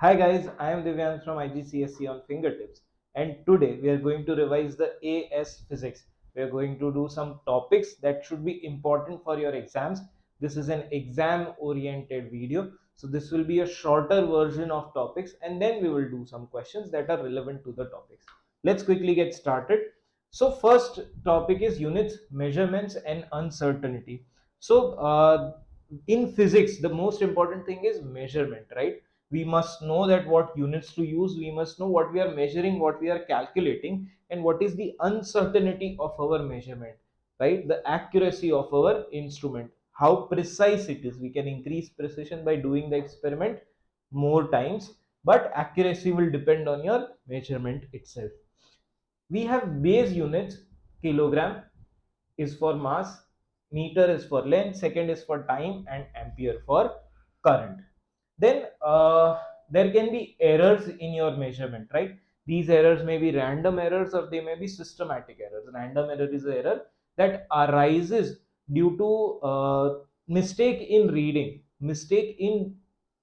Hi guys, I am Divyan from IGCSE on fingertips, and today we are going to revise the AS physics. We are going to do some topics that should be important for your exams. This is an exam oriented video, so this will be a shorter version of topics, and then we will do some questions that are relevant to the topics. Let's quickly get started. So first topic is units, measurements and uncertainty. So in physics the most important thing is measurement, right? We must know that what units to use, we must know what we are measuring, what we are calculating, and what is the uncertainty of our measurement, right? The accuracy of our instrument, how precise it is. We can increase precision by doing the experiment more times, but accuracy will depend on your measurement itself. We have base units. Kilogram is for mass, meter is for length, second is for time, and ampere for current. Then there can be errors in your measurement, right? These errors may be random errors or they may be systematic errors. Random error is an error that arises due to mistake in reading, mistake in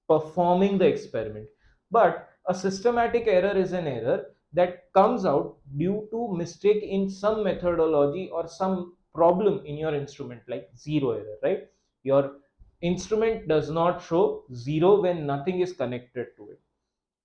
performing the experiment. But a systematic error is an error that comes out due to mistake in some methodology or some problem in your instrument, like zero error, right? Your instrument does not show zero when nothing is connected to it.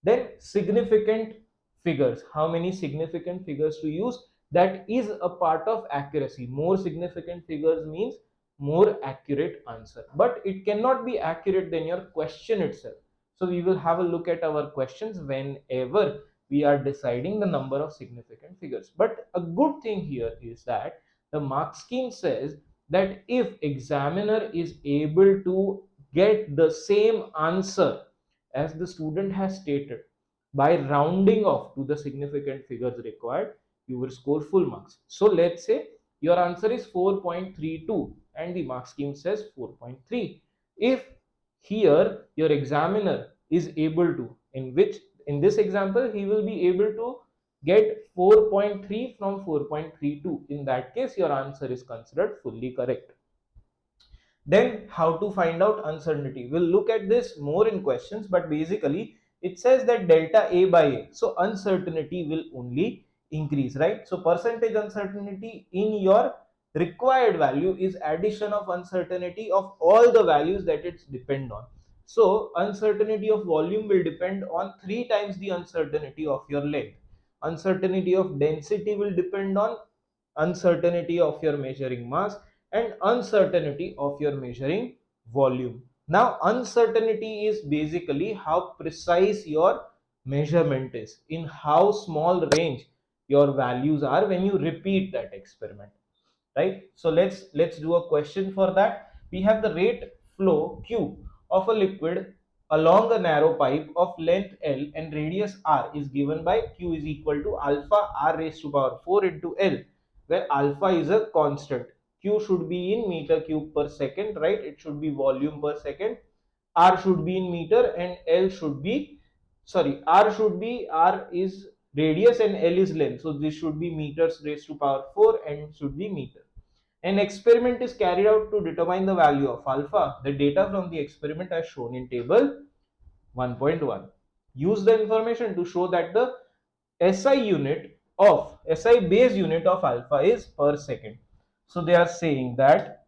Then significant figures, how many significant figures to use, that is a part of accuracy. More significant figures means more accurate answer, but it cannot be accurate than your question itself. So we will have a look at our questions whenever we are deciding the number of significant figures. But a good thing here is that the mark scheme says that if examiner is able to get the same answer as the student has stated by rounding off to the significant figures required, you will score full marks. So let's say your answer is 4.32 and the mark scheme says 4.3. If here your examiner is able to, in this example he will be able to get 4.3 from 4.32, in that case your answer is considered fully correct. Then how to find out uncertainty? We'll look at this more in questions, but basically it says that delta A by A. So uncertainty will only increase, right? So percentage uncertainty in your required value is addition of uncertainty of all the values that it's depend on. So uncertainty of volume will depend on 3 times the uncertainty of your length. Uncertainty of density will depend on uncertainty of your measuring mass and uncertainty of your measuring volume. Now uncertainty is basically how precise your measurement is, in how small range your values are when you repeat that experiment, right? So let's do a question for that. We have the rate flow q of a liquid along a narrow pipe of length L and radius R is given by q is equal to alpha R raised to power 4 into L, where alpha is a constant. Q should be in meter cube per second, right? It should be volume per second. R should be in meter and L should be, sorry, R is radius and L is length. So this should be meters raised to power 4 and should be meter. An experiment is carried out to determine the value of alpha. The data from the experiment are shown in table 1.1. Use the information to show that the SI base unit of alpha is per second. So they are saying that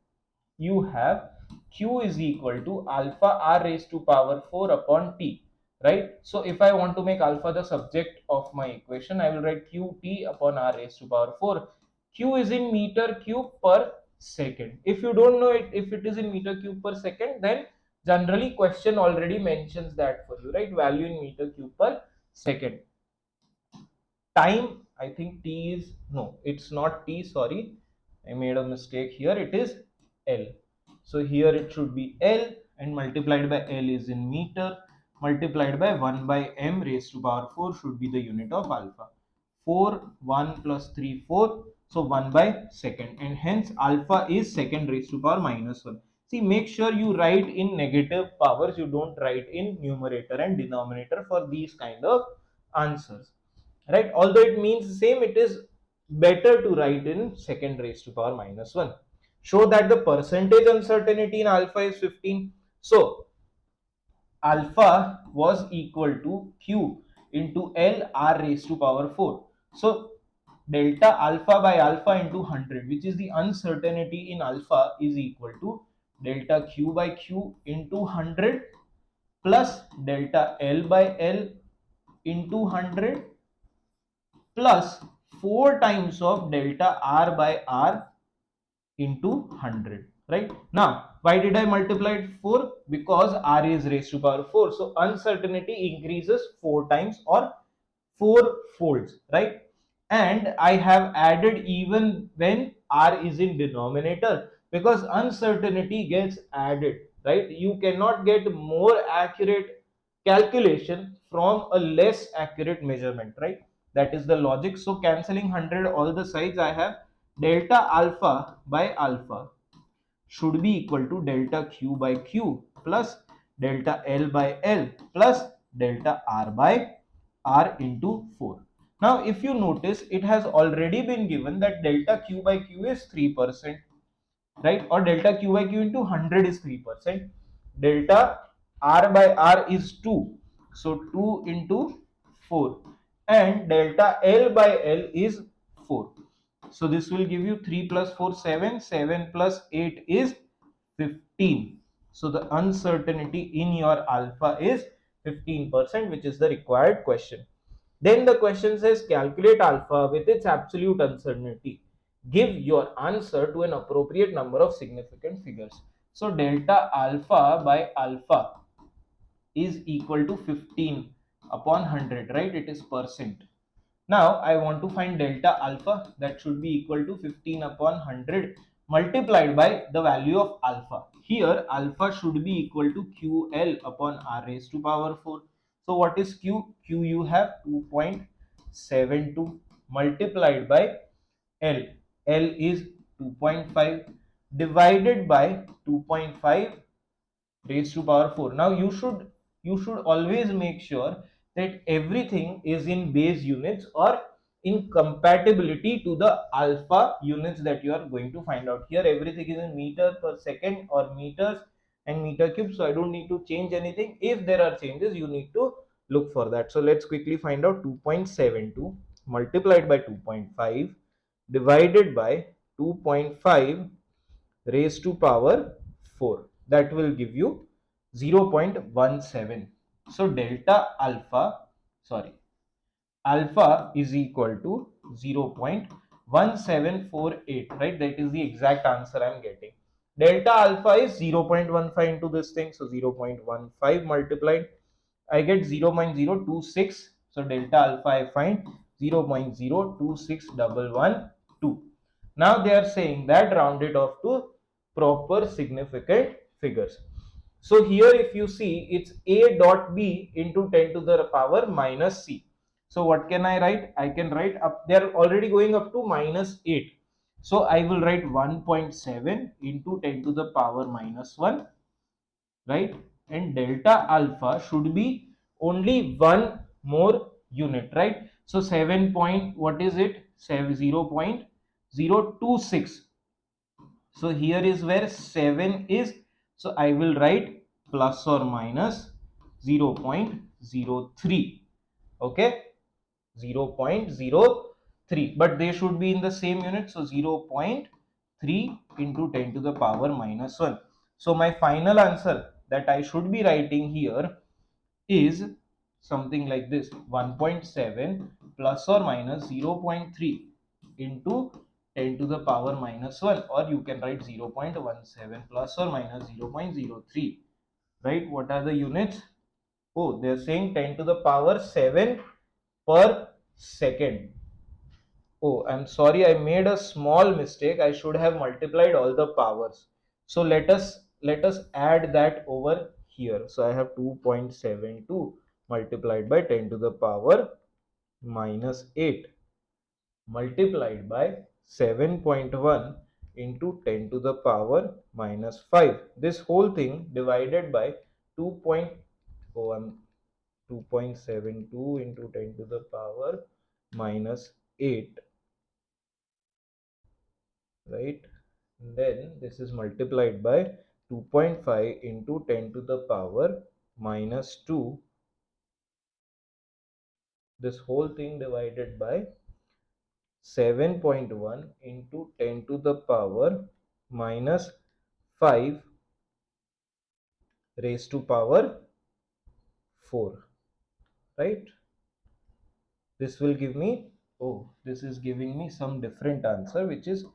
you have q is equal to alpha R raised to power 4 upon t, right? So if I want to make alpha the subject of my equation, I will write qt upon R raised to power 4. Q is in meter cube per second. If you don't know it, if it is in meter cube per second, then generally question already mentions that for you, right? Value in meter cube per second. Time, I think t is, no, it's not t, sorry, I made a mistake here, it is L. So here it should be L and multiplied by L is in meter, multiplied by 1 by m raised to power 4 should be the unit of alpha. 4 1 plus 3 4, so 1 by second, and hence alpha is second raised to power minus 1. See, make sure you write in negative powers, you don't write in numerator and denominator for these kind of answers, right? Although it means the same, it is better to write in second raised to power minus 1. Show that the percentage uncertainty in alpha is 15. So alpha was equal to Q into L R raised to power 4. So delta alpha by alpha into 100, which is the uncertainty in alpha, is equal to delta Q by Q into 100 plus delta L by L into 100 plus 4 times of delta R by R into 100. Right now, why did I multiply it 4? Because R is raised to power 4, so uncertainty increases 4 times or 4 folds, right? And I have added even when R is in denominator, because uncertainty gets added, right? You cannot get more accurate calculation from a less accurate measurement, right? That is the logic. So cancelling 100 all the sides, I have delta alpha by alpha should be equal to delta Q by Q plus delta L by L plus delta R by R into 4. Now, if you notice, it has already been given that delta Q by Q is 3%, right? Or delta Q by Q into 100 is 3%. Delta R by R is 2. So 2 into 4. And delta L by L is 4. So this will give you 3 plus 4, 7. 7 plus 8 is 15. So the uncertainty in your alpha is 15%, which is the required question. Then the question says calculate alpha with its absolute uncertainty. Give your answer to an appropriate number of significant figures. So delta alpha by alpha is equal to 15 upon 100, right? It is percent. Now I want to find delta alpha, that should be equal to 15 upon 100 multiplied by the value of alpha. Here alpha should be equal to QL upon R raised to power 4. So what is Q? Q you have 2.72 multiplied by L. L is 2.5 divided by 2.5 raised to power 4. Now you should always make sure that everything is in base units or in compatibility to the alpha units that you are going to find out. Here everything is in meter per second or meters and meter cube, so I don't need to change anything. If there are changes, you need to look for that. So let's quickly find out. 2.72 multiplied by 2.5 divided by 2.5 raised to power 4, that will give you 0.17. So delta alpha, sorry, alpha is equal to 0.1748, right? That is the exact answer I'm getting. Delta alpha is 0.15 into this thing, so 0.15 multiplied, I get 0.026. So delta alpha I find 0.026112. Now they are saying that round it off to proper significant figures. So here if you see, it's a dot b into 10 to the power minus c. So what can I write? I can write up, they are already going up to minus 8. So I will write 1.7 into 10 to the power minus 1, right? And delta alpha should be only one more unit, right? So 7 point, what is it? 0.026. So here is where 7 is. So I will write plus or minus 0.03. Okay, 0.03, but they should be in the same unit. So 0.3 into 10 to the power minus 1. So my final answer that I should be writing here is something like this: 1.7 plus or minus 0.3 into 10 to the power minus 1, or you can write 0.17 plus or minus 0.03, right? What are the units? Oh, they're saying 10 to the power 7 per second. Oh, I'm sorry, I made a small mistake. I should have multiplied all the powers. So let us add that over here. So I have 2.72 multiplied by 10 to the power minus 8 multiplied by 7.1 into 10 to the power minus 5. This whole thing divided by 2. Oh, I'm 2.72 into 10 to the power minus 8, right? Then this is multiplied by 2.5 into 10 to the power minus 2, this whole thing divided by 7.1 into 10 to the power minus 5 raised to power 4, right? This will give me, oh, this is giving me some different answer, which is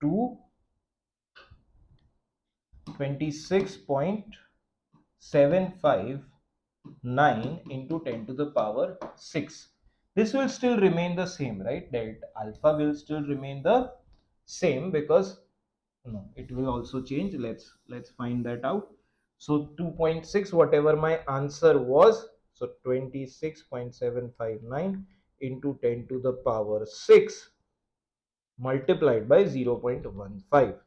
226.759 into 10 to the power 6. This will still remain the same, right? Delta alpha will still remain the same, because no, it will also change. Let's find that out. So 2.6, whatever my answer was, so 26.759 into 10 to the power 6 multiplied by 0.15,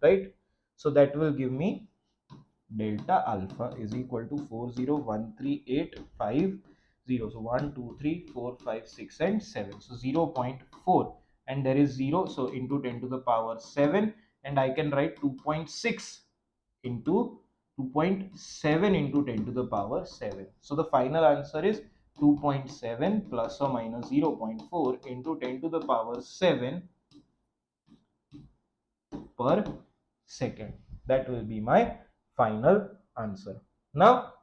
right? So that will give me delta alpha is equal to 4013850. So 1 2 3 4 5 6 and 7, so 0.4, and there is 0, so into 10 to the power 7, and I can write 2.6 into 2.7 into 10 to the power 7. So the final answer is 2.7 plus or minus 0.4 into 10 to the power 7 per second. That will be my final answer. Now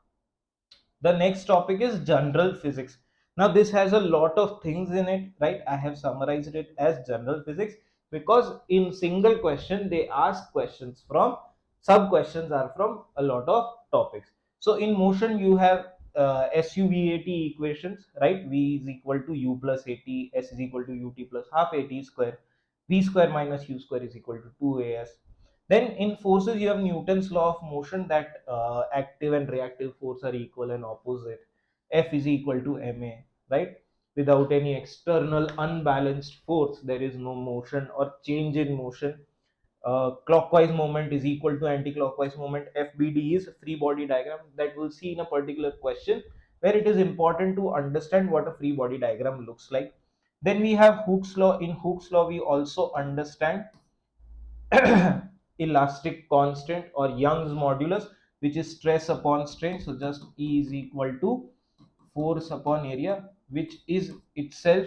the next topic is general physics. Now this has a lot of things in it, right? I have summarized it as general physics because in single question they ask questions from, sub questions are from a lot of topics. So in motion you have SUVAT equations, right? V is equal to U plus AT, S is equal to UT plus half AT square, V square minus U square is equal to 2AS. Then in forces, you have Newton's law of motion, that active and reactive force are equal and opposite. F is equal to ma, right? Without any external unbalanced force, there is no motion or change in motion. Clockwise moment is equal to anti-clockwise moment. FBD is free body diagram, that we'll see in a particular question, where it is important to understand what a free body diagram looks like. Then we have Hooke's law. In Hooke's law, we also understand elastic constant or Young's modulus, which is stress upon strain. So just E is equal to force upon area, which is itself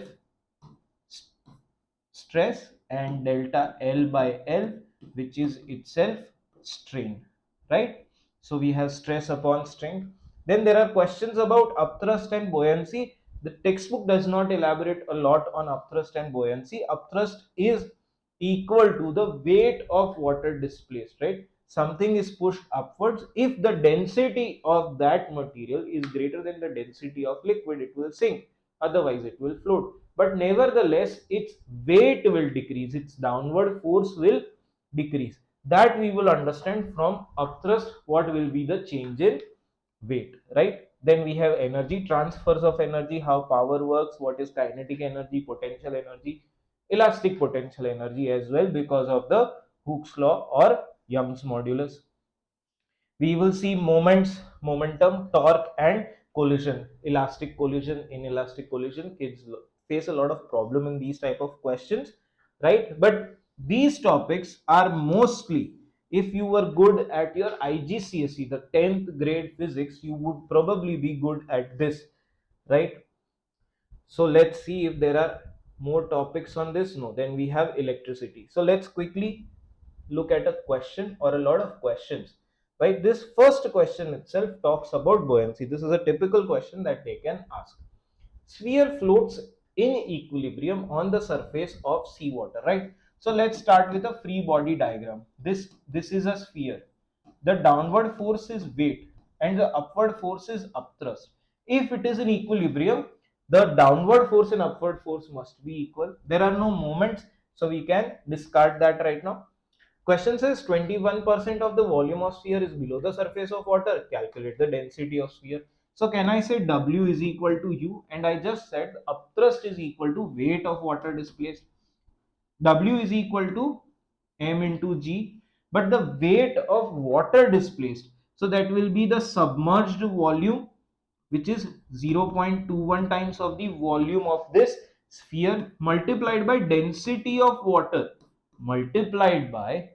stress, and delta L by L, which is itself strain, right? So we have stress upon strain. Then there are questions about upthrust and buoyancy. The textbook does not elaborate a lot on upthrust and buoyancy. Upthrust is equal to the weight of water displaced, right? Something is pushed upwards. If the density of that material is greater than the density of liquid, it will sink. Otherwise, it will float. But nevertheless, its weight will decrease. Its downward force will decrease. That we will understand from upthrust, what will be the change in weight, right? Then we have energy, transfers of energy, how power works, what is kinetic energy, potential energy, elastic potential energy as well, because of the Hooke's law or Young's modulus. We will see moments, momentum, torque, and collision. Elastic collision, inelastic collision. Kids face a lot of problem in these type of questions, right? But these topics are mostly, if you were good at your IGCSE, the 10th grade physics, you would probably be good at this, right? So let's see if there are more topics on this. No, then we have electricity. So let's quickly look at a question or a lot of questions, right? This first question itself talks about buoyancy. This is a typical question that they can ask. Sphere floats in equilibrium on the surface of seawater, right? So let's start with a free body diagram. This is a sphere. The downward force is weight and the upward force is upthrust. If it is in equilibrium, the downward force and upward force must be equal. There are no moments, so we can discard that right now. Question says 21% of the volume of sphere is below the surface of water. Calculate the density of sphere. So can I say W is equal to U, and I just said upthrust is equal to weight of water displaced. W is equal to M into G, but the weight of water displaced, so that will be the submerged volume, which is 0.21 times of the volume of this sphere multiplied by density of water multiplied by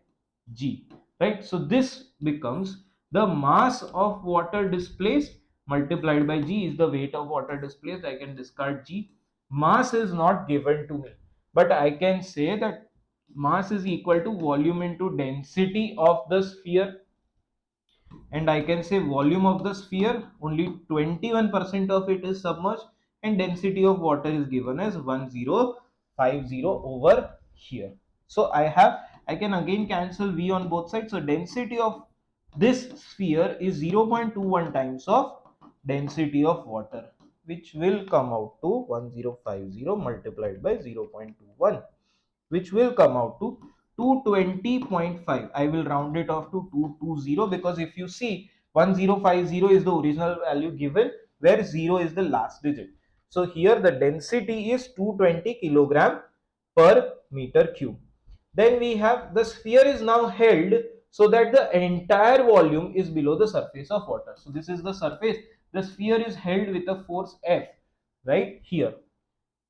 G, right? So this becomes the mass of water displaced multiplied by G is the weight of water displaced. I can discard G. Mass is not given to me, but I can say that mass is equal to volume into density of the sphere, and I can say volume of the sphere, only 21% of it is submerged, and density of water is given as 1050 over here. So I can again cancel V on both sides. So density of this sphere is 0.21 times of density of water, which will come out to 1050 multiplied by 0.21, which will come out to 220.5. I will round it off to 220, because if you see 1050 is the original value given, where 0 is the last digit. So here the density is 220 kilogram per meter cube. Then we have the sphere is now held so that the entire volume is below the surface of water. So this is the surface. The sphere is held with a force F right here.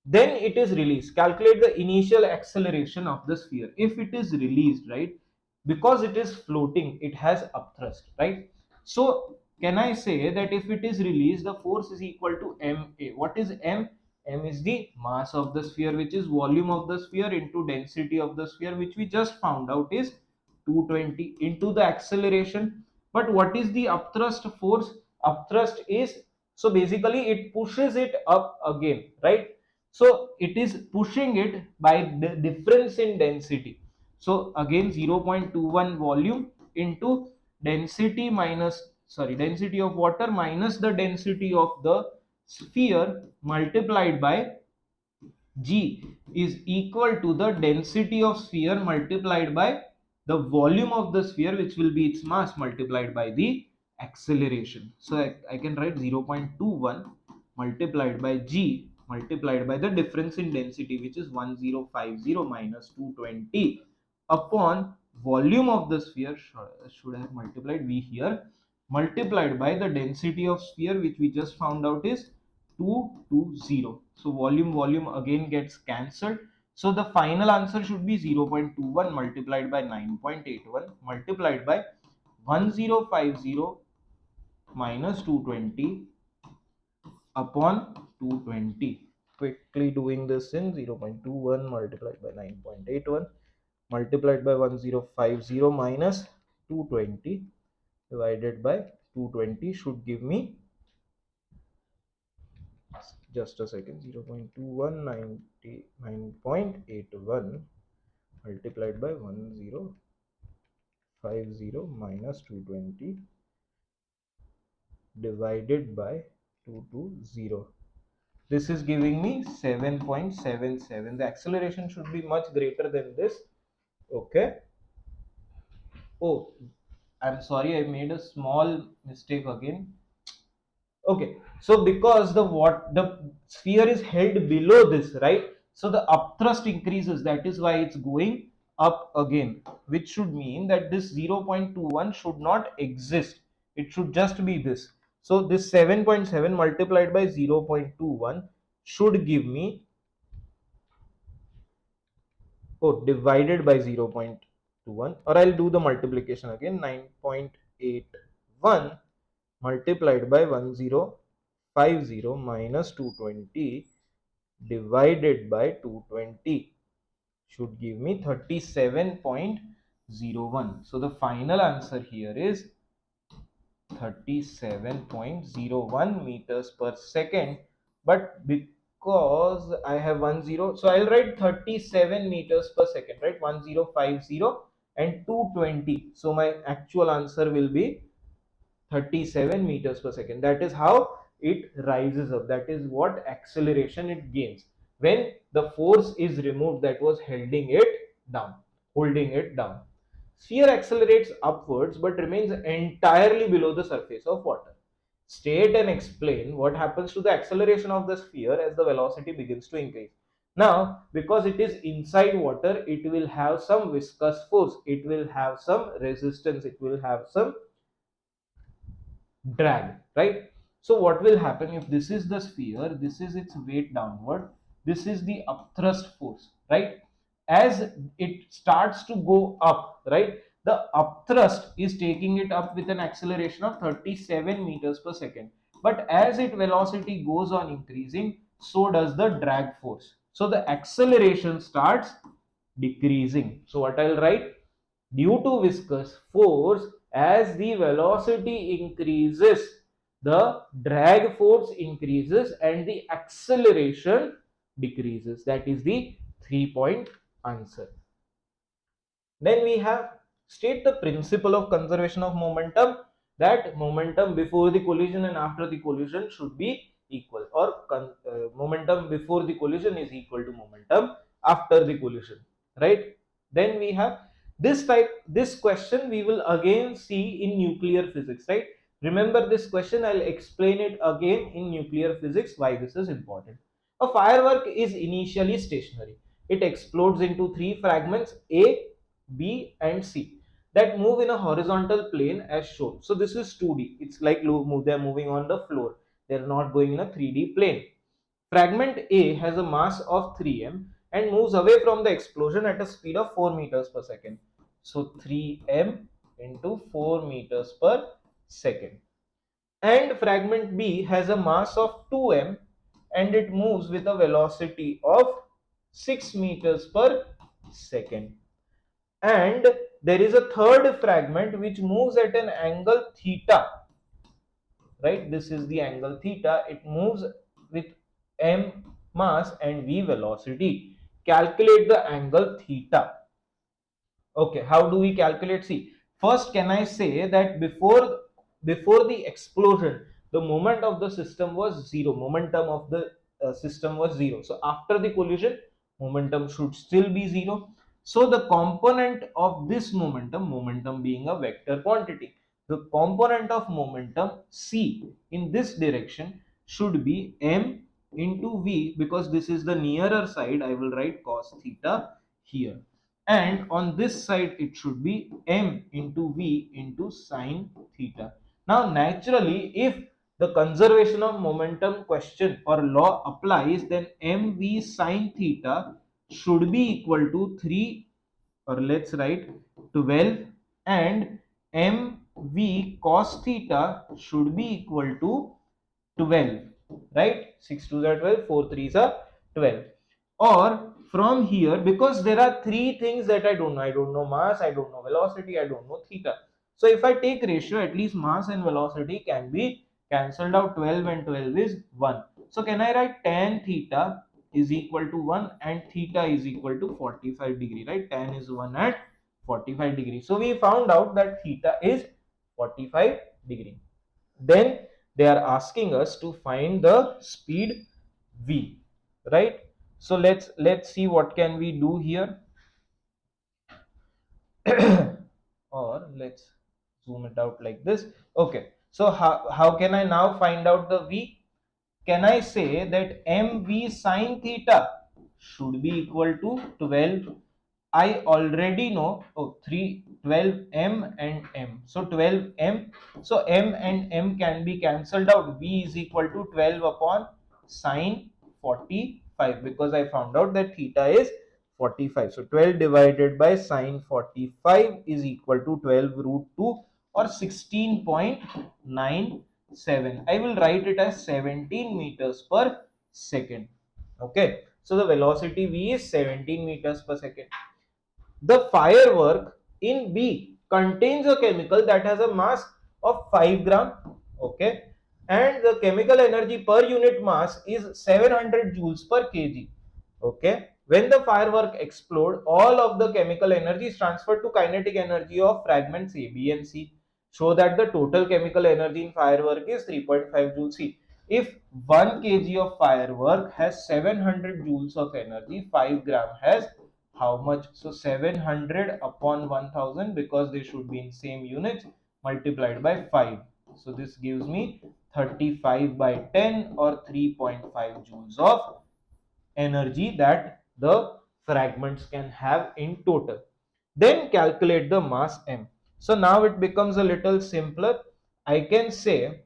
Then it is released. Calculate the initial acceleration of the sphere. If it is released, right, because it is floating, it has upthrust, right? So can I say that if it is released, the force is equal to ma? What is m? M is the mass of the sphere, which is volume of the sphere into density of the sphere, which we just found out is 220, into the acceleration. But what is the upthrust force? Upthrust is, so basically it pushes it up again, right? So it is pushing it by the difference in density. So again 0.21 volume into density minus, sorry, density of water minus the density of the sphere multiplied by G is equal to the density of sphere multiplied by the volume of the sphere, which will be its mass, multiplied by the acceleration. So I can write 0.21 multiplied by G multiplied by the difference in density, which is 1050 minus 220 upon volume of the sphere. Should I have multiplied V here, multiplied by the density of sphere, which we just found out is 220. So volume again gets cancelled. So the final answer should be 0.21 multiplied by 9.81 multiplied by 1050 minus 220 upon 220. Quickly doing this in 0.21 multiplied by 9.81 multiplied by 1050 minus 220 divided by 220 should give me, just a second, 0.2199.81 multiplied by 1050 minus 220 divided by 220. This is giving me 7.77. The acceleration should be much greater than this. Okay. Oh, I'm sorry, I made a small mistake again. Okay, so because the sphere is held below this, right, so the upthrust increases, that is why it's going up again, which should mean that this 0.21 should not exist, it should just be this. So this 7.7 multiplied by 0.21 should give me, oh, divided by 0.21, or I'll do the multiplication again, 9.81 multiplied by 1050 minus 220 divided by 220 should give me 37.01. So the final answer here is 37.01 meters per second, but because I have 10, so I'll write 37 meters per second, right? 1050 and 220, so my actual answer will be 37 meters per second. That is how it rises up. That is what acceleration it gains when the force is removed that was holding it down. Sphere accelerates upwards but remains entirely below the surface of water. State and explain what happens to the acceleration of the sphere as the velocity begins to increase. Now, because it is inside water, it will have some viscous force, it will have some resistance, it will have some drag, right? So what will happen if this is the sphere, this is its weight downward, this is the upthrust force, right? As it starts to go up, right, the upthrust is taking it up with an acceleration of 37 meters per second. but as its velocity goes on increasing, so does the drag force. So the acceleration starts decreasing. So what I'll write? Due to viscous force, as the velocity increases, the drag force increases and the acceleration decreases. That is the 3-point answer. Then we have state the principle of conservation of momentum, that momentum before the collision and after the collision should be equal, or momentum before the collision is equal to momentum after the collision, right? Then we have this question we will again see in nuclear physics, right? Remember this question, I'll explain it again in nuclear physics why this is important. A firework is initially stationary. It explodes into three fragments, A, B and C, that move in a horizontal plane as shown. So this is 2D. It's like they're moving on the floor. They're not going in a 3D plane. Fragment A has a mass of 3m and moves away from the explosion at a speed of 4 meters per second. So 3m into 4 meters per second. And fragment B has a mass of 2m and it moves with a velocity of 6 meters per second. And there is a third fragment which moves at an angle theta, right? This is the angle theta. It moves with m mass and v velocity. Calculate the angle theta. Okay, how do we calculate? See, first can I say that before the explosion, the moment of the system was zero. Momentum of the system was zero. So after the collision, momentum should still be zero. So the component of this momentum being a vector quantity, the component of momentum c in this direction should be m into v, because this is the nearer side. I will write cos theta here, and on this side it should be m into v into sine theta. Now naturally, if the conservation of momentum question or law applies, then mv sine theta should be equal to 3, or let's write 12, and mv cos theta should be equal to 12, right? 6 2s are 12, 4 3s are 12. Or from here, because there are three things that I don't know mass, I don't know velocity, I don't know theta. So if I take ratio, at least mass and velocity can be cancelled out. 12 and 12 is 1. So can I write tan theta is equal to 1 and theta is equal to 45 degree, right? Tan is 1 at 45 degree. So we found out that theta is 45 degree. Then they are asking us to find the speed v, right? So let's see what can we do here. Or let's zoom it out like this. Okay, so how can I now find out the v? Can I say that mv sine theta should be equal to 12? I already know, oh, 3, 12m and m. So 12m. So m and m can be cancelled out. V is equal to 12 upon sine 45, because I found out that theta is 45. So 12 divided by sine 45 is equal to 12 root 2, or 16.97. I will write it as 17 meters per second. Okay. So the velocity v is 17 meters per second. The firework in B contains a chemical that has a mass of 5 gram, okay, and the chemical energy per unit mass is 700 joules per kg, okay. When the firework explode, all of the chemical energy is transferred to kinetic energy of fragments A, B and C, so that the total chemical energy in firework is 3.5 joules. See, if 1 kg of firework has 700 joules of energy, 5 gram has how much? So 700 upon 1000, because they should be in same units, multiplied by 5. So this gives me 35 by 10, or 3.5 joules of energy that the fragments can have in total. Then calculate the mass m. So now it becomes a little simpler. I can say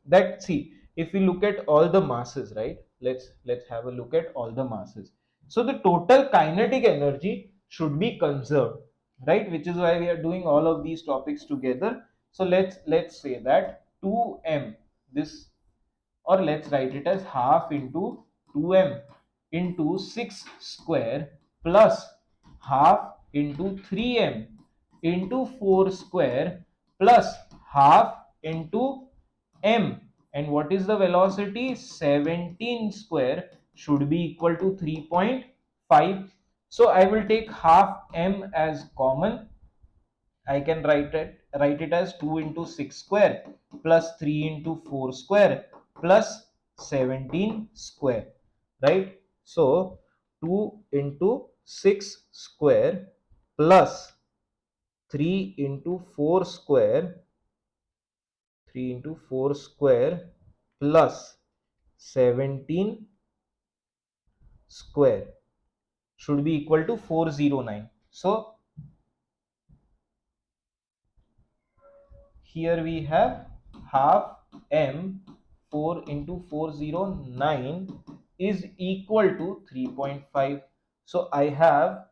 that, see, if we look at all the masses, right, let's have a look at all the masses. So the total kinetic energy should be conserved, right, which is why we are doing all of these topics together. So let's say that 2m, this or let's write it as half into 2m into 6 square plus half into 3m into 4 square plus half into m. And what is the velocity? 17 square should be equal to 3.5. So I will take half m as common. I can write it as 2 into 6 square plus 3 into 4 square plus 17 square, right? So 2 into 6 square plus 3 into 4 square, 3 into 4 square plus 17 square should be equal to 409. So here we have half m 4 into 409 is equal to 3.5. So I have,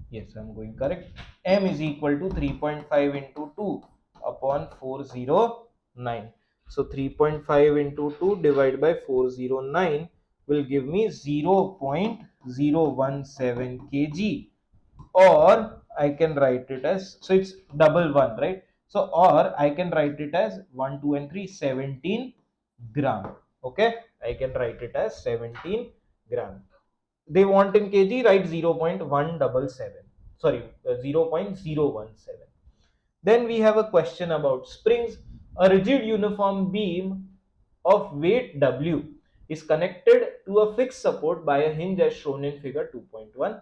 yes, I'm going correct. M is equal to 3.5 into 2 upon 409. So 3.5 into 2 divided by 409 will give me 0.017 kg, or I can write it as, so it's double one, right? So or I can write it as 1 2 and 3 17 gram. Okay, I can write it as 17 gram. They want in kg, write 0.177, sorry, 0.017. Then we have a question about springs. A rigid uniform beam of weight W is connected to a fixed support by a hinge as shown in figure 2.1.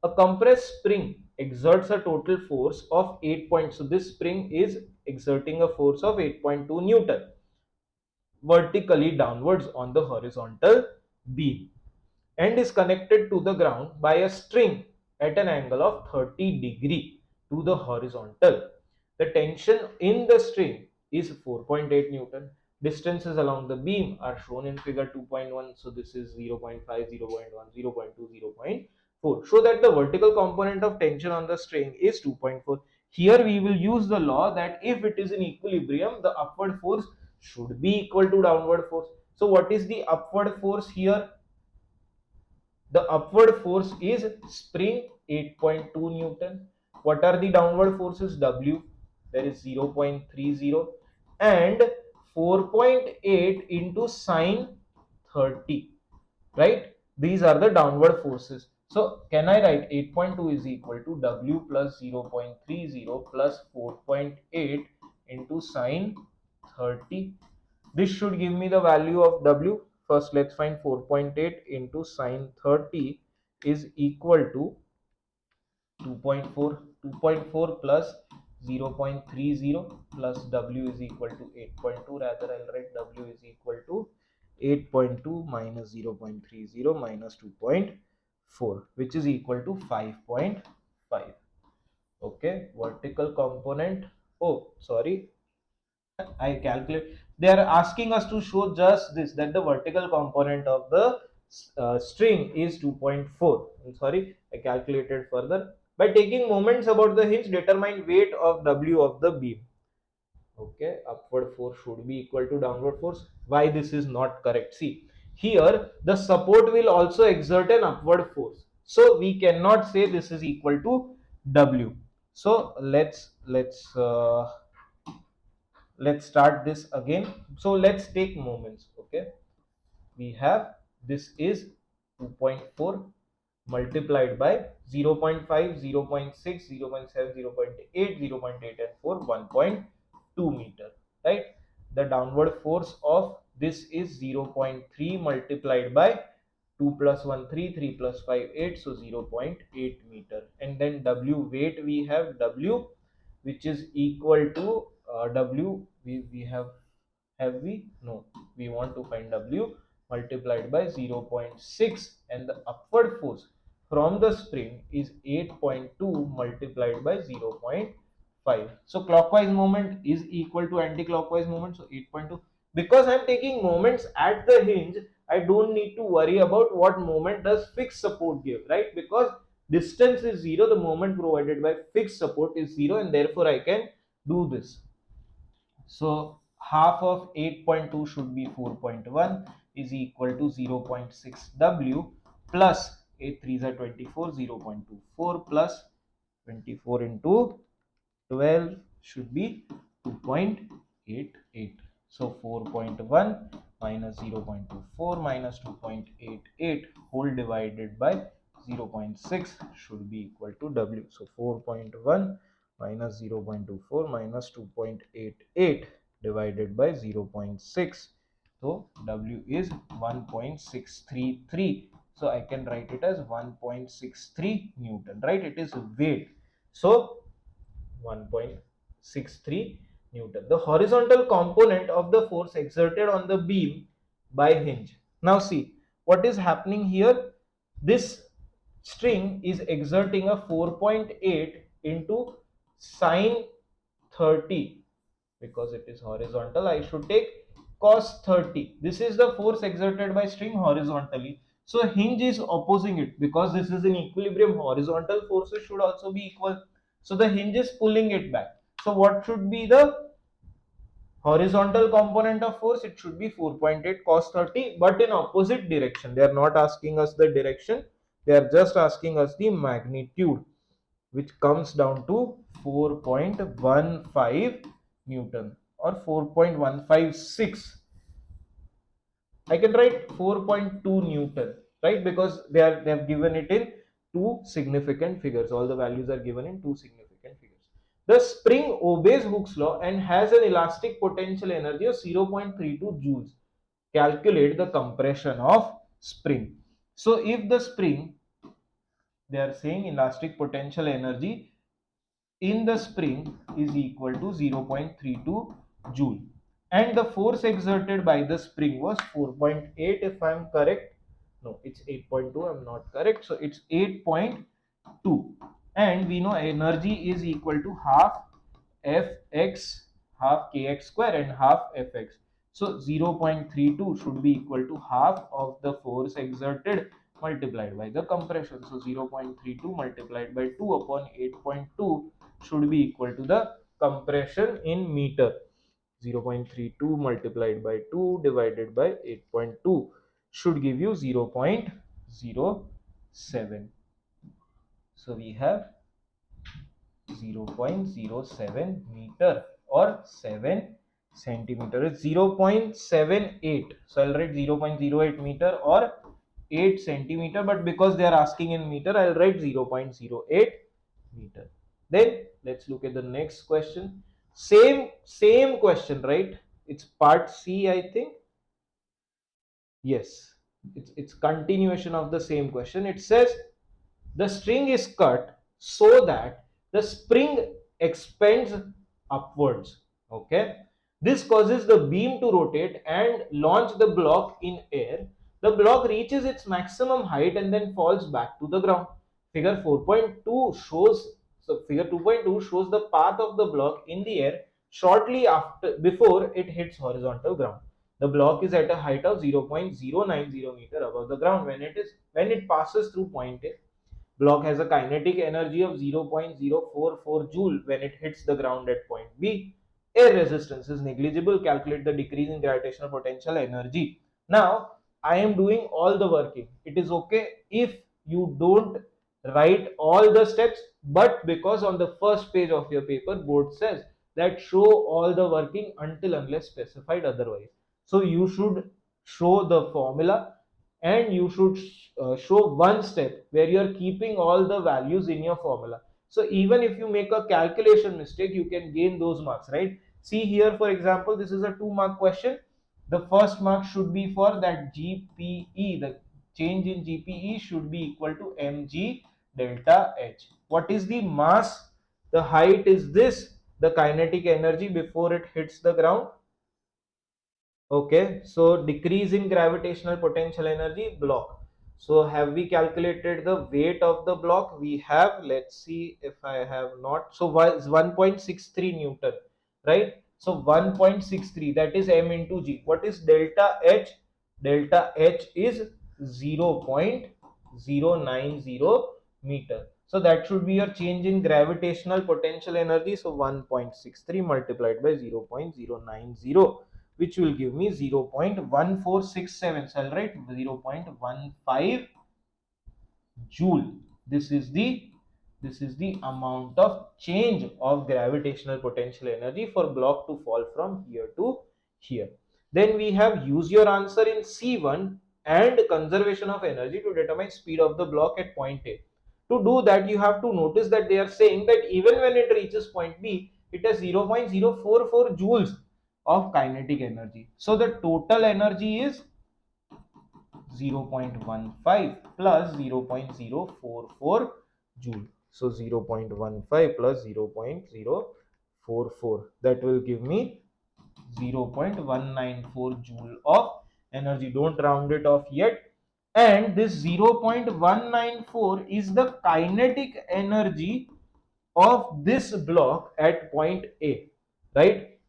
A compressed spring exerts a total force of 8 points. So this spring is exerting a force of 8.2 Newton vertically downwards on the horizontal beam, and is connected to the ground by a string at an angle of 30 degree to the horizontal. The tension in the string is 4.8 Newton. Distances along the beam are shown in figure 2.1. So this is 0.5, 0.1, 0.2, 0.4. Show that the vertical component of tension on the string is 2.4. Here we will use the law that if it is in equilibrium, the upward force should be equal to downward force. So what is the upward force here? The upward force is spring 8.2 Newton. What are the downward forces? W, there is 0.30, and 4.8 into sine 30, right? These are the downward forces. So can I write 8.2 is equal to W plus 0.30 plus 4.8 into sine 30. This should give me the value of W. First, let's find 4.8 into sine 30 is equal to 2.4. 2.4 plus 0.30 plus W is equal to 8.2. Rather, I'll write W is equal to 8.2 minus 0.30 minus 2.4, which is equal to 5.5. Okay, vertical component. Oh, sorry, I calculate. They are asking us to show just this, that the vertical component of the string is 2.4. I'm sorry, I calculated further. By taking moments about the hinge, determine weight of W of the beam. Okay, upward force should be equal to downward force. Why this is not correct? See, here the support will also exert an upward force. So we cannot say this is equal to W. So let's start this again. So let's take moments. Okay, we have, this is 2.4 multiplied by 0.5, 0.6, 0.7, 0.8, 0.8 and 4, 1.2 meter, right? The downward force of this is 0.3 multiplied by 2 plus 1 3, 3 plus 5 8, so 0.8 meter. And then W weight, we have W, which is equal to W, we have we, no, we want to find W multiplied by 0.6, and the upward force from the spring is 8.2 multiplied by 0.5. So clockwise moment is equal to anti-clockwise moment, so 8.2. Because I'm taking moments at the hinge, I don't need to worry about what moment does fixed support give, right? Because distance is 0, the moment provided by fixed support is 0, and therefore I can do this. So half of 8.2 should be 4.1 is equal to 0.6 W plus 8 3s are 24, 0.24 plus 24 into 12 should be 2.88. So 4.1 minus 0.24 minus 2.88 whole divided by 0.6 should be equal to W. So 4.1 minus 0.24 minus 2.88 divided by 0.6. So W is 1.633. So I can write it as 1.63 Newton, right? It is weight. So 1.63 Newton. The horizontal component of the force exerted on the beam by hinge. Now see what is happening here. This string is exerting a 4.8 into sine 30. Because it is horizontal, I should take cos 30. This is the force exerted by string horizontally. So hinge is opposing it because this is in equilibrium. Horizontal forces should also be equal. So the hinge is pulling it back. So what should be the horizontal component of force? It should be 4.8 cos 30, but in opposite direction. They are not asking us the direction. They are just asking us the magnitude, which comes down to 4.15 Newton or 4.156. I can write 4.2 Newton, right? Because they have given it in two significant figures. All the values are given in two significant figures. The spring obeys Hooke's law and has an elastic potential energy of 0.32 joules. Calculate the compression of spring. So if the spring, they are saying elastic potential energy in the spring is equal to 0.32 joule, and the force exerted by the spring was 4.8 if I am correct. No, it's 8.2, I'm not correct. So it's 8.2, and we know energy is equal to half fx, half kx square and half fx. So 0.32 should be equal to half of the force exerted multiplied by the compression. So 0.32 multiplied by 2 upon 8.2 should be equal to the compression in meter. 0.32 multiplied by 2 divided by 8.2 should give you 0.07. So we have 0.07 meter or 7 centimeter. It's 0.78. So I'll write 0.08 meter or 8 centimeter, but because they are asking in meter, I'll write 0.08 meter. Then let's look at the next question. Same question, right? It's part C, I think. Yes, it's continuation of the same question. It says the string is cut so that the spring expands upwards. Okay, this causes the beam to rotate and launch the block in air. The block reaches its maximum height and then falls back to the ground. Figure 4.2 shows, so figure 2.2 shows the path of the block in the air shortly after, before it hits horizontal ground. The block is at a height of 0.090 meter above the ground when it passes through point A. Block has a kinetic energy of 0.044 joule when it hits the ground at point B. Air resistance is negligible. Calculate the decrease in gravitational potential energy. Now, I am doing all the working. It is okay if you don't write all the steps, but because on the first page of your paper, board says that show all the working until unless specified otherwise. So you should show the formula, and you should show one step where you are keeping all the values in your formula. So even if you make a calculation mistake, you can gain those marks, right? See here, for example, this is a 2-mark question. The first mark should be for that GPE. The change in GPE should be equal to mg delta h. What is the mass? The height is this. The kinetic energy before it hits the ground. Okay, so decrease in gravitational potential energy, block. So have we calculated the weight of the block? We have. Let's see if I have not. So 1.63 Newton, right? So 1.63, that is m into g. What is delta h? Delta h is 0.090 meter. So that should be your change in gravitational potential energy. So 1.63 multiplied by 0.090, which will give me 0.1467. So I'll write 0.15 joule. This is the amount of change of gravitational potential energy for block to fall from here to here. Then we have use your answer in C1 and conservation of energy to determine speed of the block at point A. To do that, you have to notice that they are saying that even when it reaches point B, it has 0.044 joules of kinetic energy. So the total energy is 0.15 plus 0.044 joule. So 0.15 plus 0.044, that will give me 0.194 joule of energy. Don't round it off yet. And this 0.194 is the kinetic energy of this block at point A, right?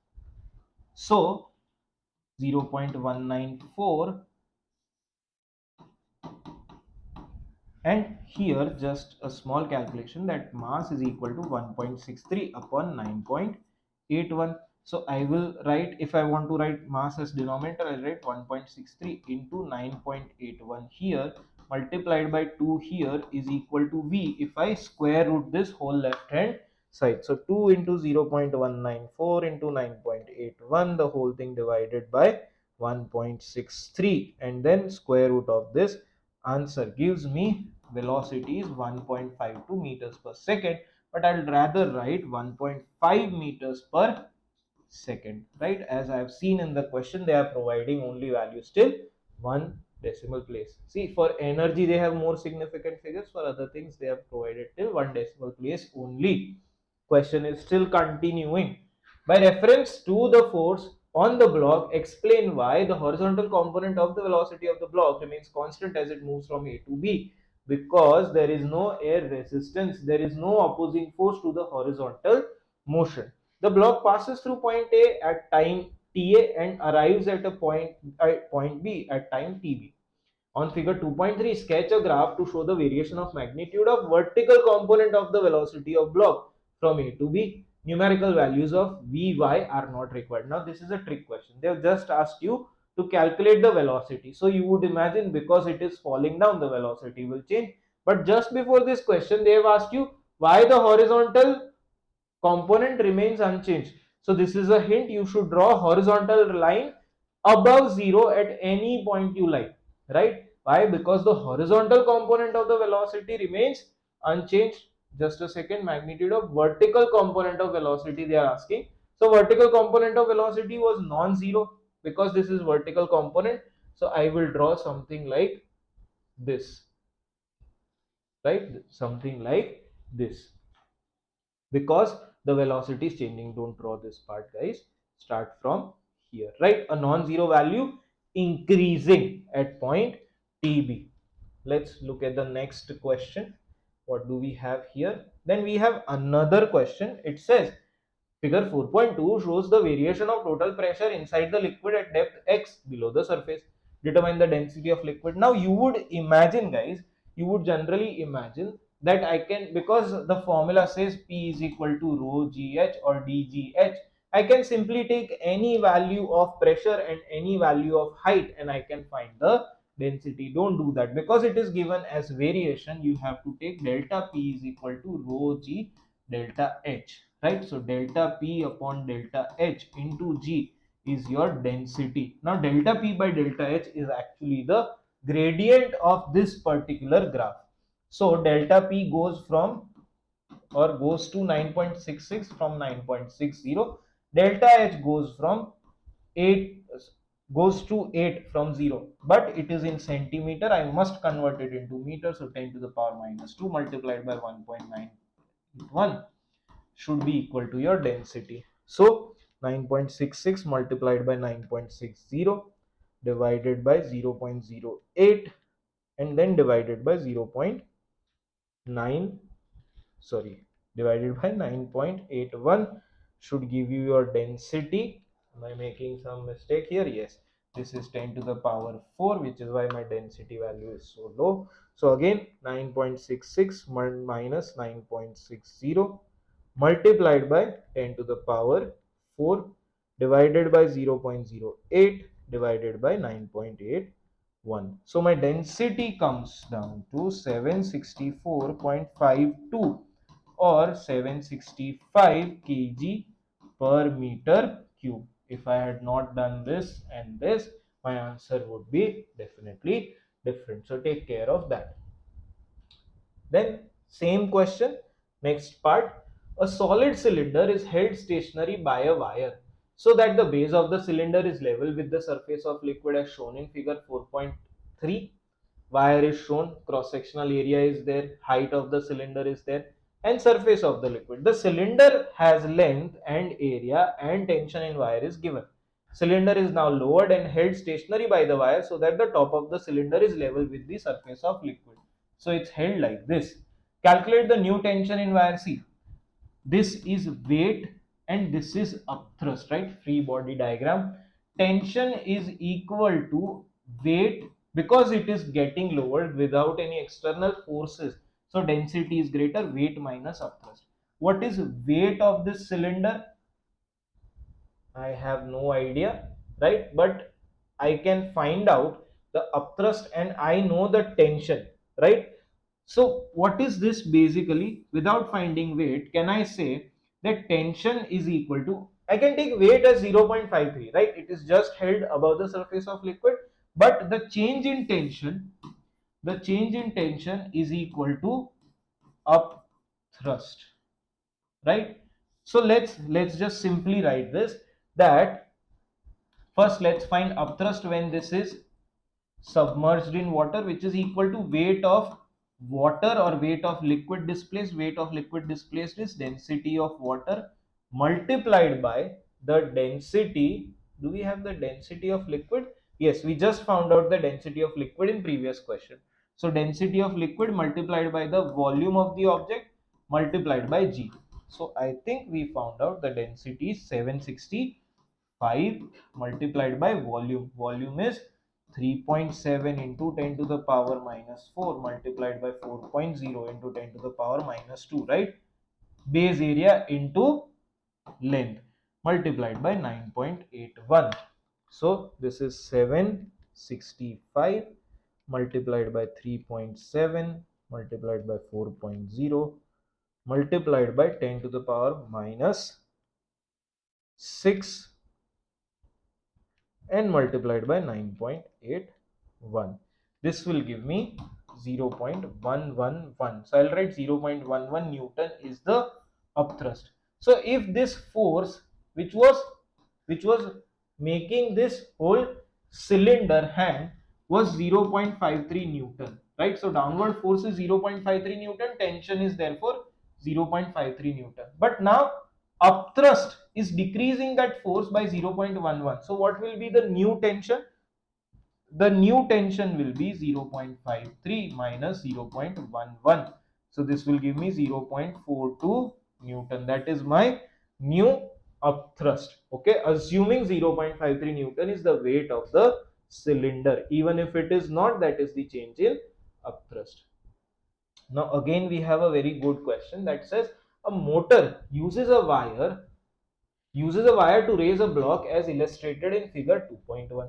So 0.194, and here just a small calculation, that mass is equal to 1.63 upon 9.81. So I will write, if I want to write mass as denominator, I'll write 1.63 into 9.81 here, multiplied by 2 here, is equal to V if I square root this whole left hand side. So 2 into 0.194 into 9.81, the whole thing divided by 1.63, and then square root of this. Answer gives me velocity is 1.52 meters per second, but I'll rather write 1.5 meters per second, right? As I have seen in the question, they are providing only values till one decimal place. See, for energy they have more significant figures, for other things they have provided till one decimal place only. Question is still continuing. By reference to the force on the block, explain why the horizontal component of the velocity of the block remains constant as it moves from A to B. Because there is no air resistance, there is no opposing force to the horizontal motion. The block passes through point A at time Ta and arrives at point B at time Tb. On figure 2.3, sketch a graph to show the variation of magnitude of vertical component of the velocity of block from A to B. Numerical values of Vy are not required. Now this is a trick question. They have just asked you to calculate the velocity. So you would imagine because it is falling down, the velocity will change. But just before this question, they have asked you why the horizontal component remains unchanged. So this is a hint. You should draw horizontal line above 0 at any point you like, right? Why? Because the horizontal component of the velocity remains unchanged. Just a second. Magnitude of vertical component of velocity they are asking. So vertical component of velocity was non-zero because this is vertical component. So I will draw something like this, right? Something like this, because the velocity is changing. Don't draw this part, guys. Start from here, right? A non-zero value increasing at point TB. Let's look at the next question. What do we have here? Then we have another question. It says figure 4.2 shows the variation of total pressure inside the liquid at depth x below the surface. Determine the density of liquid. Now you would imagine, guys, you would generally imagine that I can, because the formula says P is equal to rho gh or dgh, I can simply take any value of pressure and any value of height and I can find the density. Don't do that, because it is given as variation. You have to take delta P is equal to rho g delta h, right? So delta P upon delta h into g is your density. Now delta P by delta h is actually the gradient of this particular graph. So delta P goes from, or goes to 9.66 from 9.60. Delta H goes from 8, goes to 8 from 0, but it is in centimeter. I must convert it into meter. So 10 to the power minus 2 multiplied by 1.91 should be equal to your density. So 9.66 multiplied by 9.60 divided by 0.08 and then divided by 0.9, sorry, divided by 9.81 should give you your density. Am I making some mistake here? Yes, This is 10 to the power 4, which is why my density value is so low. So again, 9.66 minus 9.60 multiplied by 10 to the power 4 divided by 0.08 divided by 9.81. So my density comes down to 764.52 or 765 kg per meter cube. If I had not done this and this, my answer would be definitely different. So take care of that. Then same question, next part. A solid cylinder is held stationary by a wire so that the base of the cylinder is level with the surface of liquid as shown in figure 4.3. Wire is shown, cross sectional area is there, height of the cylinder is there, and surface of the liquid. The cylinder has length and area and tension in wire is given. Cylinder is now lowered and held stationary by the wire so that the top of the cylinder is level with the surface of liquid. So it's held like this. Calculate the new tension in wire C. This is weight and this is upthrust, right? Free body diagram. Tension is equal to weight because it is getting lowered without any external forces. So density is greater, weight minus upthrust. What is weight of this cylinder? I have no idea, right? But I can find out the upthrust and I know the tension, right? So what is this basically? Without finding weight, can I say that tension is equal to, I can take weight as 0.53, right? It is just held above the surface of liquid, but the change in tension, is equal to upthrust, right? So let's just simply write this, that first let's find upthrust when this is submerged in water, which is equal to weight of water or weight of liquid displaced. Weight of liquid displaced is density of water multiplied by the density. Do we have the density of liquid? Yes, we just found out the density of liquid in previous question. So density of liquid multiplied by the volume of the object multiplied by g. So I think we found out the density is 765 multiplied by volume. Volume is 3.7 into 10 to the power minus 4 multiplied by 4.0 into 10 to the power minus 2, right? Base area into length multiplied by 9.81. So this is 765 multiplied by 3.7 multiplied by 4.0 multiplied by 10 to the power minus 6 and multiplied by 9.81. This will give me 0.111. So I'll write 0.11 Newton is the upthrust. So if this force which was making this whole cylinder hang was 0.53 Newton, right? So downward force is 0.53 Newton, tension is therefore 0.53 Newton. But now upthrust is decreasing that force by 0.11. So what will be the new tension? The new tension will be 0.53 minus 0.11. So this will give me 0.42 Newton. That is my new upthrust. Okay, assuming 0.53 Newton is the weight of the cylinder. Even if it is not, that is the change in upthrust. Now again we have a very good question that says a motor uses a wire to raise a block as illustrated in figure 2.1.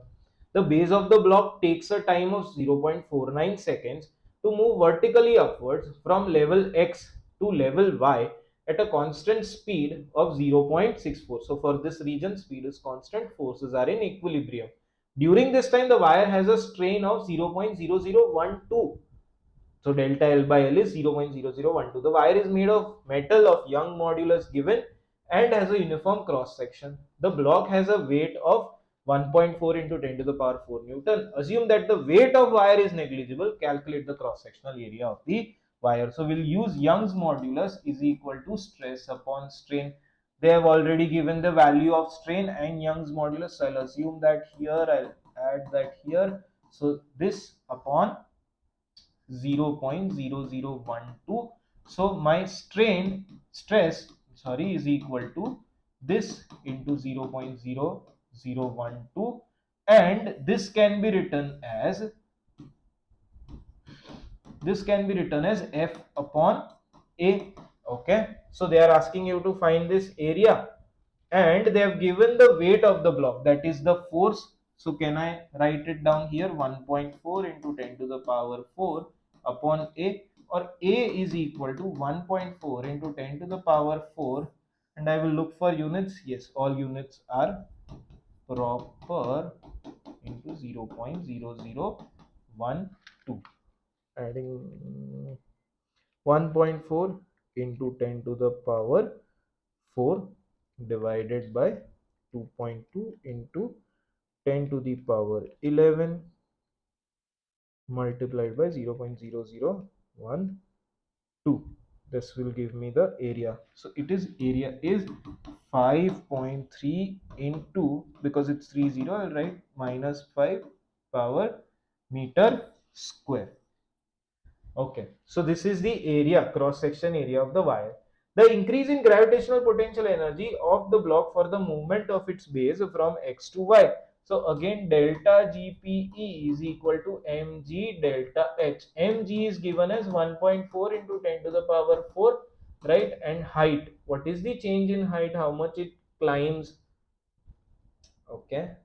The base of the block takes a time of 0.49 seconds to move vertically upwards from level X to level Y at a constant speed of 0.64. So for this region, speed is constant, forces are in equilibrium. During this time, the wire has a strain of 0.0012. So delta L by L is 0.0012. The wire is made of metal of Young modulus given and has a uniform cross section. The block has a weight of 1.4 into 10 to the power 4 Newton. Assume that the weight of wire is negligible. Calculate the cross sectional area of the wire. So we'll use Young's modulus is equal to stress upon strain. They have already given the value of strain and Young's modulus. So I'll assume that here, I'll add that here. So this upon 0.0012. So my stress is equal to this into 0.0012 and this can be written as F upon A. Okay, so they are asking you to find this area, and they have given the weight of the block, that is the force. So can I write it down here? 1.4 into 10 to the power 4 upon A, or A is equal to 1.4 into 10 to the power 4, and I will look for units. Yes, all units are proper, into 0.0012, adding 1.4 into 10 to the power 4 divided by 2.2 into 10 to the power 11 multiplied by 0.0012. This will give me the area. So area is 5.3 into, because it's 30, I'll write minus 5 power meter square. Okay, so this is the area, cross section area of the wire. The increase in gravitational potential energy of the block for the movement of its base from x to y. So again, delta GPE is equal to mg delta h. Mg is given as 1.4 into 10 to the power 4, right? And height, what is the change in height, how much it climbs? Okay,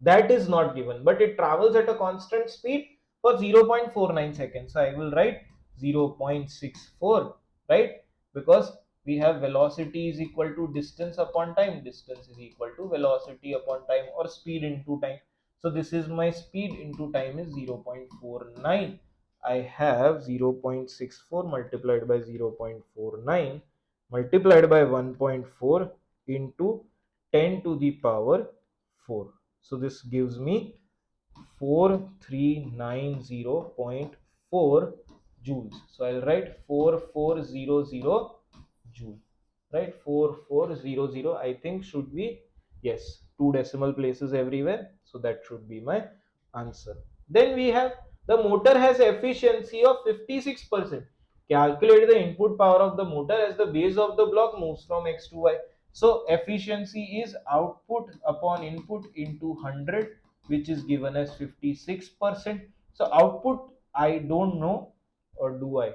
that is not given, but it travels at a constant speed for 0.49 seconds. So I will write 0.64, right? Because we have velocity is equal to distance upon time, distance is equal to velocity upon time, or speed into time. So this is my speed into time is 0.49. I have 0.64 multiplied by 0.49 multiplied by 1.4 into 10 to the power 4. So this gives me 4390.4 joules. So I'll write 4400 joule, right? 4400, I think should be, yes, two decimal places everywhere. So that should be my answer. Then we have the motor has efficiency of 56%. Calculate the input power of the motor as the base of the block moves from x to y. So efficiency is output upon input into 100, which is given as 56%. So output I don't know, or do I?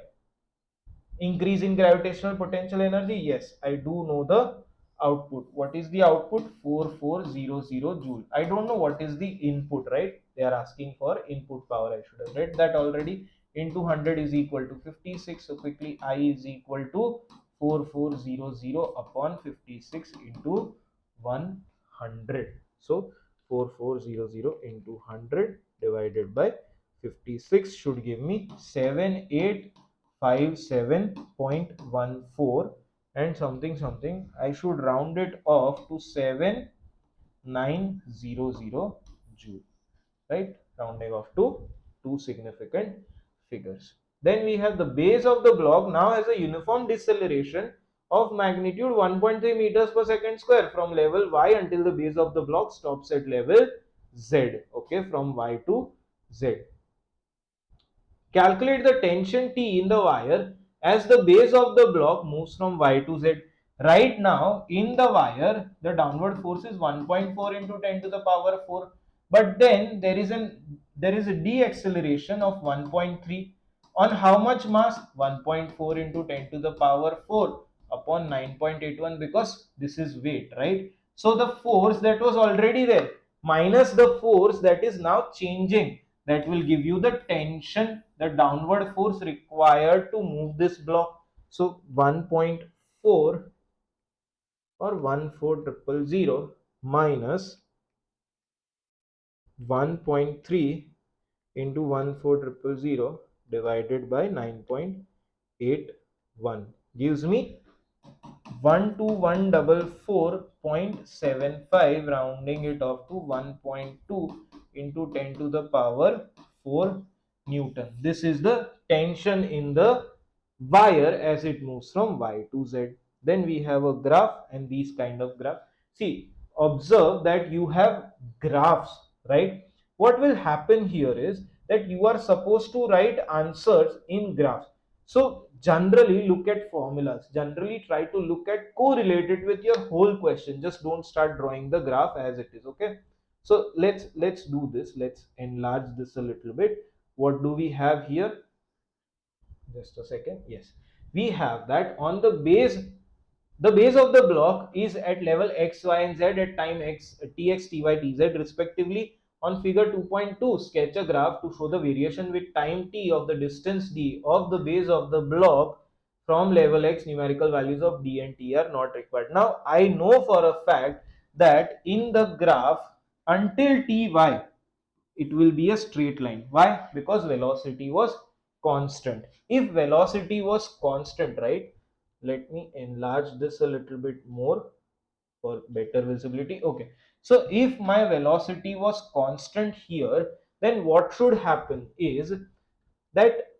Increase in gravitational potential energy, yes, I do know the output. What is the output? 4400 joule. I don't know what is the input, right? They are asking for input power. I should have read that already. Into 100 is equal to 56. So quickly, I is equal to 4400 upon 56 into 100. So 4400 into 100 divided by 56 should give me 7857.14 and something something. I should round it off to 7900 joule, right? Rounding off to two significant figures. Then we have the base of the block now has a uniform deceleration of magnitude 1.3 meters per second square from level y until the base of the block stops at level z. Okay, from y to z. Calculate the tension T in the wire as the base of the block moves from Y to Z. Right now, in the wire, the downward force is 1.4 into 10 to the power 4. But then there is a deceleration of 1.3 on how much mass? 1.4 into 10 to the power 4 upon 9.81, because this is weight, right? So the force that was already there minus the force that is now changing, that will give you the tension, the downward force required to move this block. So 1.4 or 14000 minus 1.3 into 14000 divided by 9.81 gives me 12144.75, rounding it off to 1.2 into 10 to the power 4 Newton. This is the tension in the wire as it moves from Y to Z. Then we have a graph, and these kind of graph. See, observe that you have graphs, right? What will happen here is that you are supposed to write answers in graphs. So generally look at formulas. Generally try to look at correlated with your whole question. Just don't start drawing the graph as it is. Okay. So let's do this. Let's enlarge this a little bit. What do we have here? Just a second. Yes, we have that on the base of the block is at level x, y, and z at time x, tx, ty, tz respectively. On figure 2.2, sketch a graph to show the variation with time t of the distance d of the base of the block from level x. Numerical values of d and t are not required. Now I know for a fact that in the graph until ty it will be a straight line. Why? Because velocity was constant. If velocity was constant, right? Let me enlarge this a little bit more for better visibility. Okay. So if my velocity was constant here, then what should happen is that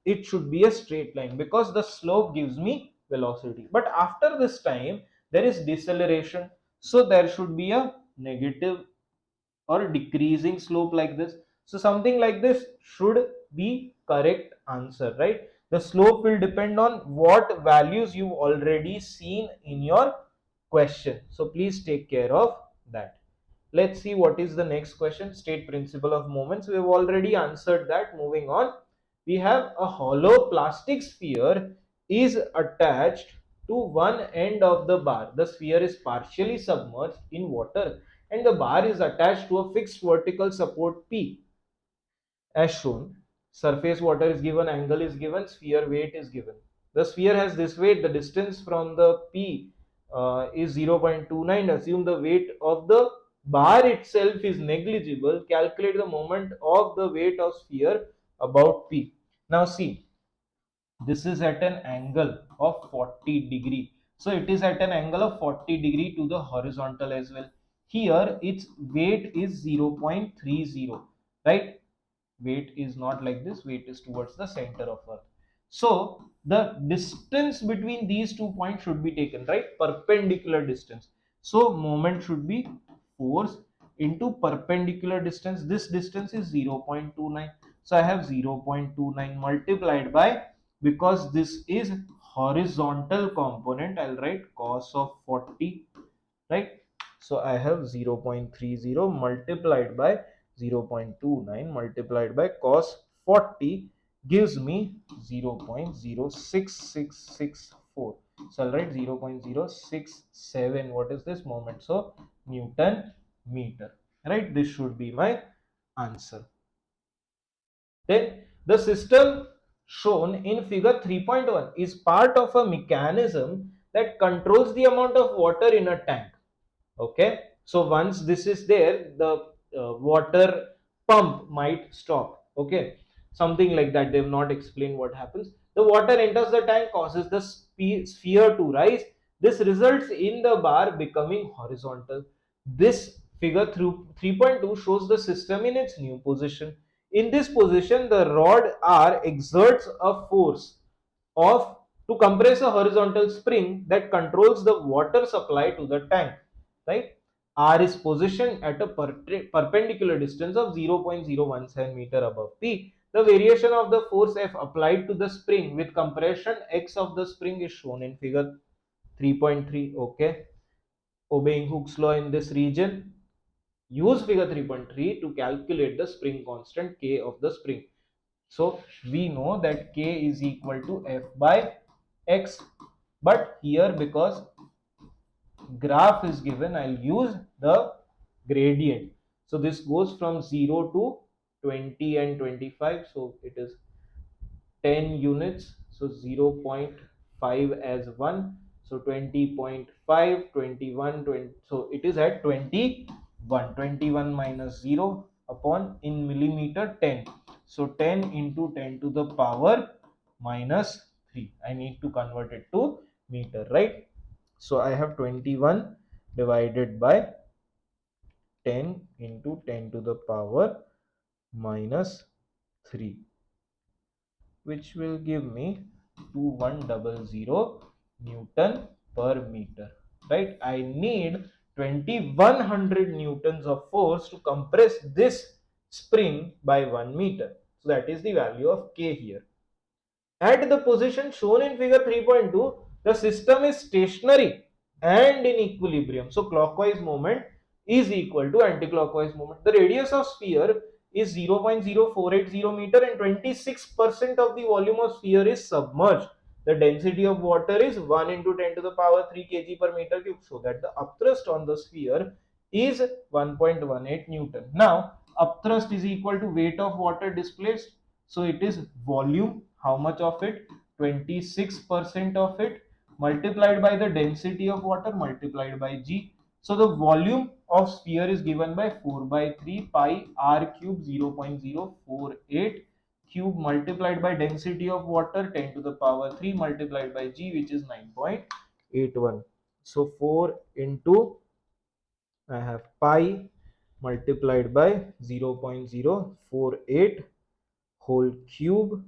it should be a straight line because the slope gives me velocity. But after this time, there is deceleration. So there should be a negative or decreasing slope like this. So something like this should be correct answer, right? The slope will depend on what values you've already seen in your question. So please take care of that. Let's see what is the next question. State principle of moments. We have already answered that. Moving on, we have a hollow plastic sphere is attached to one end of the bar. The sphere is partially submerged in water and the bar is attached to a fixed vertical support P as shown. Surface water is given, angle is given, sphere weight is given. The sphere has this weight, the distance from the P is 0.29. Assume the weight of the bar itself is negligible. Calculate the moment of the weight of sphere about P. Now see, this is at an angle of 40 degree, so it is at an angle of 40 degree to the horizontal as well. Here its weight is 0.30, right? Weight is not like this, weight is towards the center of earth. So the distance between these 2 points should be taken, right? Perpendicular distance. So moment should be force into perpendicular distance. This distance is 0.29. So I have 0.29 multiplied by, because this is horizontal component, I'll write cos of 40, right? So I have 0.30 multiplied by 0.29 multiplied by cos 40 gives me 0.066664. So I'll write 0.067. What is this moment? So Newton meter, right? This should be my answer. Then the system shown in figure 3.1 is part of a mechanism that controls the amount of water in a tank. Okay, so once this is there, the water pump might stop. Okay, something like that. They've not explained what happens. The water enters the tank, causes the sphere to rise. This results in the bar becoming horizontal. This figure through 3.2 shows the system in its new position. In this position, the rod R exerts a force of to compress a horizontal spring that controls the water supply to the tank, right? R is positioned at a perpendicular distance of 0.017 meter above P. The variation of the force F applied to the spring with compression X of the spring is shown in figure 3.3. Okay, obeying Hooke's law in this region, use figure 3.3 to calculate the spring constant K of the spring. So we know that K is equal to F by X, but here because graph is given, I'll use the gradient. So this goes from 0 to 20 and 25. So it is 10 units. So 0.5 as 1. So 20.5, 21, 20. So it is at 21. 21 minus 0 upon in millimeter 10. So 10 into 10 to the power minus 3. I need to convert it to meter, right? So I have 21 divided by 10 into 10 to the power minus 3, which will give me 2100 Newton per meter, right? I need 2100 newtons of force to compress this spring by 1 meter. So that is the value of K here. At the position shown in figure 3.2, the system is stationary and in equilibrium. So clockwise movement, is equal to anticlockwise moment. The radius of sphere is 0.0480 meter and 26% of the volume of sphere is submerged. The density of water is 1 into 10 to the power 3 kg per meter cube, so that the upthrust on the sphere is 1.18 Newton. Now, upthrust is equal to weight of water displaced. So it is volume, how much of it? 26% of it, multiplied by the density of water multiplied by g. So the volume of sphere is given by 4 by 3 pi r cube 0.048 cube multiplied by density of water 10 to the power 3 multiplied by g, which is 9.81. So 4 into, I have pi multiplied by 0.048 whole cube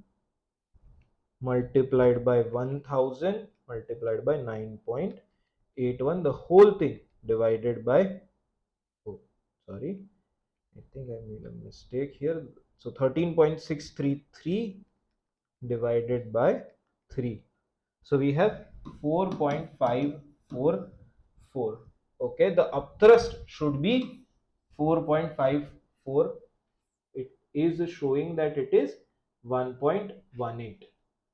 multiplied by 1000 multiplied by 9.81, the whole thing divided by, oh sorry, I think I made a mistake here. So 13.633 divided by 3. So we have 4.544. Okay, the upthrust should be 4.54. It is showing that it is 1.18.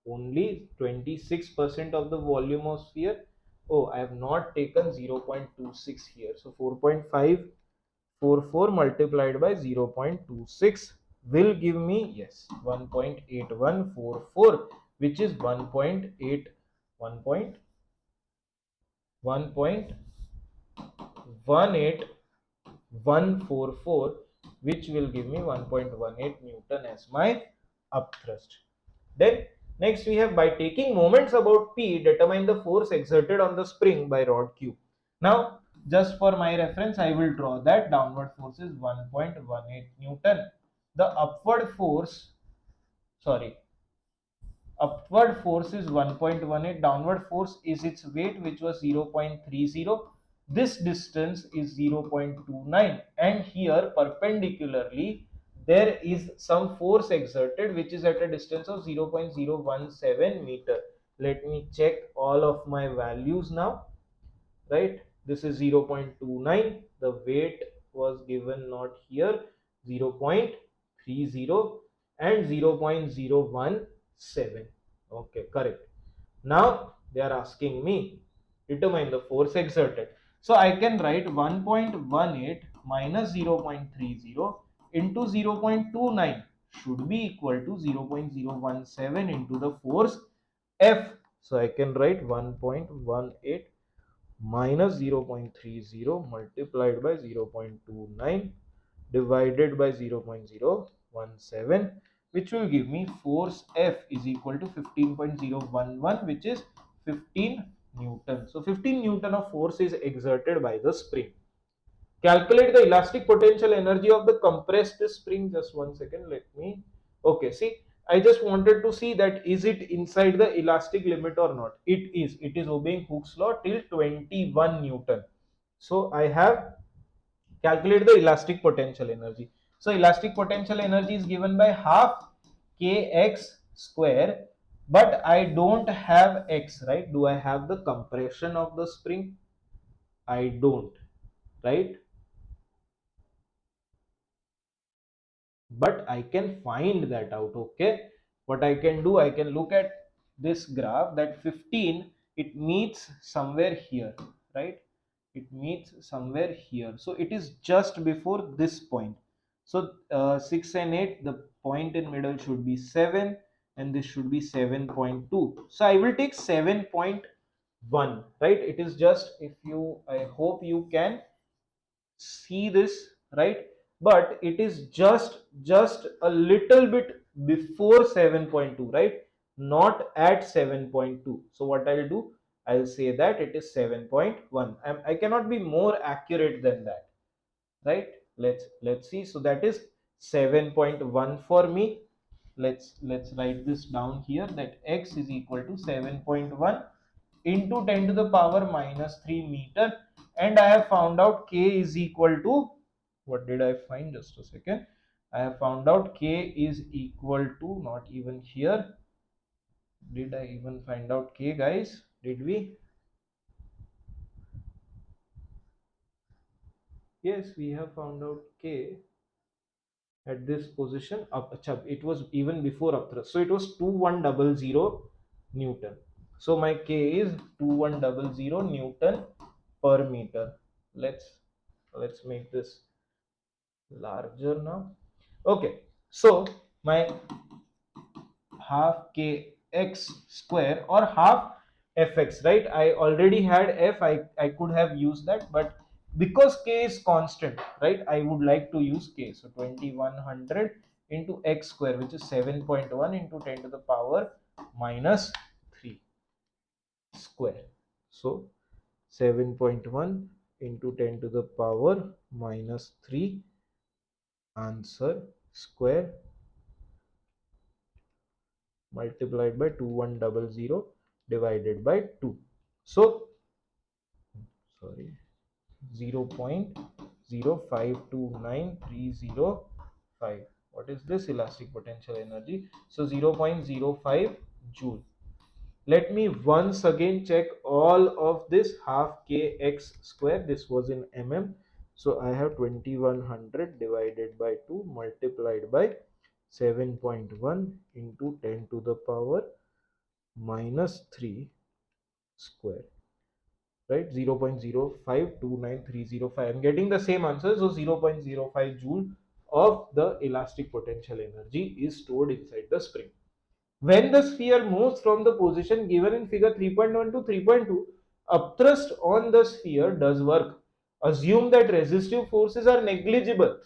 Only 26% of the volume of sphere. Oh, I have not taken 0.26 here. So 4.544 multiplied by 0.26 will give me, yes, 1.8144, which is 1.8, 1.144, which will give me 1.18 Newton as my upthrust. Then next we have, by taking moments about P, determine the force exerted on the spring by rod Q. Now just for my reference, I will draw that downward force is 1.18 Newton. The upward force is 1.18, downward force is its weight, which was 0.30. This distance is 0.29, and here perpendicularly there is some force exerted which is at a distance of 0.017 meter. Let me check all of my values now. Right, this is 0.29, the weight was given not here, 0.30 and 0.017. Okay, correct. Now they are asking me determine the force exerted. So I can write 1.18 minus 0.30 into 0.29 should be equal to 0.017 into the force F. So I can write 1.18 minus 0.30 multiplied by 0.29 divided by 0.017, which will give me force F is equal to 15.011, which is 15 Newton. So 15 Newton of force is exerted by the spring. Calculate the elastic potential energy of the compressed spring. Just one second, let me, okay, see, I just wanted to see that is it inside the elastic limit or not. It is obeying Hooke's law till 21 Newton. So I have calculated the elastic potential energy. So elastic potential energy is given by half kx square, but I don't have x, right? Do I have the compression of the spring? I don't, right? But I can find that out. Okay, what I can do, I can look at this graph that 15, it meets somewhere here, right? It meets somewhere here, so it is just before this point. So 6 and 8, the point in middle should be 7 and this should be 7.2. So I will take 7.1, right? It is just, if you, I hope you can see this, right? But it is just a little bit before 7.2, right? Not at 7.2. So what I'll do, I'll say that it is 7.1. I cannot be more accurate than that, right? Let's see. So that is 7.1 for me. Let's write this down here, that x is equal to 7.1 into 10 to the power minus 3 meter, and I have found out k is equal to, what did I find, just a second, I have found out k is equal to, not even here, did I even find out k, guys? Did we? Yes, we have found out K at this position up. It was even before up thrust. So it was 2100 Newton. So my K is 2100 Newton per meter. Let's make this larger now. Okay, so my half kx square or half fx, right? I already had f, I could have used that, but because k is constant, right, I would like to use k. So 2100 into x square, which is 7.1 into 10 to the power minus 3 square. So 7.1 into 10 to the power minus 3 answer square multiplied by 2100 divided by 2. So, sorry, 0.0529305. What is this elastic potential energy? So 0.05 joule. Let me once again check all of this. Half kx square, this was in mm. So I have 2100 divided by 2 multiplied by 7.1 into 10 to the power minus 3 square, right? 0.0529305. I'm getting the same answer. So 0.05 joule of the elastic potential energy is stored inside the spring. When the sphere moves from the position given in figure 3.1 to 3.2, upthrust on the sphere does work. Assume that resistive forces are negligible.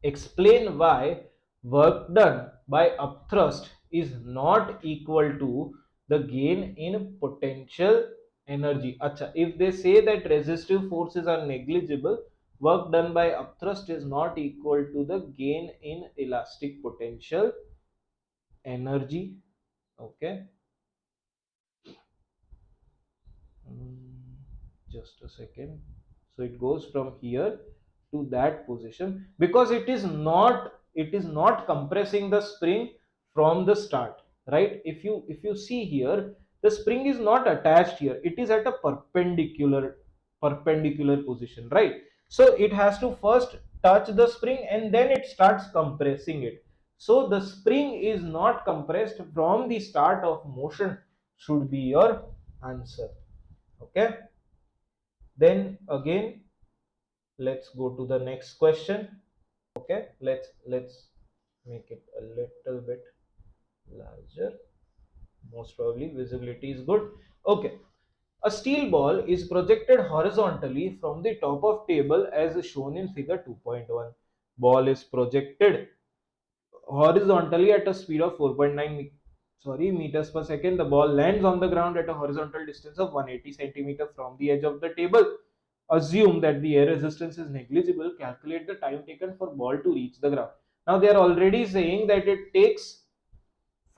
Explain why work done by upthrust is not equal to the gain in potential energy. Acha, if they say that resistive forces are negligible, work done by upthrust is not equal to the gain in elastic potential energy. Okay. Mm, just a second. So it goes from here to that position because it is not compressing the spring from the start, right? If you see here, the spring is not attached here, it is at a perpendicular position, right? So it has to first touch the spring and then it starts compressing it. So the spring is not compressed from the start of motion should be your answer. Okay, then again let's go to the next question. Okay, let's make it a little bit larger. Most probably visibility is good. Okay, a steel ball is projected horizontally from the top of table as shown in figure 2.1. Ball is projected horizontally at a speed of 4.9 meters per second. The ball lands on the ground at a horizontal distance of 180 centimeter from the edge of the table. Assume that the air resistance is negligible. Calculate the time taken for ball to reach the ground. Now they are already saying that it takes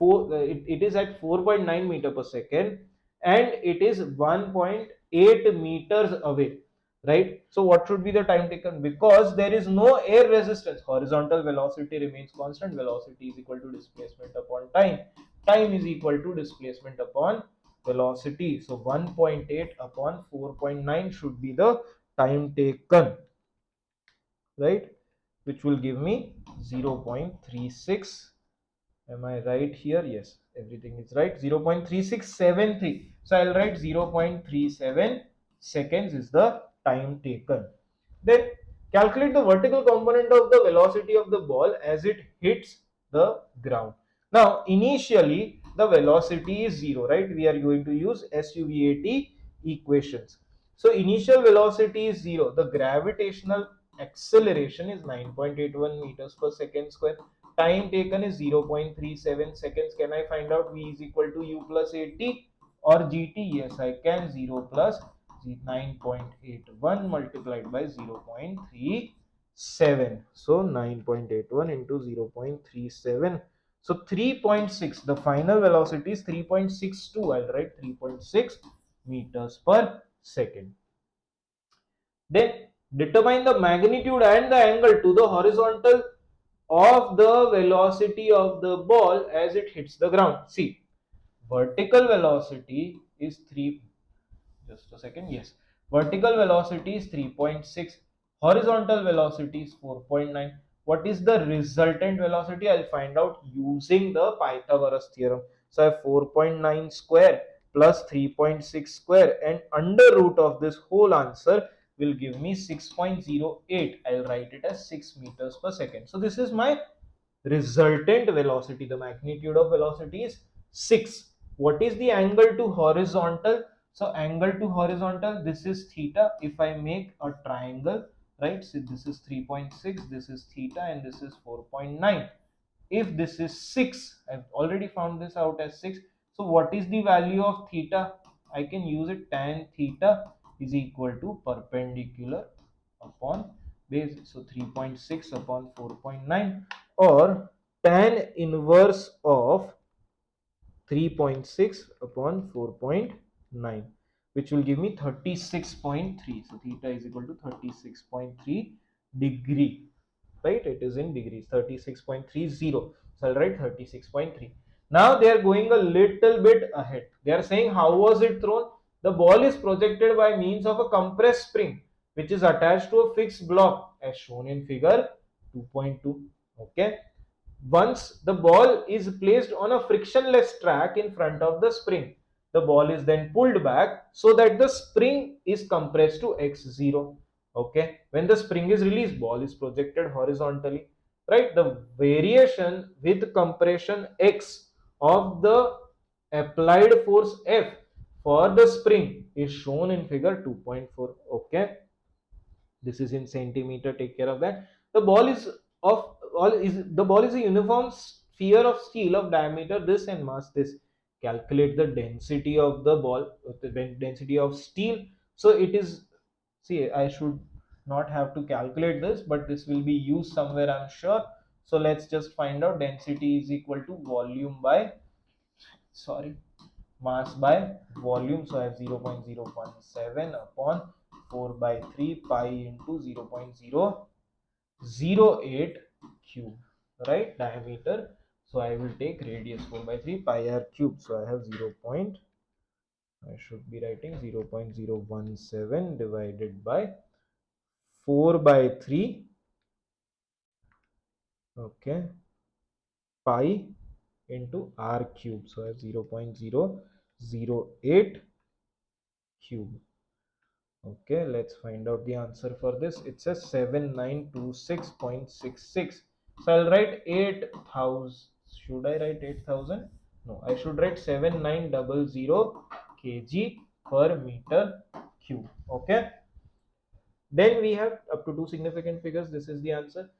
it is at 4.9 meter per second and it is 1.8 meters away, right? So what should be the time taken? Because there is no air resistance, horizontal velocity remains constant. Velocity is equal to displacement upon time. Time is equal to displacement upon velocity. So 1.8 upon 4.9 should be the time taken, right? Which will give me 0.36. Am I right here? Yes, everything is right. 0.3673. So I'll write 0.37 seconds is the time taken. Then calculate the vertical component of the velocity of the ball as it hits the ground. Now, initially the velocity is 0, right? We are going to use SUVAT equations. So initial velocity is 0. The gravitational acceleration is 9.81 meters per second square. Time taken is 0.37 seconds. Can I find out V is equal to U plus AT or GT? Yes, I can. 0 plus 9.81 multiplied by 0.37. So 9.81 into 0.37. So 3.6. The final velocity is 3.62. I'll write 3.6 meters per second. Then determine the magnitude and the angle to the horizontal of the velocity of the ball as it hits the ground. See, vertical velocity is 3. Just a second. Yes, vertical velocity is 3.6. Horizontal velocity is 4.9. What is the resultant velocity? I'll find out using the Pythagoras theorem. So I have 4.9 square plus 3.6 square, and under root of this whole answer will give me 6.08. I'll write it as 6 meters per second. So this is my resultant velocity. The magnitude of velocity is 6. What is the angle to horizontal? So angle to horizontal, this is theta. If I make a triangle, right, so this is 3.6, this is theta, and this is 4.9. If this is 6, I've already found this out as 6. So what is the value of theta? I can use it. Tan theta is equal to perpendicular upon base. So 3.6 upon 4.9, or tan inverse of 3.6 upon 4.9, which will give me 36.3. So theta is equal to 36.3 degree, right? It is in degrees, 36.30. So I'll write 36.3. Now they are going a little bit ahead. They are saying, how was it thrown? The ball is projected by means of a compressed spring which is attached to a fixed block as shown in figure 2.2. Okay. Once the ball is placed on a frictionless track in front of the spring, the ball is then pulled back so that the spring is compressed to x0. Okay, when the spring is released, ball is projected horizontally, right? The variation with compression x of the applied force F for the spring is shown in figure 2.4. Okay, this is in centimeter. Take care of that. The ball is a uniform sphere of steel of diameter this and mass this. Calculate the density of the ball, the density of steel. So it is, see, I should not have to calculate this, but this will be used somewhere, I'm sure. So let's just find out. Density is equal to volume by, sorry, mass by volume. So I have 0.017 upon 4 by 3 pi into 0.008 cube, right? Diameter. So I will take radius 4 by 3 pi r cube. So I have 0. I should be writing 0.017 divided by 4 by 3. Okay, pi into r cube. So I have 0.008 cube. Okay, let's find out the answer for this. It says 7926.66. So I'll write 8000. Should I write 8000? No, I should write 7900 kg per meter cube. Okay. Then we have up to two significant figures. This is the answer.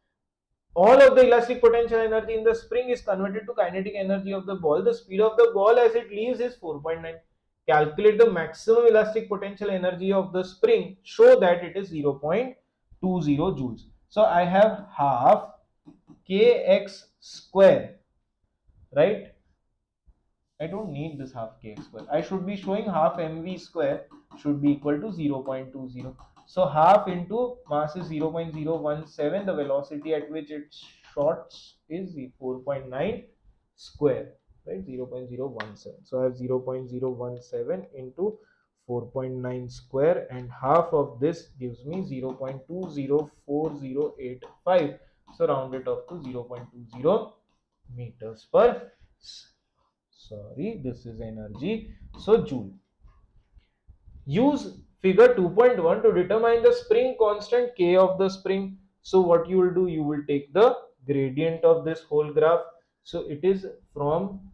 All of the elastic potential energy in the spring is converted to kinetic energy of the ball. The speed of the ball as it leaves is 4.9. Calculate the maximum elastic potential energy of the spring. Show that it is 0.20 joules. So I have half kx square, right? I don't need this half kx square. I should be showing half mv square should be equal to 0.20. So half into mass is 0.017. The velocity at which it shots is 4.9 square, right? 0.017. So I have 0.017 into 4.9 square, and half of this gives me 0.204085. So round it off to 0.20 meters per, sorry, this is energy, so joule. Use figure 2.1 to determine the spring constant K of the spring. So what you will do, you will take the gradient of this whole graph. So it is from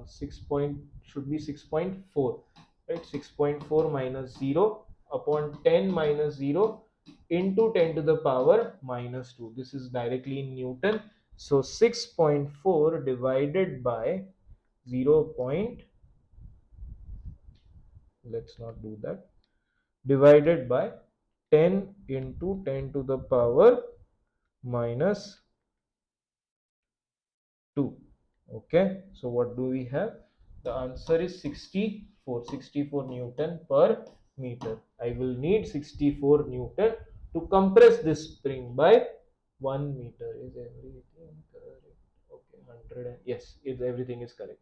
6 point, should be 6.4, right? 6.4 minus 0 upon 10 minus 0 into 10 to the power minus 2. This is directly in Newton. So 6.4 divided by 0. Let's not do that, divided by 10 into 10 to the power minus 2. Okay, so what do we have? The answer is 64 Newton per meter. I will need 64 Newton to compress this spring by 1 meter. Is everything correct? Okay, 100, yes, everything is correct.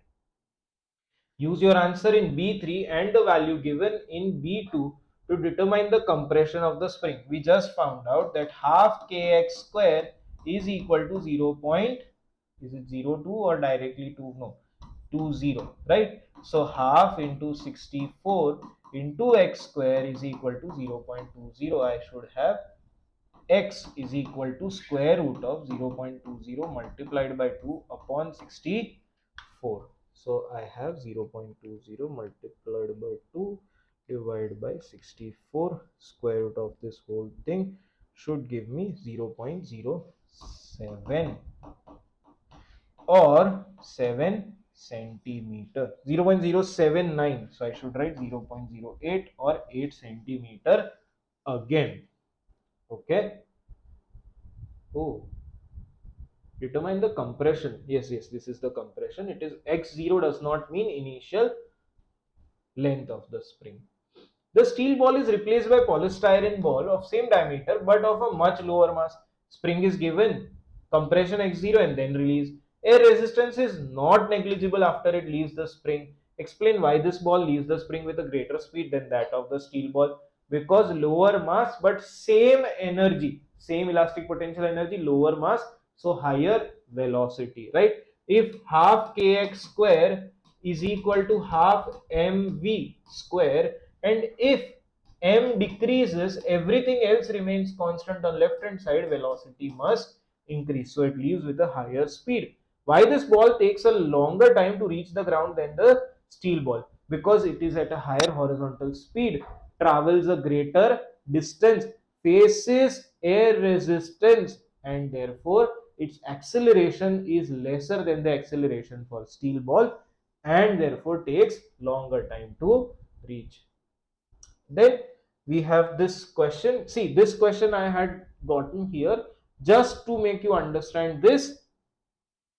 Use your answer in B3 and the value given in B2 to determine the compression of the spring. We just found out that half kx square is equal to 0. Is it 0.2 or directly 2? No, 20, right? So half into 64 into x square is equal to 0.20. I should have x is equal to square root of 0.20 multiplied by 2 upon 64. So I have 0.20 multiplied by 2 divided by 64. Square root of this whole thing should give me 0.07 or 7 centimeter, 0.079. So I should write 0.08 or 8 centimeter again. Okay. Oh, determine the compression. Yes, this is the compression. It is x0 does not mean initial length of the spring. The steel ball is replaced by polystyrene ball of same diameter but of a much lower mass. Spring is given, compression x0 and then release. Air resistance is not negligible after it leaves the spring. Explain why this ball leaves the spring with a greater speed than that of the steel ball. Because lower mass but same energy, same elastic potential energy, lower mass, so higher velocity, right? If half kx square is equal to half mv square, and if m decreases, everything else remains constant on left hand side, velocity must increase, so it leaves with a higher speed. Why this ball takes a longer time to reach the ground than the steel ball? Because it is at a higher horizontal speed, travels a greater distance, faces air resistance, and therefore its acceleration is lesser than the acceleration for steel ball, and therefore takes longer time to reach. Then we have this question. See, this question I had gotten here just to make you understand this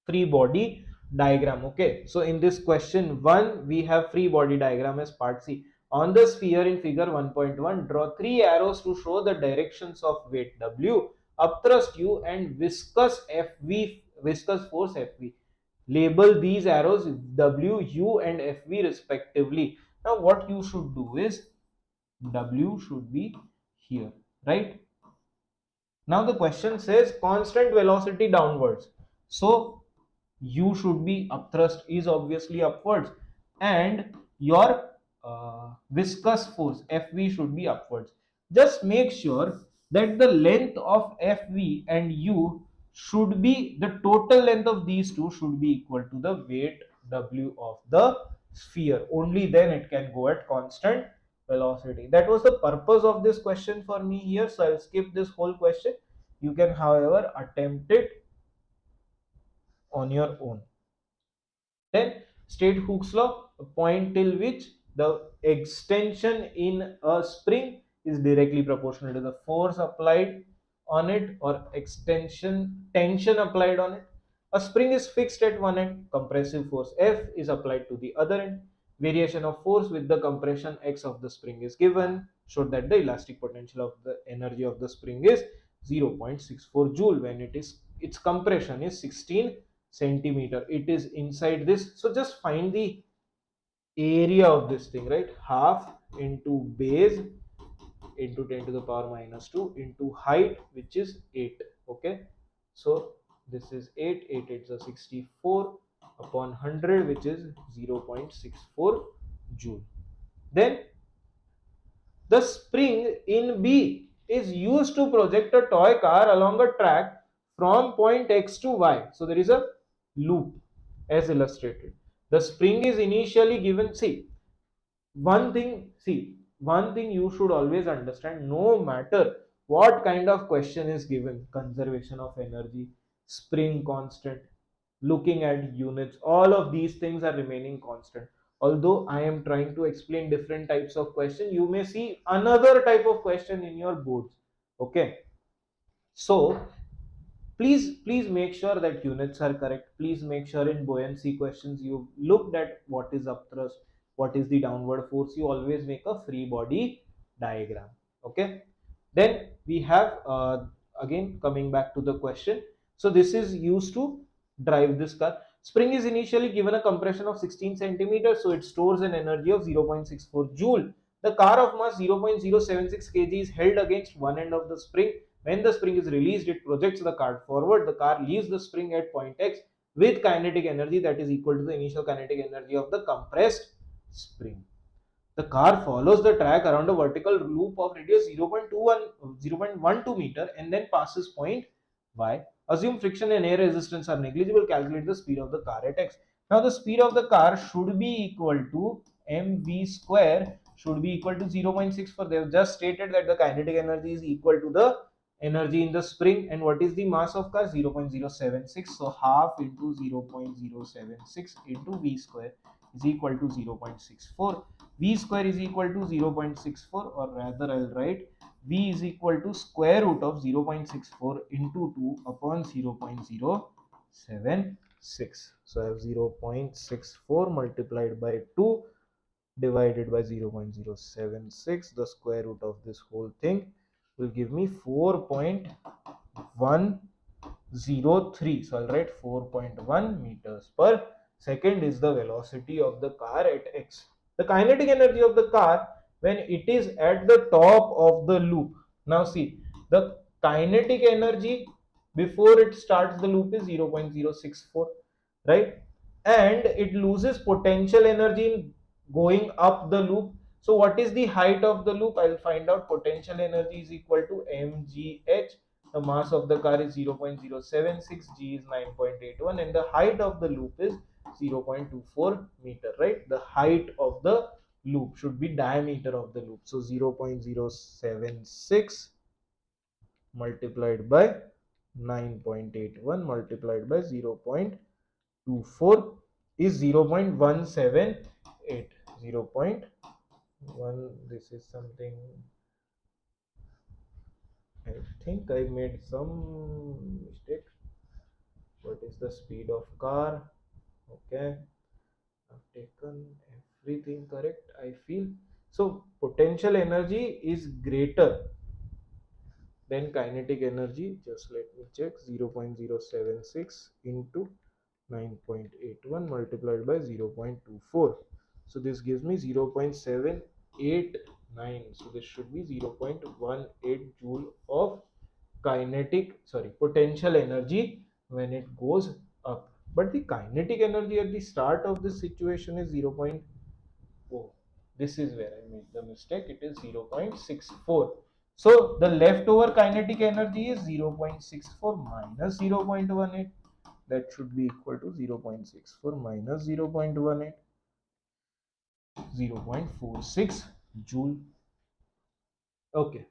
free body diagram. Okay, so in this question 1 we have free body diagram as part C. On the sphere in figure 1.1, draw 3 arrows to show the directions of weight W, upthrust U, and viscous force Fv. Label these arrows W, U, and Fv respectively. Now what you should do is W should be here, right? Now the question says constant velocity downwards. So U should be upthrust is obviously upwards, and your viscous force Fv should be upwards. Just make sure that the length of Fv and U should be, the total length of these two should be equal to the weight W of the sphere. Only then it can go at constant velocity. That was the purpose of this question for me here, so I'll skip this whole question. You can however attempt it on your own. Then state Hooke's law, a point till which the extension in a spring is directly proportional to the force applied on it, or tension applied on it. A spring is fixed at one end, compressive force F is applied to the other end. Variation of force with the compression X of the spring is given. Show that the elastic potential of the energy of the spring is 0.64 joule when its compression is 16 centimeter. It is inside this, so just find the area of this thing, right? Half into base into 10 to the power minus 2 into height, which is 8. Okay, so this is 8, 8 it's a 64 upon 100, which is 0.64 joule. Then the spring in B is used to project a toy car along a track from point X to Y. So there is a loop as illustrated. The spring is initially given. One thing you should always understand, no matter what kind of question is given, conservation of energy, spring constant, looking at units, all of these things are remaining constant. Although I am trying to explain different types of question, you may see another type of question in your boards. Okay, so please make sure that units are correct. Please make sure in buoyancy questions you looked at what is upthrust, what is the downward force. You always make a free body diagram. Okay, then we have again coming back to the question. So this is used to drive this car. Spring is initially given a compression of 16 centimeters, so it stores an energy of 0.64 joule. The car of mass 0.076 kg is held against one end of the spring. When the spring is released, it projects the car forward. The car leaves the spring at point X with kinetic energy that is equal to the initial kinetic energy of the compressed spring. The car follows the track around a vertical loop of radius 0.12 meter and then passes point Y. Assume friction and air resistance are negligible. Calculate the speed of the car at X. Now the speed of the car should be equal to mv square, should be equal to 0.64. They have just stated that the kinetic energy is equal to the energy in the spring, and what is the mass of car? 0.076. So half into 0.076 into v square is equal to 0.64. V square is equal to 0.64, or rather I'll write V is equal to square root of 0.64 into 2 upon 0.076. So I have 0.64 multiplied by 2 divided by 0.076. The square root of this whole thing will give me 4.103. So I'll write 4.1 meters per second is the velocity of the car at X. The kinetic energy of the car when it is at the top of the loop. Now see, the kinetic energy before it starts the loop is 0.064, right? And it loses potential energy in going up the loop. So what is the height of the loop? I'll find out. Potential energy is equal to mgh. The mass of the car is 0.076, g is 9.81, and the height of the loop is 0.24 meter, right? The height of the loop should be diameter of the loop. So 0.076 multiplied by 9.81 multiplied by 0.24 is 0.178. 0.1, this is something, I think I made some mistake. What is the speed of car? Okay, I've taken everything correct, I feel. So potential energy is greater than kinetic energy. Just let me check. 0.076 into 9.81 multiplied by 0.24. So this gives me 0.789. So this should be 0.18 joule of potential energy when it goes up. But the kinetic energy at the start of this situation is 0. Oh, this is where I made the mistake. It is 0.64. So the leftover kinetic energy is 0.64 minus 0.18. That should be equal to 0.64 minus 0.18, 0.46 joule. Okay.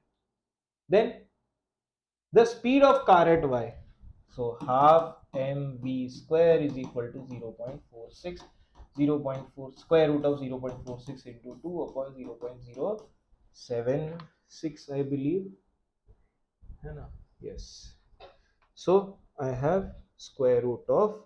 Then the speed of car at y. So half mv square is equal to 0.46. 0.4 square root of 0.46 into 2 upon 0.076, I believe. Yes. So I have square root of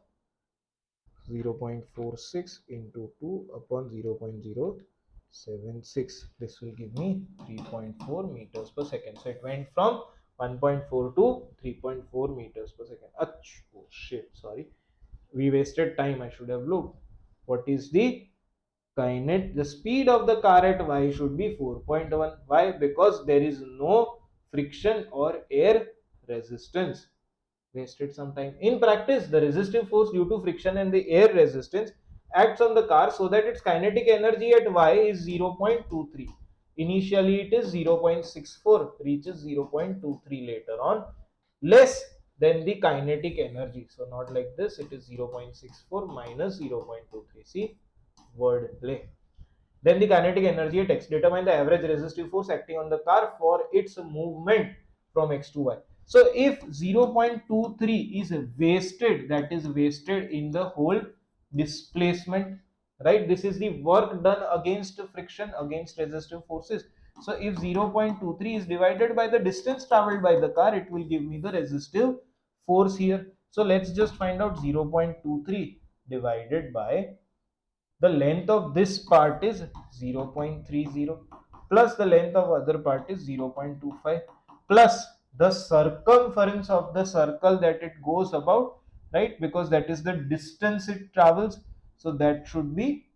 0.46 into 2 upon 0.076. This will give me 3.4 meters per second. So it went from 1.4 to 3.4 meters per second. Ach, oh shit, sorry. We wasted time. I should have looked. What is the the speed of the car at y should be 4.1. Why? Because there is no friction or air resistance. Wasted some time. In practice, the resistive force due to friction and the air resistance acts on the car so that its kinetic energy at y is 0.23. Initially it is 0.64, reaches 0.23 later on, less than the kinetic energy. So not like this, it is 0.64 minus 0.23. See, word play. Then the kinetic energy at x. Determine the average resistive force acting on the car for its movement from x to y. So if 0.23 is wasted, that is wasted in the whole displacement, right? This is the work done against friction, against resistive forces. So if 0.23 is divided by the distance traveled by the car, it will give me the resistive force here. So let's just find out 0.23 divided by the length of this part is 0.30 plus the length of other part is 0.25 plus the circumference of the circle that it goes about, right? Because that is the distance it travels. So that should be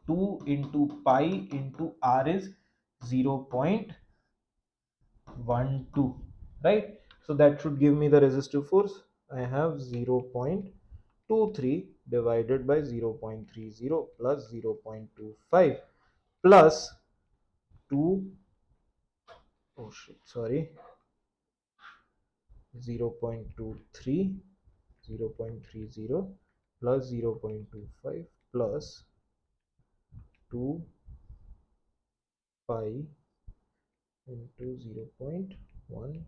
2 into pi into r is 0.12, right? So that should give me the resistive force. I have 0.23 divided by 0.30 plus 0.25 plus 2, oh shit, sorry, 0.23, 0.30 plus 0.25 plus 2 pi into 0.12,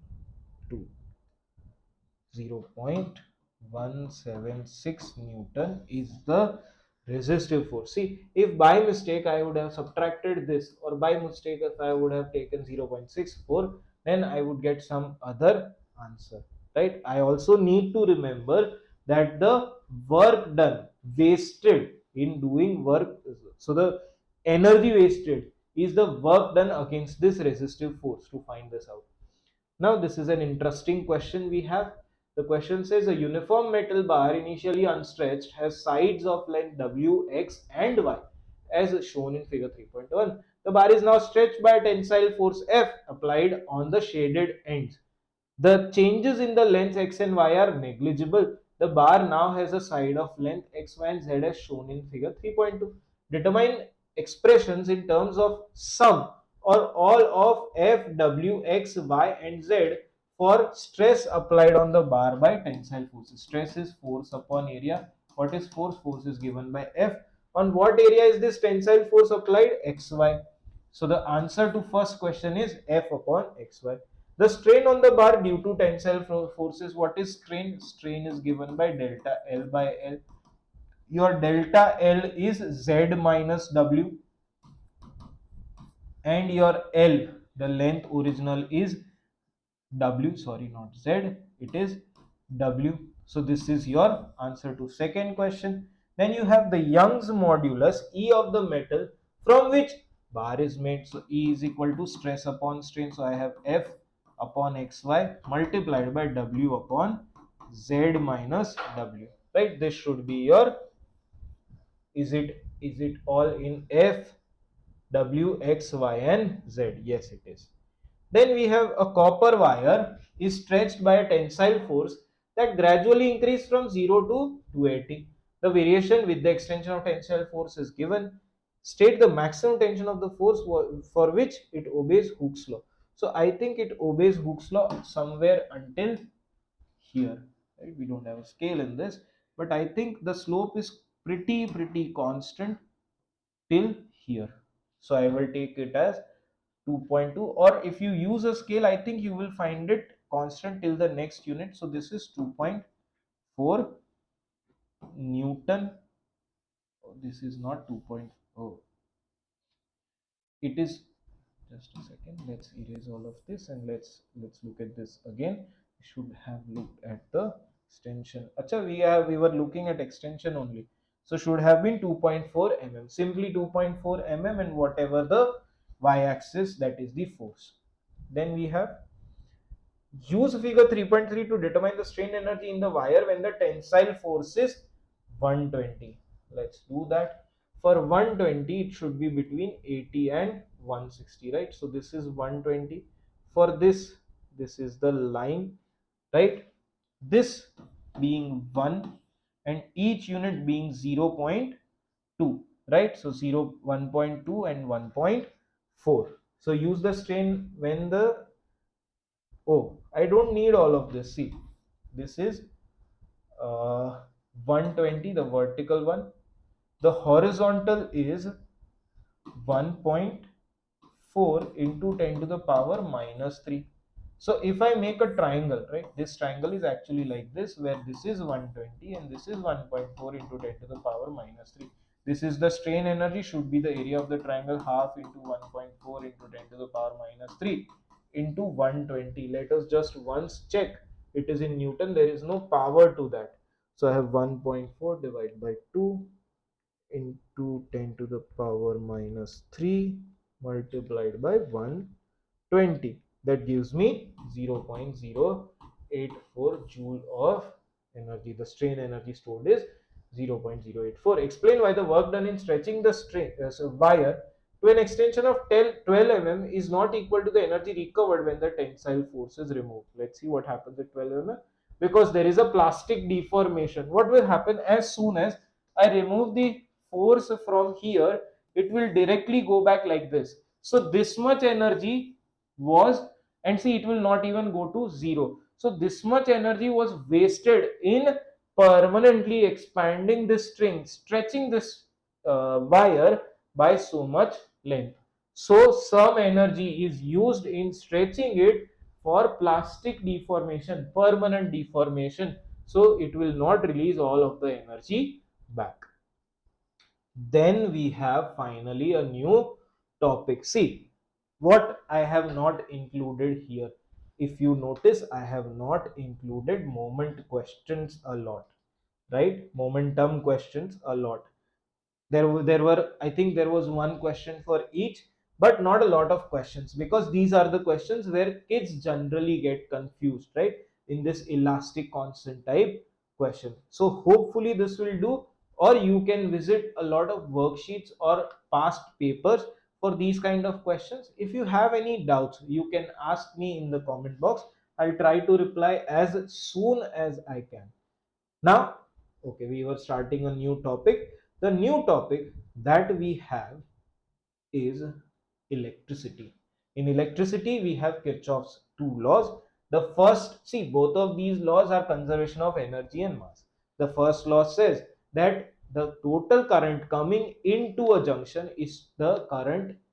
0.176 Newton is the resistive force. See, if by mistake I would have subtracted this, or by mistake if I would have taken 0.64, then I would get some other answer, right? I also need to remember that the work done wasted in doing work, so the energy wasted is the work done against this resistive force to find this out. Now, this is an interesting question we have. The question says a uniform metal bar initially unstretched has sides of length W, X and Y as shown in figure 3.1. The bar is now stretched by a tensile force F applied on the shaded ends. The changes in the lengths x and y are negligible. The bar now has a side of length x, y and z as shown in figure 3.2. Determine expressions in terms of sum or all of f, w, x, y and z for stress applied on the bar by tensile forces. Stress is force upon area. What is force? Force is given by F. On what area is this tensile force applied? XY. So the answer to first question is F upon XY. The strain on the bar due to tensile forces. What is strain? Strain is given by delta L by L. Your delta L is Z minus W, and your L, the length original, is W, sorry, not Z, it is W. So this is your answer to second question. Then you have the Young's modulus E of the metal from which bar is made. So E is equal to stress upon strain. So I have F upon XY multiplied by W upon Z minus W. Right? This should be your, is it all in F, W, X, Y and Z? Yes, it is. Then we have a copper wire is stretched by a tensile force that gradually increase from 0 to 280. The variation with the extension of tensile force is given. State the maximum tension of the force for which it obeys Hooke's law. So I think it obeys Hooke's law somewhere until here. Right? We don't have a scale in this, but I think the slope is pretty constant till here. So I will take it as 2.2, or if you use a scale, I think you will find it constant till the next unit. So this is 2.4 Newton. Oh, this is not 2.0. Oh, it is, just a second, let's erase all of this and let's look at this again. We should have looked at the extension. Acha, we were looking at extension only, so should have been 2.4 mm, simply 2.4 mm, and whatever the y-axis, that is the force. Then we have use figure 3.3 to determine the strain energy in the wire when the tensile force is 120. Let's do that. For 120, it should be between 80 and 160, right? So this is 120. For this is the line, right? This being 1 and each unit being 0.2, right? So 1.2 and 1.4. So use the strain when the, oh, I don't need all of this. See, this is 120, the vertical one. The horizontal is 1.4 into 10 to the power minus 3. So if I make a triangle, right, this triangle is actually like this, where this is 120 and this is 1.4 into 10 to the power minus 3. This is the strain energy, should be the area of the triangle, half into 1.4 into 10 to the power minus 3 into 120. Let us just once check. It is in Newton, there is no power to that. So I have 1.4 divided by 2 into 10 to the power minus 3 multiplied by 120. That gives me 0.084 joule of energy. The strain energy stored is 0.084. Explain why the work done in stretching the wire to an extension of 12 mm is not equal to the energy recovered when the tensile force is removed. Let's see what happens at 12 mm. Because there is a plastic deformation. What will happen as soon as I remove the force from here, it will directly go back like this. So this much energy was, and see, it will not even go to zero. So this much energy was wasted in permanently expanding this string, stretching this wire by so much length. So some energy is used in stretching it for plastic deformation, permanent deformation. So it will not release all of the energy back. Then we have finally a new topic. See what I have not included here. If you notice, I have not included moment questions a lot, right? Momentum questions a lot. There were, I think there was one question for each, but not a lot of questions, because these are the questions where kids generally get confused, right? In this elastic constant type question. So hopefully this will do, or you can visit a lot of worksheets or past papers for these kind of questions. If you have any doubts, you can ask me in the comment box. I'll try to reply as soon as I can. Now, okay, we were starting a new topic. The new topic that we have is electricity. In electricity, we have Kirchhoff's two laws. The first, see, both of these laws are conservation of energy and mass. The first law says that the total current coming into a junction is the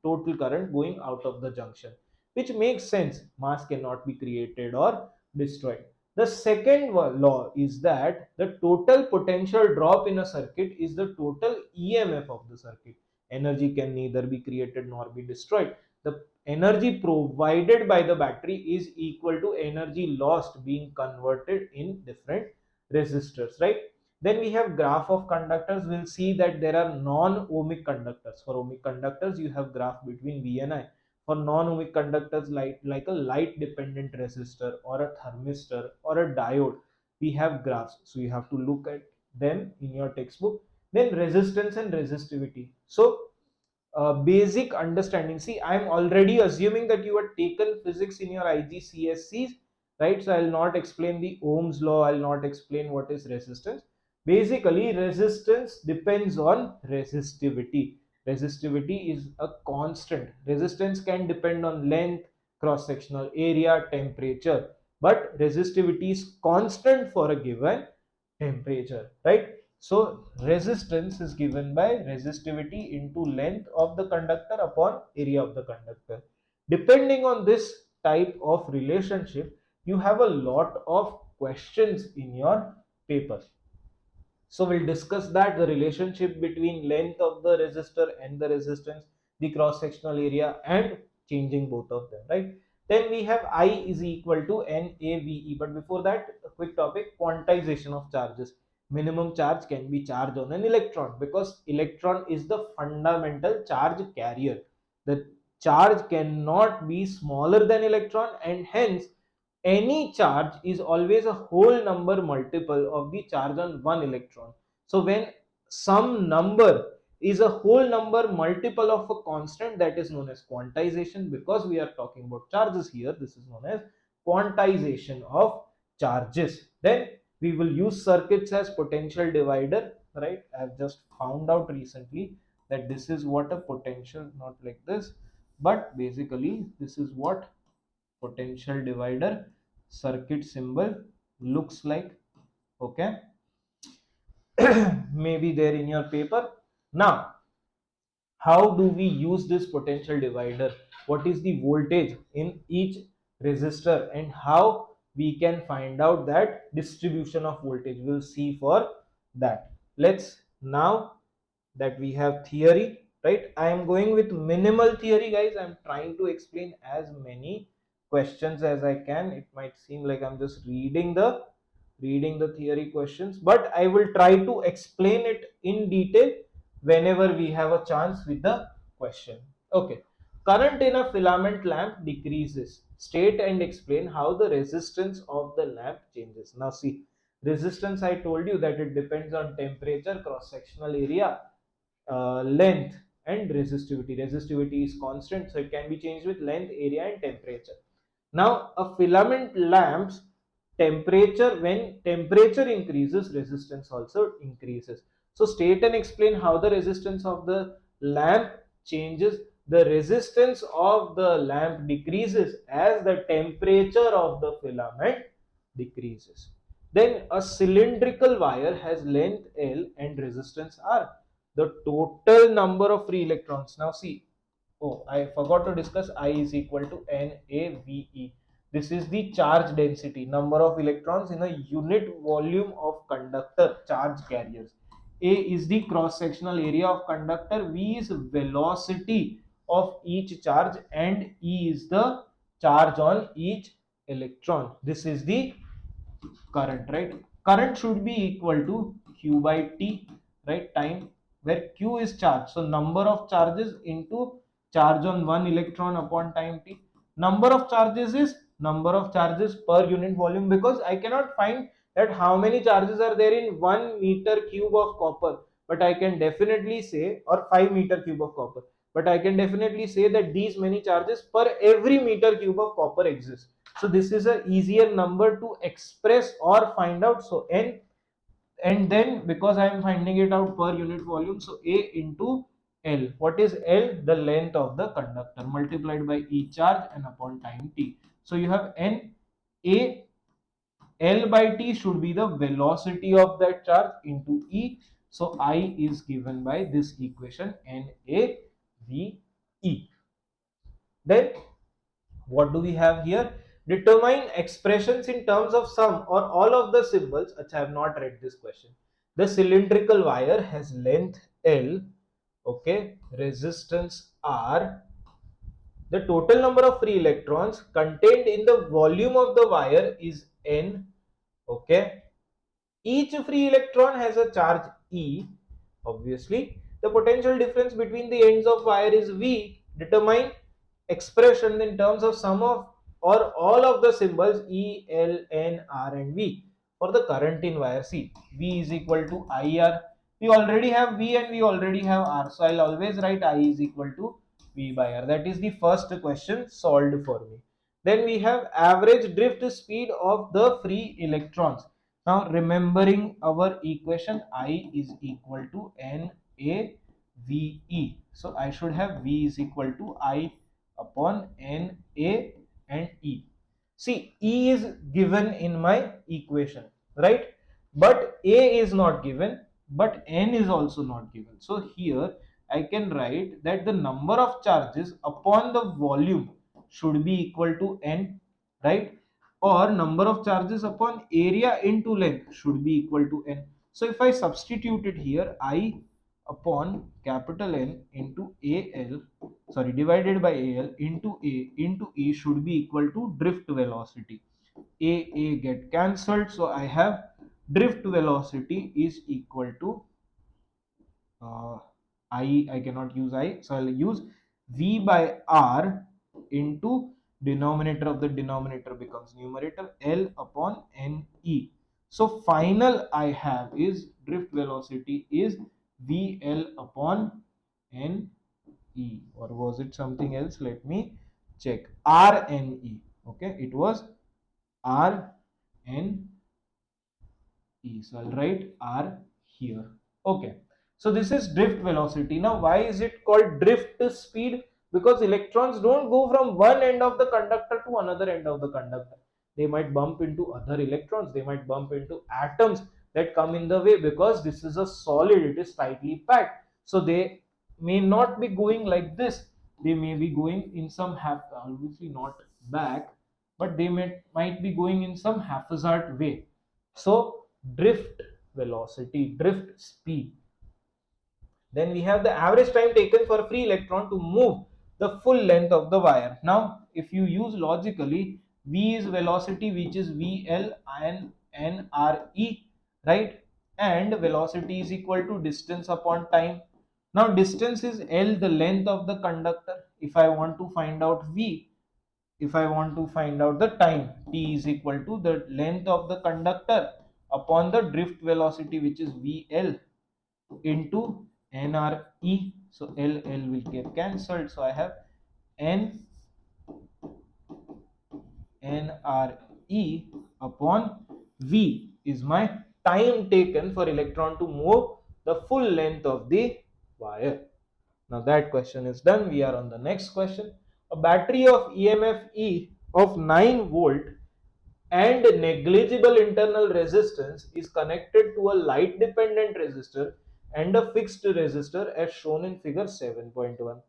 total current going out of the junction, which makes sense. Mass cannot be created or destroyed. The second law is that the total potential drop in a circuit is the total EMF of the circuit. Energy can neither be created nor be destroyed. The energy provided by the battery is equal to energy lost being converted in different resistors, right? Then we have graph of conductors. We'll see that there are non-ohmic conductors. For ohmic conductors, you have graph between V and I. For non-ohmic conductors, like a light dependent resistor or a thermistor or a diode, we have graphs. So you have to look at them in your textbook. Then resistance and resistivity. So basic understanding. See, I'm already assuming that you have taken physics in your IGCSEs, right? So I'll not explain the Ohm's law. I'll not explain what is resistance. Basically, resistance depends on resistivity. Resistivity is a constant. Resistance can depend on length, cross-sectional area, temperature, but resistivity is constant for a given temperature, right? So resistance is given by resistivity into length of the conductor upon area of the conductor. Depending on this type of relationship, you have a lot of questions in your paper. So we'll discuss that, the relationship between length of the resistor and the resistance, the cross-sectional area, and changing both of them, right? Then we have I is equal to NAVE. But before that, a quick topic, quantization of charges. Minimum charge can be charged on an electron because electron is the fundamental charge carrier. The charge cannot be smaller than electron, and hence any charge is always a whole number multiple of the charge on one electron. So when some number is a whole number multiple of a constant, that is known as quantization. Because we are talking about charges here, this is known as quantization of charges. Then we will use circuits as potential divider, right? I've just found out recently that this is what a potential, not like this, but basically this is what potential divider circuit symbol looks like. Okay. Maybe there in your paper. Now, how do we use this potential divider? What is the voltage in each resistor, and how we can find out that distribution of voltage? We'll see for that. Let's now that we have theory, right? I am going with minimal theory, guys. I'm trying to explain as many questions as I can. It might seem like I'm just reading the theory questions, but I will try to explain it in detail whenever we have a chance with the question. Okay. Current in a filament lamp decreases. State and explain how the resistance of the lamp changes. Now see, Resistance, I told you that it depends on temperature, cross sectional area, length, and resistivity. Resistivity is constant, so it can be changed with length, area, and temperature. Now a filament lamp's temperature, when temperature increases, resistance also increases. So state and explain how the resistance of the lamp changes. The resistance of the lamp decreases as the temperature of the filament decreases. Then a cylindrical wire has length L and resistance R. The total number of free electrons. Now see, oh, I forgot to discuss I is equal to NaVe. This is the charge density, number of electrons in a unit volume of conductor charge carriers. A is the cross sectional area of conductor, V is velocity of each charge, and E is the charge on each electron. This is the current, right? Current should be equal to q by t, right? Time, where q is charge, so number of charges into charge on one electron upon time t. Number of charges is number of charges per unit volume, because I cannot find that how many charges are there in 1 meter cube of copper, but I can definitely say, or 5 meter cube of copper, but I can definitely say that these many charges per every meter cube of copper exist. So this is a easier number to express or find out. So n, and then because I am finding it out per unit volume, so a into L. What is L? The length of the conductor multiplied by e charge and upon time t. So you have n. A L by t should be the velocity of that charge into e. So I is given by this equation, NaVe. Then what do we have here? Determine expressions in terms of some or all of the symbols. I have not read this question. The cylindrical wire has length L, okay, resistance R. The total number of free electrons contained in the volume of the wire is N, okay. Each free electron has a charge E. Obviously, the potential difference between the ends of wire is V. Determine expression in terms of sum of or all of the symbols E, L, N, R, and V for the current in wire. C. V is equal to IR. We already have V and we already have R. So I'll always write I is equal to V by R. That is the first question solved for me. Then we have average drift speed of the free electrons. Now remembering our equation, I is equal to NaVe. So I should have V is equal to I upon Na and E. See, E is given in my equation, right? But A is not given, but N is also not given. So here I can write that the number of charges upon the volume should be equal to N, right? Or number of charges upon area into length should be equal to N. So if I substitute it here, I upon capital N into AL, sorry, divided by AL into A into E should be equal to drift velocity. A get cancelled, so I have drift velocity is equal to uh, I cannot use I, so I'll use V by R into denominator of the denominator becomes numerator, L upon NE. So final I have is drift velocity is VL upon NE, or was it something else? Let me check. RNE. Okay, it was RNE. So I'll write R here. Okay. So this is drift velocity. Now why is it called drift speed? Because electrons don't go from one end of the conductor to another end of the conductor. They might bump into other electrons. They might bump into atoms that come in the way, because this is a solid. It is tightly packed. So they may not be going like this. They may be going in some obviously not back, but they might be going in some haphazard way. So drift velocity, drift speed. Then we have the average time taken for a free electron to move the full length of the wire. Now if you use logically, V is velocity, which is VL and NRE, right? And velocity is equal to distance upon time. Now distance is L, the length of the conductor. If I want to find out V, if I want to find out the time, T is equal to the length of the conductor upon the drift velocity, which is VL, into nre. So L will get cancelled, so I have n nre upon v is my time taken for electron to move the full length of the wire. Now that question is done. We are on the next question. A battery of EMF E of 9 volt and negligible internal resistance is connected to a light dependent resistor and a fixed resistor as shown in figure 7.1.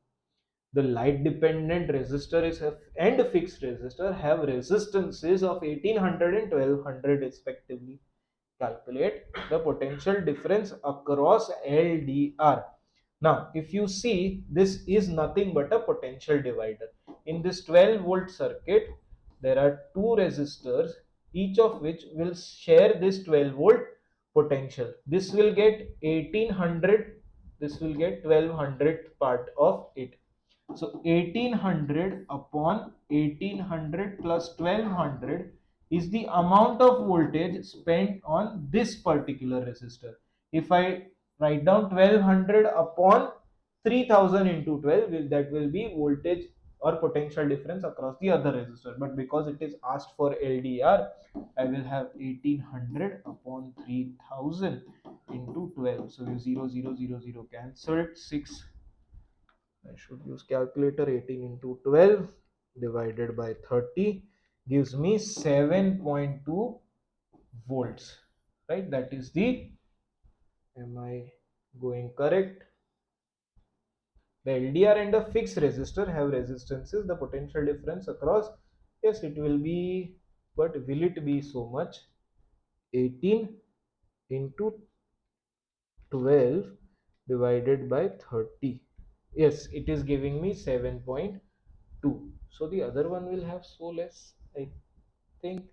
The light dependent resistor and fixed resistor have resistances of 1800 and 1200 respectively. Calculate the potential difference across LDR. Now, if you see, this is nothing but a potential divider. In this 12 volt circuit, there are two resistors, each of which will share this 12 volt potential. This will get 1800, this will get 1200 part of it. So 1800 upon 1800 plus 1200 is the amount of voltage spent on this particular resistor. If I write down 1200 upon 3000 into 12, that will be voltage or potential difference across the other resistor. But because it is asked for LDR, I will have 1800 upon 3000 into 12. So 0, 0, 0, 0 cancelled. 6, I should use calculator. 18 into 12 divided by 30 gives me 7.2 volts, right? That is the, am I going correct? The LDR and a fixed resistor have resistances. The potential difference across, yes, it will be, but will it be so much? 18 into 12 divided by 30. Yes, it is giving me 7.2. So the other one will have so less, I think.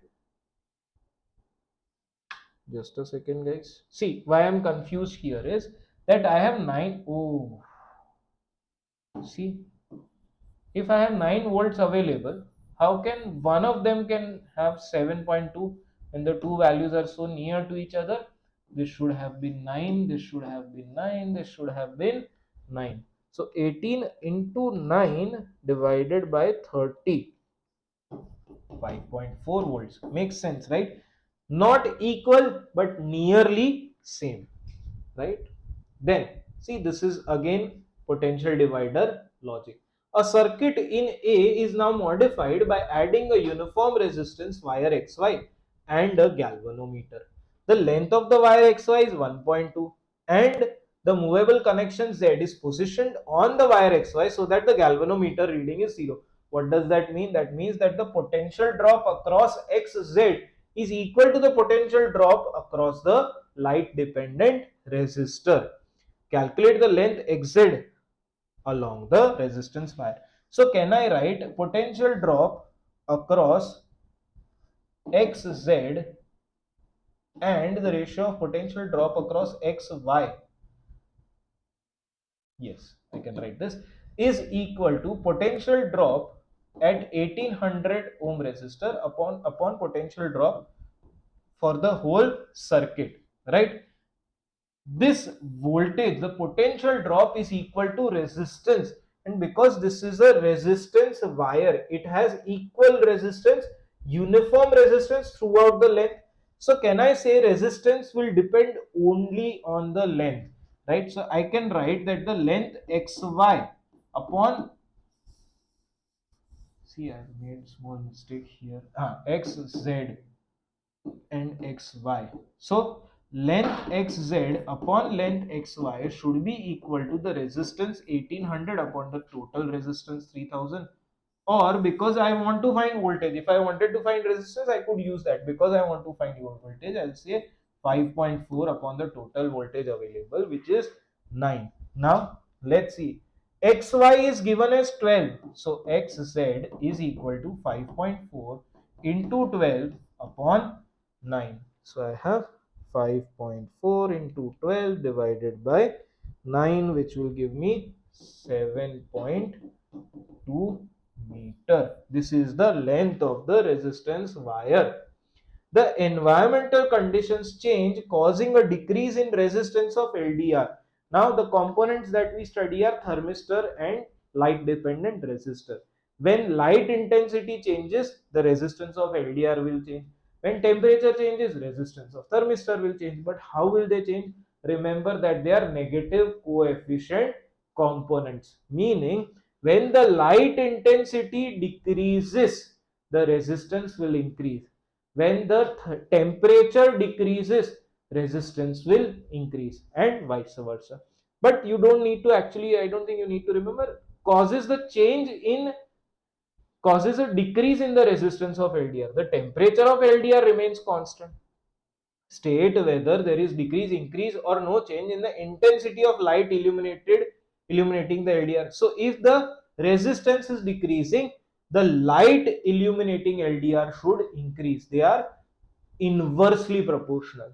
Just a second, guys. See, why I'm confused here is that I have 9. Oh, see, if I have 9 volts available, how can one of them can have 7.2 when the two values are so near to each other? This should have been 9, this should have been 9, this should have been 9. So 18 into 9 divided by 30, 5.4 volts. Makes sense, right? Not equal, but nearly same, right? Then see, this is again potential divider logic. A circuit in A is now modified by adding a uniform resistance wire XY and a galvanometer. The length of the wire XY is 1.2 and the movable connection Z is positioned on the wire XY so that the galvanometer reading is 0. What does that mean? That means that the potential drop across XZ is equal to the potential drop across the light dependent resistor. Calculate the length XZ along the resistance wire. So can I write potential drop across XZ and the ratio of potential drop across XY? Yes, I can write this is equal to potential drop at 1800 ohm resistor upon potential drop for the whole circuit, right? This voltage, the potential drop is equal to resistance, and because this is a resistance wire, it has equal resistance, uniform resistance throughout the length. So can I say resistance will depend only on the length, right? So I can write that the length xy upon, see, I have made small mistake here, xz and xy. So length xz upon length xy should be equal to the resistance 1800 upon the total resistance 3000. Or because I want to find voltage, if I wanted to find resistance, I could use that. Because I want to find your voltage, I'll say 5.4 upon the total voltage available, which is 9. Now let's see, xy is given as 12, so xz is equal to 5.4 into 12 upon 9. So I have 5.4 into 12 divided by 9, which will give me 7.2 meter. This is the length of the resistance wire. the environmental conditions change, causing a decrease in resistance of LDR. Now the components that we study are thermistor and light dependent resistor. When light intensity changes, the resistance of LDR will change. When temperature changes, resistance of thermistor will change. But how will they change? Remember that they are negative coefficient components, meaning when the light intensity decreases, the resistance will increase. When the temperature decreases, resistance will increase, and vice versa. But you don't need to actually, I don't think you need to remember, causes the change in, causes a decrease in the resistance of LDR. The temperature of LDR remains constant. State whether there is decrease, increase, or no change in the intensity of light illuminating the LDR. So if the resistance is decreasing, the light illuminating LDR should increase. They are inversely proportional.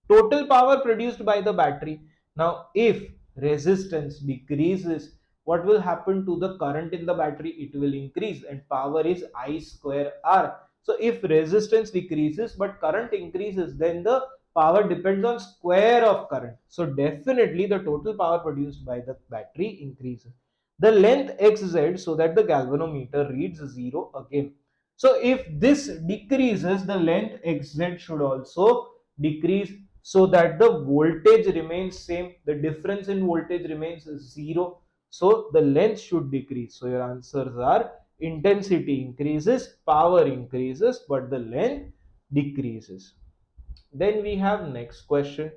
Total power produced by the battery. Now if resistance decreases, what will happen to the current in the battery? It will increase, and power is I square R. So if resistance decreases but current increases, then the power depends on square of current. So definitely the total power produced by the battery increases. The length xz, so that the galvanometer reads 0 again. So if this decreases, the length xz should also decrease, so that the voltage remains same. The difference in voltage remains 0. So the length should decrease. So your answers are intensity increases, power increases, but the length decreases. Then we have next question.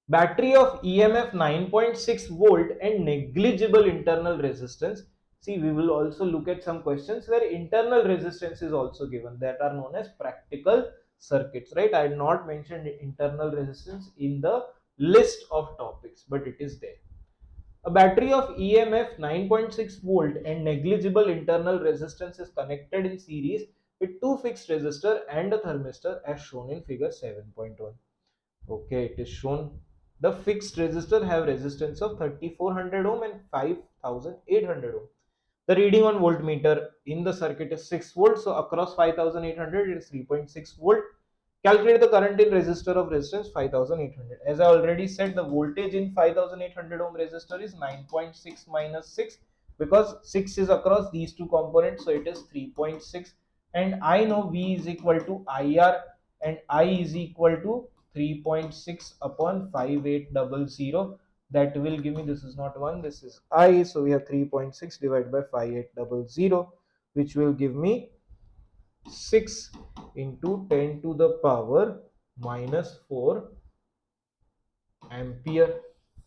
Battery of EMF 9.6 volt and negligible internal resistance. See, we will also look at some questions where internal resistance is also given, that are known as practical circuits, right? I had not mentioned internal resistance in the list of topics, but it is there. A battery of EMF 9.6 volt and negligible internal resistance is connected in series with two fixed resistors and a thermistor as shown in figure 7.1. Okay, it is shown the fixed resistor have resistance of 3400 ohm and 5800 ohm. The reading on voltmeter in the circuit is 6 volts. So across 5800 it is 3.6 volt. Calculate the current in resistor of resistance 5800. As I already said, the voltage in 5800 ohm resistor is 9.6 minus 6, because 6 is across these two components, so it is 3.6. And I know V is equal to IR, and I is equal to 3.6 upon 5800. That will give me, this is not 1, this is I, so we have 3.6 divided by 5800, which will give me 6 into 10 to the power minus 4 ampere.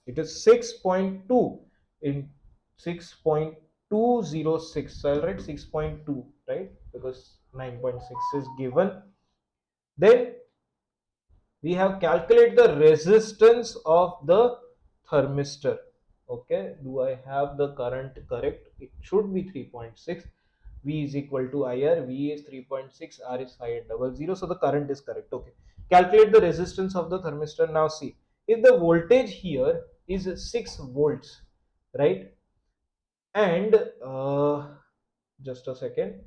It is 6.2 in 6.206. So I'll write 6.2, right? Because 9.6 is given. Then we have calculate the resistance of the thermistor. Okay, do I have the current correct? It should be 3.6. V is equal to IR. V is 3.6. R is 5800. So the current is correct. Okay. Calculate the resistance of the thermistor. Now see, if the voltage here is 6 volts, right? And just a second.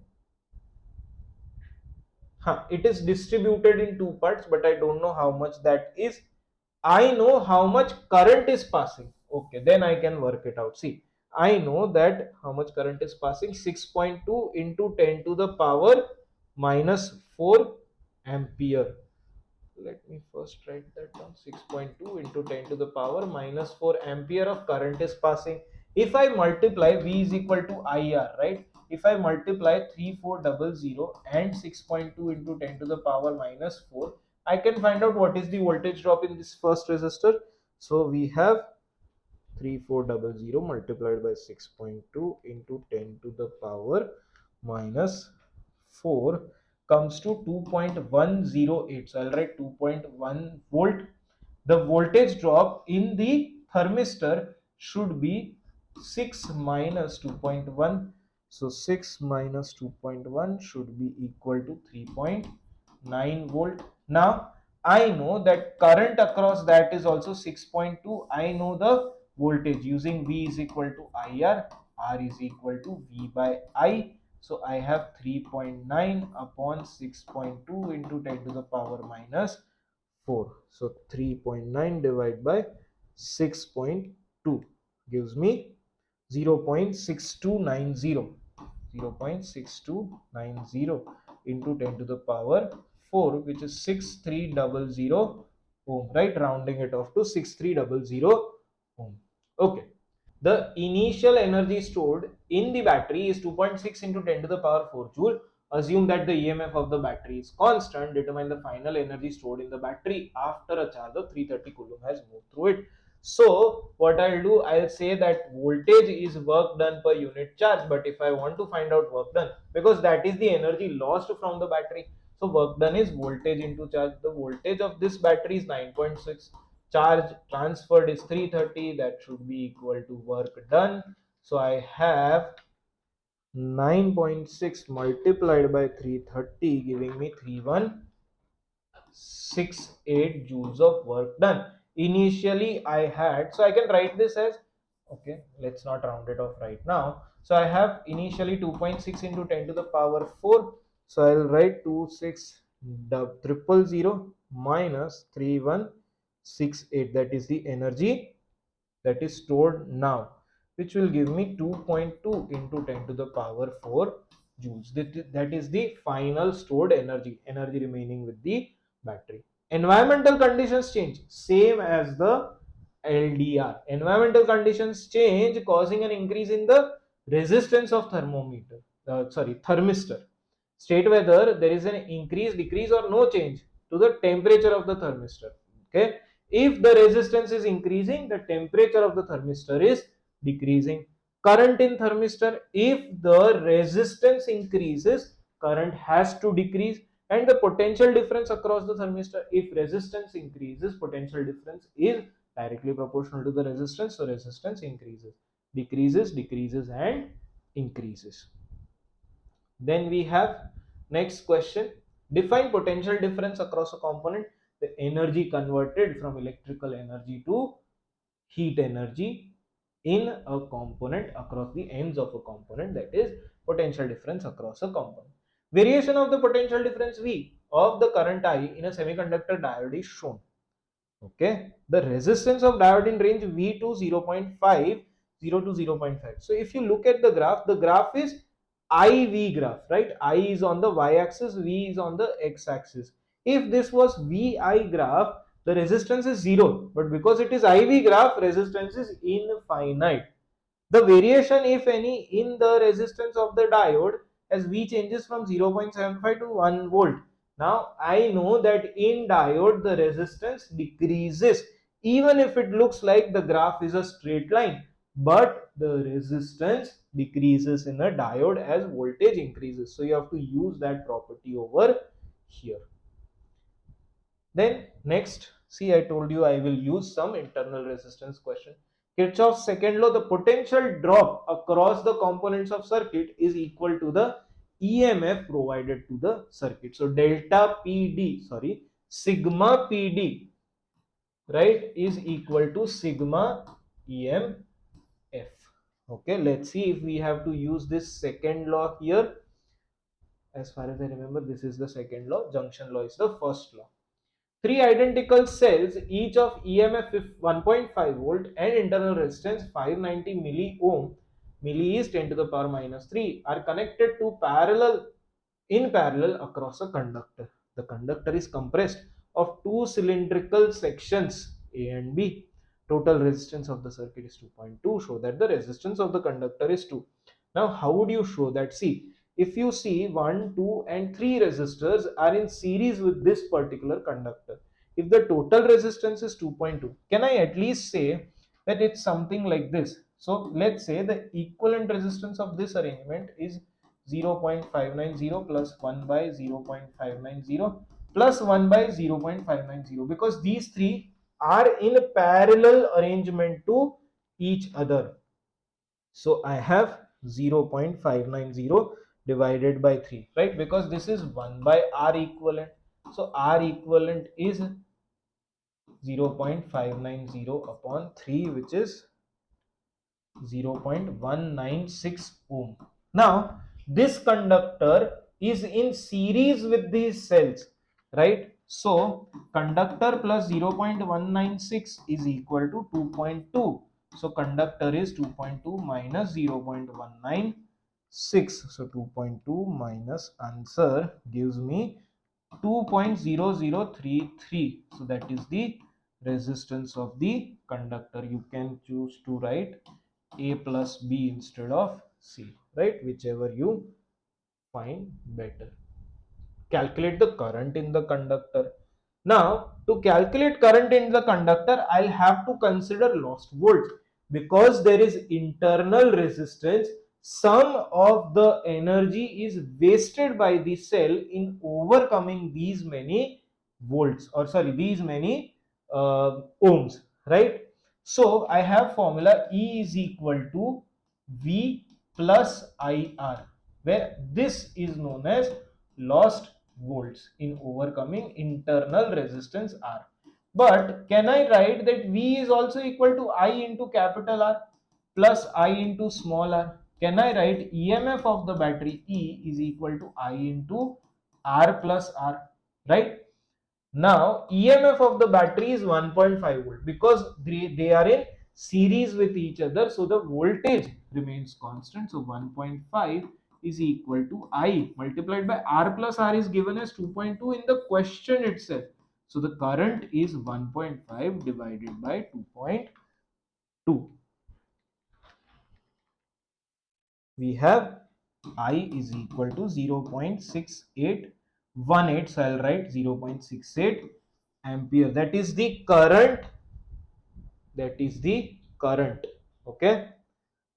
It is distributed in two parts, but I don't know how much that is. I know how much current is passing. Okay, then I can work it out. See, I know that how much current is passing, 6.2 into 10 to the power minus 4 ampere. Let me first write that down. 6.2 into 10 to the power minus 4 ampere of current is passing. If I multiply, V is equal to IR, right? If I multiply 3400 and 6.2 into 10 to the power minus 4, I can find out what is the voltage drop in this first resistor. So we have 3400 multiplied by 6.2 into 10 to the power minus 4 comes to 2.108. So I'll write 2.1 volt. The voltage drop in the thermistor should be 6 minus 2.1. So 6 minus 2.1 should be equal to 3.9 volt. Now I know that current across that is also 6.2. I know the voltage using V is equal to IR, R is equal to V by I. So I have 3.9 upon 6.2 into 10 to the power minus 4. So 3.9 divided by 6.2 gives me 0.6290. 0.6290 into 10 to the power 4, which is 6300 ohm, right? Rounding it off to 6300 ohm. Okay. The initial energy stored in the battery is 2.6 into 10 to the power 4 joule. Assume that the EMF of the battery is constant. Determine the final energy stored in the battery after a charge of 330 coulomb has moved through it. So what I'll do, I'll say that voltage is work done per unit charge. But if I want to find out work done, because that is the energy lost from the battery, so work done is voltage into charge. The voltage of this battery is 9.6. Charge transferred is 330. That should be equal to work done. So I have 9.6 multiplied by 330 giving me 3168 joules of work done. Initially I had, so I can write this as, okay, let's not round it off right now. So I have initially 2.6 into 10 to the power 4. So I'll write 26,000 minus 3168. That is the energy that is stored now, which will give me 2.2 into 10 to the power 4 joules. That is the final stored energy remaining with the battery. Environmental conditions change, same as the LDR. Environmental conditions change, causing an increase in the resistance of thermistor. State whether there is an increase, decrease, or no change to the temperature of the thermistor. Okay, if the resistance is increasing, the temperature of the thermistor is decreasing. Current in thermistor, if the resistance increases, current has to decrease. And the potential difference across the thermistor, if resistance increases, potential difference is directly proportional to the resistance. So resistance increases, decreases, decreases, and increases. Then we have next question. Define potential difference across a component. The energy converted from electrical energy to heat energy in a component across the ends of a component, that is potential difference across a component. Variation of the potential difference V of the current I in a semiconductor diode is shown. Okay, the resistance of diode in range V to 0.5, 0 to 0.5. So if you look at the graph is IV graph, right? I is on the y-axis, V is on the x-axis. If this was VI graph, the resistance is 0, but because it is IV graph, resistance is infinite. The variation, if any, in the resistance of the diode as V changes from 0.75 to 1 volt. Now I know that in diode the resistance decreases, even if it looks like the graph is a straight line, but the resistance decreases in a diode as voltage increases. So you have to use that property over here. Then next, see, I told you I will use some internal resistance question. Kirchhoff's second law, the potential drop across the components of circuit is equal to the EMF provided to the circuit. So delta PD, sigma PD, right, is equal to sigma EMF. Okay, let's see if we have to use this second law here. As far as I remember, this is the second law. Junction law is the first law. Three identical cells, each of EMF 1.5 volt and internal resistance 590 milli ohm, milli is 10 to the power minus 3, are connected to in parallel across a conductor. The conductor is compressed of two cylindrical sections A and B. Total resistance of the circuit is 2.2. Show that the resistance of the conductor is 2. Now, how would you show that? See, if you see 1, 2 and 3 resistors are in series with this particular conductor, if the total resistance is 2.2, can I at least say that it's something like this? So let's say the equivalent resistance of this arrangement is 0.590 plus 1 by 0.590 plus 1 by 0.590, because these three are in parallel arrangement to each other. So I have 0.590 divided by 3, right? Because this is 1 by R equivalent. So R equivalent is 0.590 upon 3, which is 0.196 ohm. Now This conductor is in series with these cells, right? So conductor plus 0.196 is equal to 2.2. So conductor is 2.2 minus 0.196. So 2.2 minus answer gives me 2.0033. So that is the resistance of the conductor. You can choose to write A plus B instead of C, right? Whichever you find better. Calculate the current in the conductor. Now, to calculate current in the conductor, I'll have to consider lost volts. Because there is internal resistance, some of the energy is wasted by the cell in overcoming these many volts, or sorry, these many ohms, right? So I have formula E is equal to V plus IR, where this is known as lost volts in overcoming internal resistance R. But can I write that V is also equal to I into capital R plus I into small r? Can I write EMF of the battery E is equal to I into R plus R, right? Now, EMF of the battery is 1.5 volt because they are in series with each other. So, the voltage remains constant. So, 1.5 is equal to I multiplied by R plus R is given as 2.2 in the question itself. So, the current is 1.5 divided by 2.2. We have I is equal to 0.6818. So I'll write 0.68 ampere. That is the current. That is the current. Okay.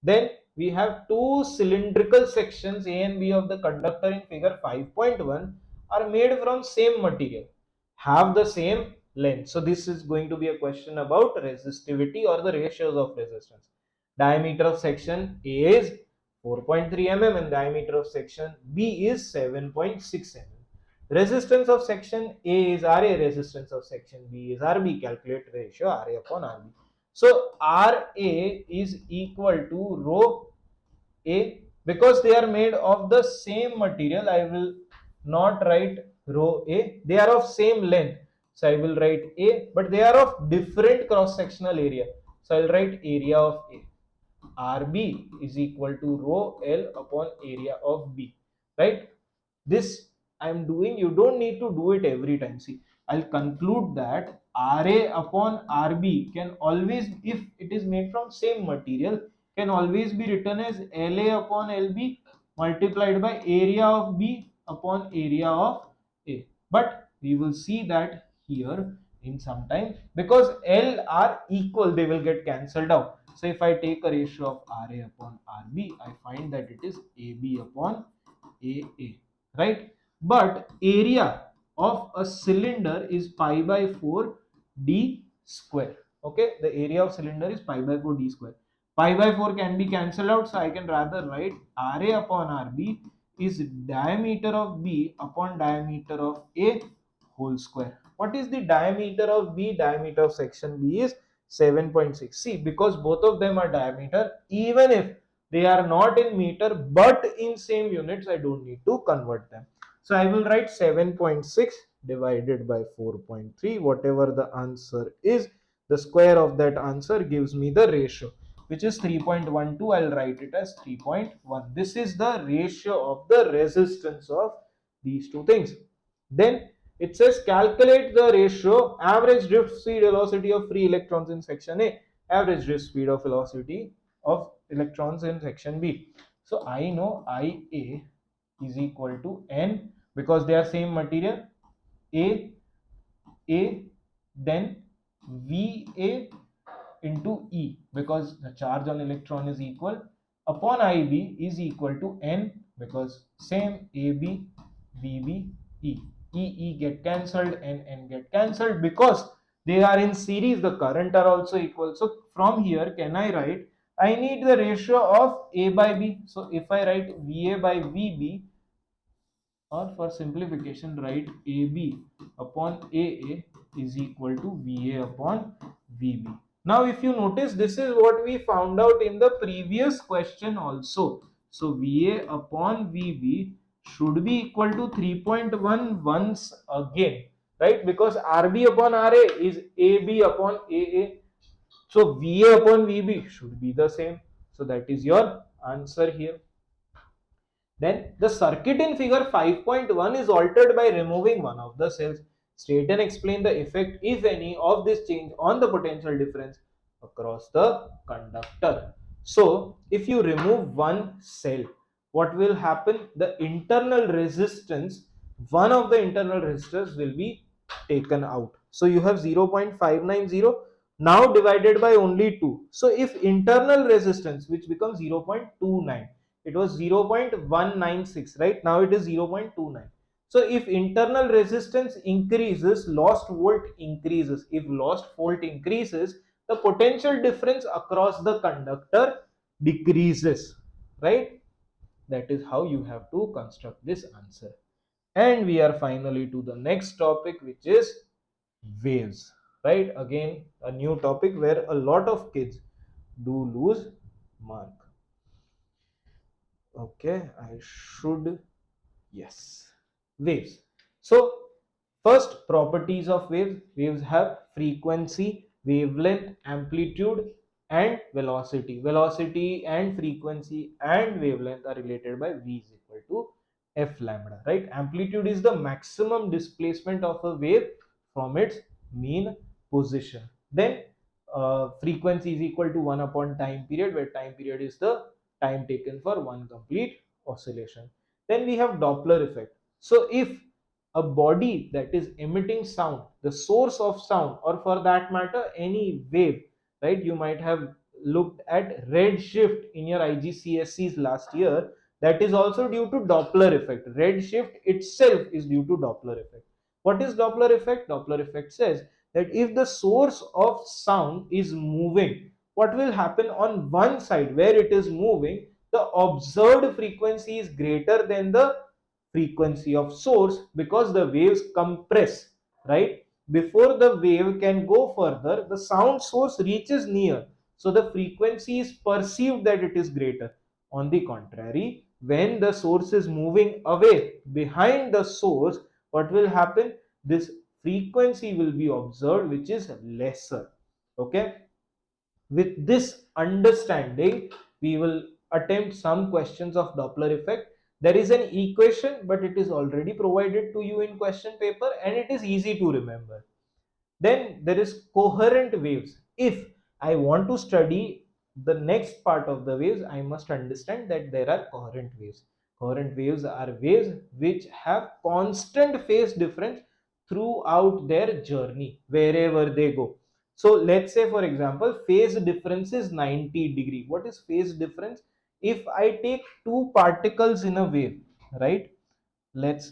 Then we have two cylindrical sections A and B of the conductor in figure 5.1 are made from same material, have the same length. So this is going to be a question about resistivity or the ratios of resistance. Diameter of section A is 4.3 mm and diameter of section B is 7.6 mm. Resistance of section A is Ra, resistance of section B is Rb. Calculate ratio Ra upon Rb. So Ra is equal to rho A. Because they are made of the same material, I will not write rho A. They are of same length, so I will write A, but they are of different cross sectional area, so I will write area of A. Rb is equal to rho L upon area of B, right? This I am doing, you don't need to do it every time. See, I'll conclude that Ra upon Rb can always, if it is made from same material, can always be written as La upon Lb multiplied by area of B upon area of A. But we will see that here in some time, because L are equal, they will get cancelled out. So if I take a ratio of Ra upon Rb, I find that it is Ab upon Aa, right? But area of a cylinder is pi by 4 d square. Okay, the area of cylinder is pi by 4 d square. Pi by 4 can be cancelled out, so I can rather write Ra upon Rb is diameter of B upon diameter of A whole square. What is the diameter of B? Diameter of section B is 7.6. See, because both of them are diameter, even if they are not in meter but in same units, I don't need to convert them. So I will write 7.6 divided by 4.3, whatever the answer is, the square of that answer gives me the ratio, which is 3.12. I'll write it as 3.1. This is the ratio of the resistance of these two things. Then it says calculate the ratio average drift speed velocity of free electrons in section A, average drift speed of velocity of electrons in section B. So I know IA is equal to N, because they are same material, A, then VA into E, because the charge on electron is equal, upon IB is equal to N, because same AB, VB, E get cancelled, N get cancelled, because they are in series, the current are also equal. So from here, can I write, I need the ratio of A by B. So if I write VA by VB, or for simplification write AB upon AA is equal to VA upon VB. Now if you notice, this is what we found out in the previous question also. So VA upon VB should be equal to 3.1 once again, right? Because RB upon RA is AB upon AA. So VA upon VB should be the same. So that is your answer here. Then the circuit in figure 5.1 is altered by removing one of the cells. State and explain the effect, if any, of this change on the potential difference across the conductor. So if you remove one cell, what will happen? The internal resistance, one of the internal resistors will be taken out. So you have 0.590 now divided by only 2. So if internal resistance, which becomes 0.29, it was 0.196, right? Now it is 0.29. So if internal resistance increases, lost volt increases. If lost volt increases, the potential difference across the conductor decreases, right? That is how you have to construct this answer. And we are finally to the next topic, which is waves, right? Again, a new topic where a lot of kids do lose mark. Okay, I should, yes, waves. So first, properties of waves. Waves have frequency, wavelength, amplitude, and velocity. Velocity and frequency and wavelength are related by V is equal to F lambda, right? Amplitude is the maximum displacement of a wave from its mean position. Then frequency is equal to 1 upon time period, where time period is the time taken for one complete oscillation. Then we have Doppler effect. So if a body that is emitting sound, the source of sound, or for that matter any wave, right? You might have looked at redshift in your IGCSEs last year. That is also due to Doppler effect. Redshift itself is due to Doppler effect. What is Doppler effect? Doppler effect says that if the source of sound is moving, what will happen on one side where it is moving, the observed frequency is greater than the frequency of source, because the waves compress, right? Before the wave can go further, the sound source reaches near, so the frequency is perceived that it is greater. On the contrary, when the source is moving away behind the source, what will happen? This frequency will be observed, which is lesser. Okay, with this understanding, we will attempt some questions of Doppler effect. There is an equation, but it is already provided to you in question paper and it is easy to remember. Then there is coherent waves. If I want to study the next part of the waves, I must understand that there are coherent waves. Coherent waves are waves which have constant phase difference throughout their journey wherever they go. So let's say, for example, phase difference is 90-degree. What is phase difference? If I take two particles in a wave, right? Let's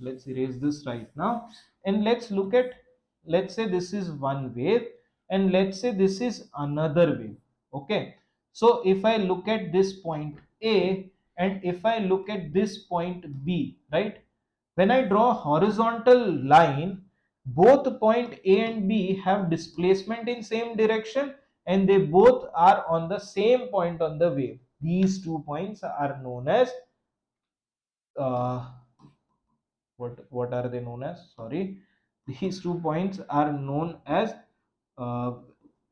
let's erase this right now, and let's look at, let's say this is one wave and let's say this is another wave. Okay, so if I look at this point A and if I look at this point B, right, when I draw a horizontal line, both point A and B have displacement in same direction and they both are on the same point on the wave. These 2 points are known as uh, what are they known as? Sorry, these 2 points are known as uh,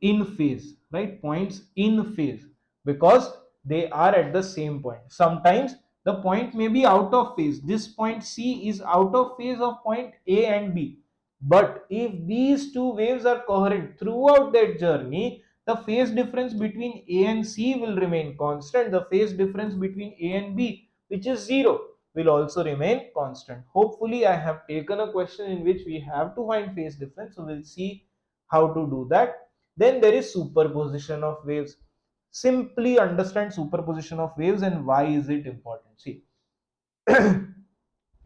in phase, right? Points in phase, because they are at the same point. Sometimes the point may be out of phase. This point C is out of phase of point A and B, but if these two waves are coherent throughout that journey, the phase difference between A and C will remain constant. The phase difference between A and B, which is 0, will also remain constant. Hopefully I have taken a question in which we have to find phase difference, so we'll see how to do that. Then there is superposition of waves. Simply understand superposition of waves and why is it important. See,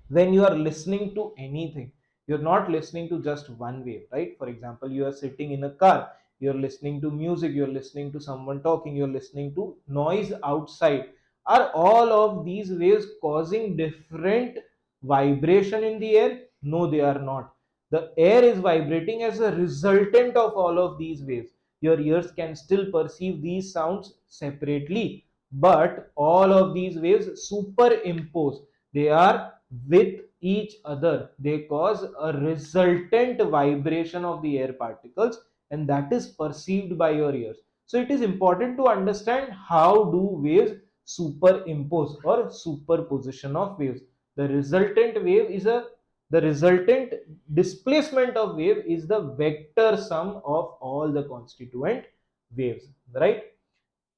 when you are listening to anything, you're not listening to just one wave, right? For example, you are sitting in a car, you're listening to music, you're listening to someone talking, you're listening to noise outside. Are all of these waves causing different vibration in the air? No, they are not. The air is vibrating as a resultant of all of these waves. Your ears can still perceive these sounds separately, but all of these waves superimpose, they are with each other, they cause a resultant vibration of the air particles, and that is perceived by your ears. So it is important to understand how do waves superimpose or superposition of waves. The resultant wave is a the resultant displacement of wave is the vector sum of all the constituent waves, right?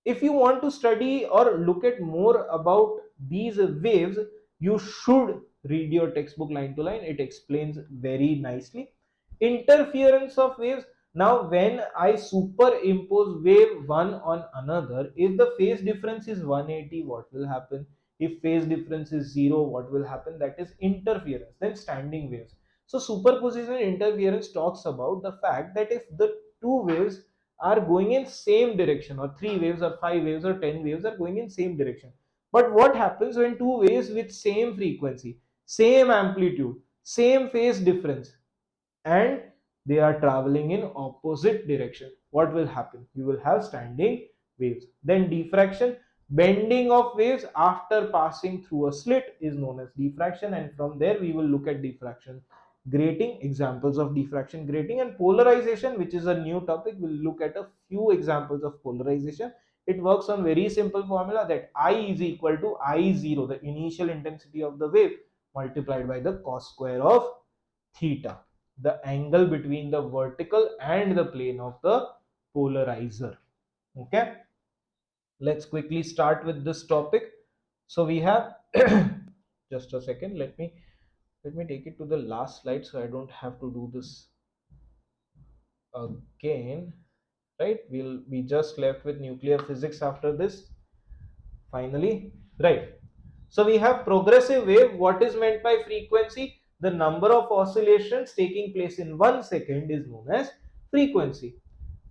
If you want to study or look at more about these waves, you should read your textbook line to line. It explains very nicely. Interference of waves. Now, when I superimpose wave one on another, if the phase difference is 180, what will happen? If phase difference is 0, what will happen? That is interference. Then standing waves. So superposition interference talks about the fact that if the two waves are going in same direction, or three waves or five waves or 10 waves are going in same direction, but what happens when two waves with same frequency, same amplitude, same phase difference, and they are traveling in opposite direction, what will happen? You will have standing waves. Then diffraction, bending of waves after passing through a slit is known as diffraction, and from there we will look at diffraction grating, examples of diffraction grating. And polarization, which is a new topic, we'll look at a few examples of polarization. It works on very simple formula that I is equal to I0, the initial intensity of the wave, multiplied by the cos square of theta, the angle between the vertical and the plane of the polarizer. Okay, let's quickly start with this topic. So we have just a second, let me take it to the last slide so I don't have to do this again, right? We'll be just left with nuclear physics after this, finally, right? So we have progressive wave. What is meant by frequency? The number of oscillations taking place in 1 second is known as frequency.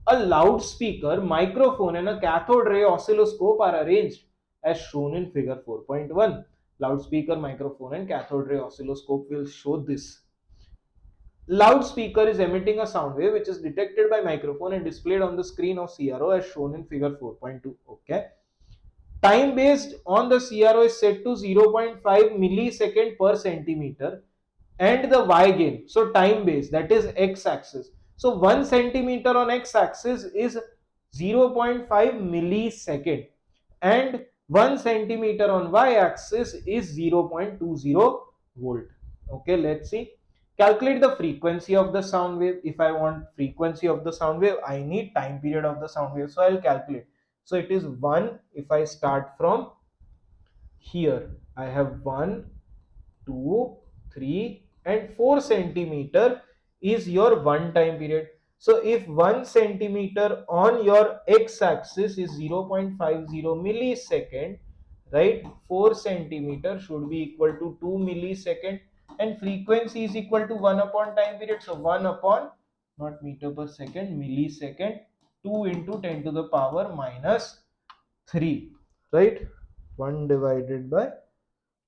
A loudspeaker, microphone, and a cathode ray oscilloscope are arranged as shown in figure 4.1. Loudspeaker, microphone, and cathode ray oscilloscope will show this. Loudspeaker is emitting a sound wave which is detected by microphone and displayed on the screen of CRO as shown in figure 4.2. Okay. Time based on the CRO is set to 0.5 millisecond per centimeter, and the Y gain, so time based, that is X axis. So 1 centimeter on X axis is 0.5 millisecond, and 1 centimeter on Y axis is 0.20 volt. Okay, let's see. Calculate the frequency of the sound wave. If I want frequency of the sound wave, I need time period of the sound wave, so I'll calculate. So it is 1. If I start from here, I have 1, 2, 3, and 4 centimeter is your one time period. So if 1 centimeter on your x axis is 0.50 millisecond, right? 4 centimeter should be equal to 2 millisecond, and frequency is equal to 1 upon time period. So 1 upon, not meter per second, millisecond, 2 into 10 to the power minus 3, right? 1 divided by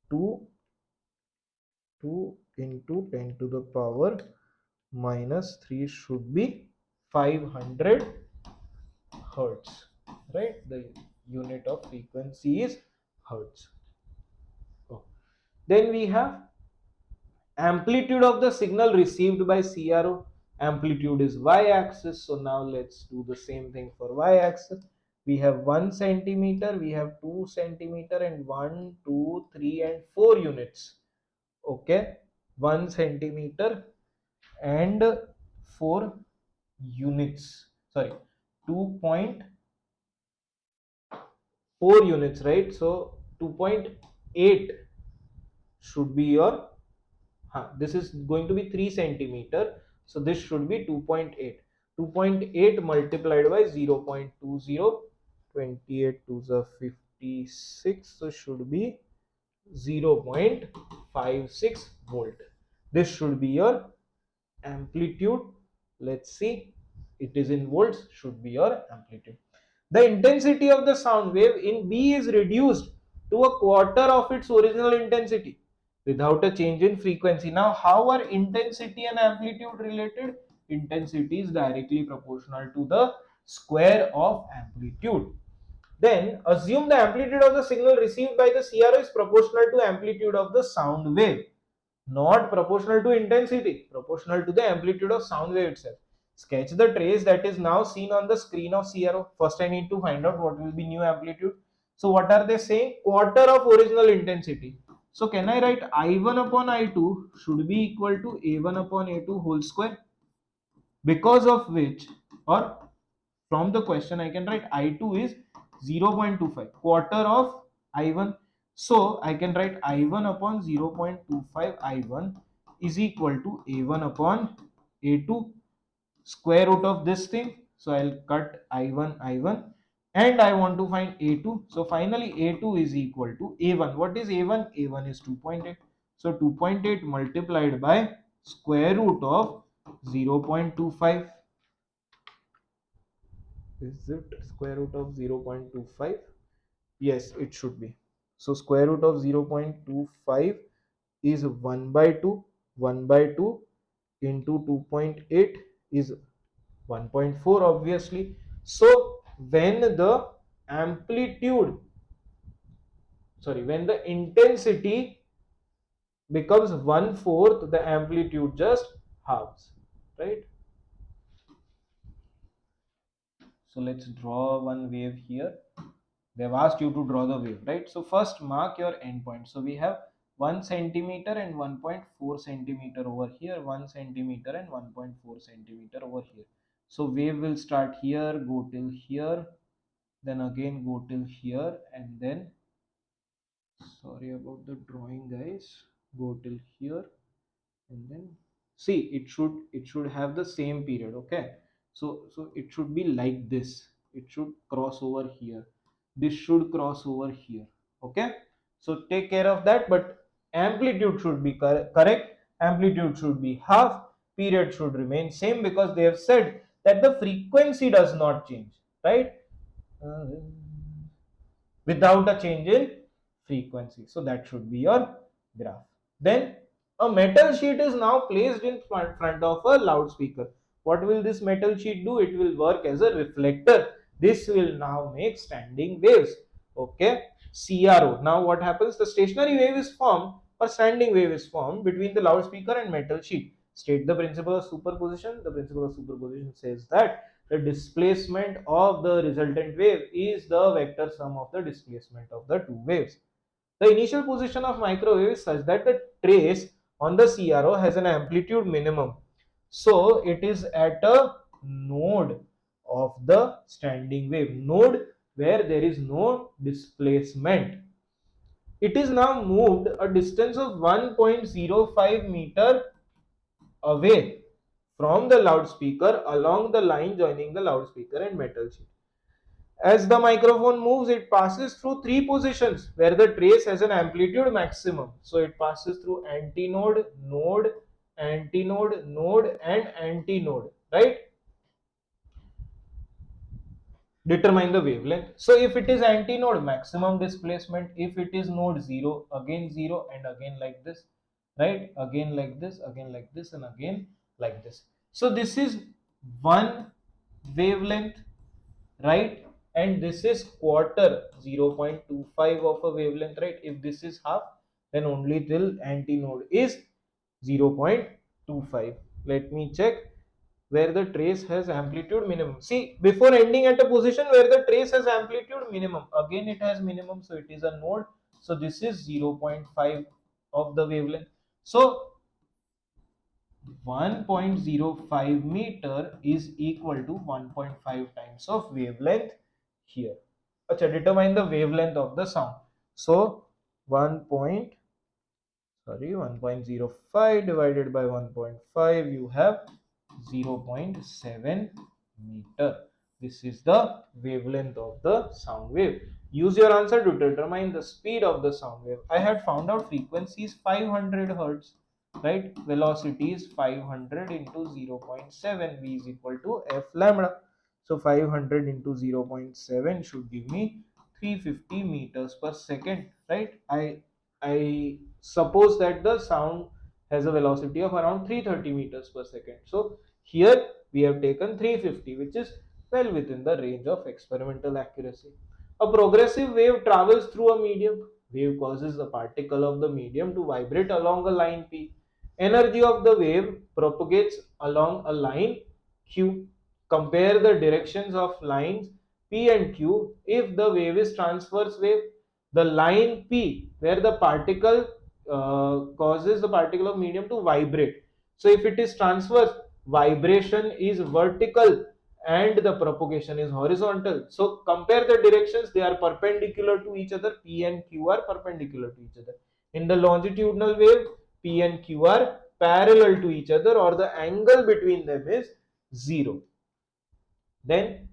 2, 2 into 10 to the power minus 3 should be 500 hertz, right? The unit of frequency is hertz. Oh. Then we have amplitude of the signal received by CRO. Amplitude is y-axis. So now let's do the same thing for y-axis. We have 1 centimeter, we have 2 centimeter, and 1, 2, 3, and 4 units. Okay, 1 centimeter and 4 units. Sorry, 2.4 units, right? So 2.8 should be your, this is going to be 3 centimeter, so this should be 2.8. 2.8 multiplied by 0.20, 28 to the 56, so should be 0.56 volt. This should be your amplitude. Let's see, it is in volts, should be your amplitude. The intensity of the sound wave in B is reduced to a quarter of its original intensity without a change in frequency. Now, how are intensity and amplitude related? Intensity is directly proportional to the square of amplitude. Then assume the amplitude of the signal received by the CRO is proportional to amplitude of the sound wave, not proportional to intensity, proportional to the amplitude of sound wave itself. Sketch the trace that is now seen on the screen of CRO. First I need to find out what will be new amplitude. So what are they saying? Quarter of original intensity. So can I write I1 upon I2 should be equal to A1 upon A2 whole square, because of which, or from the question I can write I2 is 0.25, quarter of I1. So I can write I1 upon 0.25 I1 is equal to A1 upon A2 square root of this thing. So I'll cut I1 and I want to find A2. So finally A2 is equal to A1. What is A1? A1 is 2.8. So 2.8 multiplied by square root of 0.25. Is it square root of 0.25? Yes, it should be. So square root of 0.25 is 1 by 2. 1 by 2 into 2.8 is 1.4 obviously. So when the amplitude, when the intensity becomes 1/4, the amplitude just halves, right? So let's draw one wave here. They've asked you to draw the wave, right? So first mark your endpoint. So we have 1 centimeter and 1.4 centimeter over here, 1 centimeter and 1.4 centimeter over here. So wave will start here, go till here, then again go till here, and then, sorry about the drawing guys, go till here, and then see, it should have the same period. Okay, so it should be like this. It should cross over here, this should cross over here. Okay, so take care of that. But amplitude should be correct, amplitude should be half, period should remain same, because they have said that the frequency does not change, right? uh, without a change in frequency. So that should be your graph. Then a metal sheet is now placed in front of a loudspeaker. What will this metal sheet do? It will work as a reflector. This will now make standing waves. Okay, CRO. Now what happens? The stationary wave is formed, or standing wave is formed between the loudspeaker and metal sheet. State the principle of superposition. The principle of superposition says that the displacement of the resultant wave is the vector sum of the displacement of the two waves. The initial position of microwave is such that the trace on the CRO has an amplitude minimum. So it is at a node of the standing wave, node where there is no displacement. It is now moved a distance of 1.05 meter away from the loudspeaker along the line joining the loudspeaker and metal sheet. As the microphone moves, it passes through three positions where the trace has an amplitude maximum. So it passes through antinode, node, antinode, node, and antinode, right? Determine the wavelength. So if it is antinode, maximum displacement. If it is node, 0, again 0, and again like this, right? Again like this, again like this, and again like this. So this is one wavelength, right? And this is quarter, 0.25 of a wavelength, right? If this is half, then only till antinode is 0.25. Let me check where the trace has amplitude minimum. See, before ending at a position where the trace has amplitude minimum, again it has minimum, so it is a node. So this is 0.5 of the wavelength. So 1.05 meter is equal to 1.5 times of wavelength here. Acha, determine the wavelength of the sound. So 1.05 divided by 1.5, you have 0.7 meter. This is the wavelength of the sound wave. Use your answer to determine the speed of the sound wave. I had found out frequency is 500 hertz, right? Velocity is 500 into 0.7, v is equal to f lambda. So 500 into 0.7 should give me 350 meters per second, right? I suppose that the sound has a velocity of around 330 meters per second. So here we have taken 350, which is well within the range of experimental accuracy. A progressive wave travels through a medium. Wave causes the particle of the medium to vibrate along a line P. Energy of the wave propagates along a line Q. Compare the directions of lines P and Q. If the wave is transverse wave, the line P where the particle causes the particle of medium to vibrate. So if it is transverse, vibration is vertical and the propagation is horizontal. So compare the directions, they are perpendicular to each other. P and Q are perpendicular to each other. In the longitudinal wave, P and Q are parallel to each other, or the angle between them is 0. Then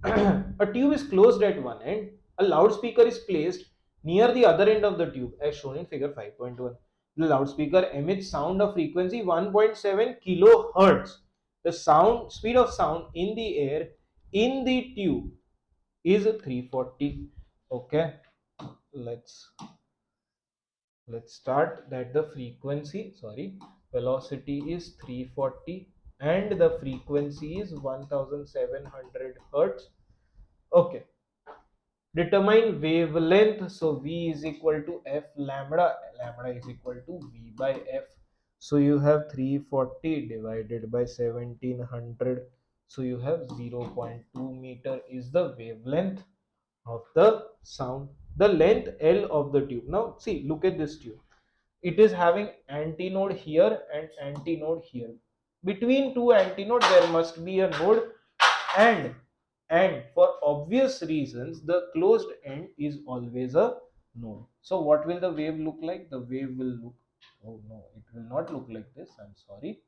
a tube is closed at one end. A loudspeaker is placed near the other end of the tube as shown in figure 5.1. The loudspeaker emits sound of frequency 1.7 kilohertz. The sound speed of sound in the air in the tube is 340. Okay, let's start that the frequency, velocity is 340 and the frequency is 1700 hertz. Okay, determine wavelength. So V is equal to F lambda. Lambda is equal to V by F. So you have 340 divided by 1700. So you have 0.2 meter is the wavelength of the sound. The length L of the tube. Now see, look at this tube. It is having antinode here and antinode here. Between two antinode there must be a node, and for obvious reasons the closed end is always a node. So what will the wave look like? The wave will look, oh no, it will not look like this, I'm sorry.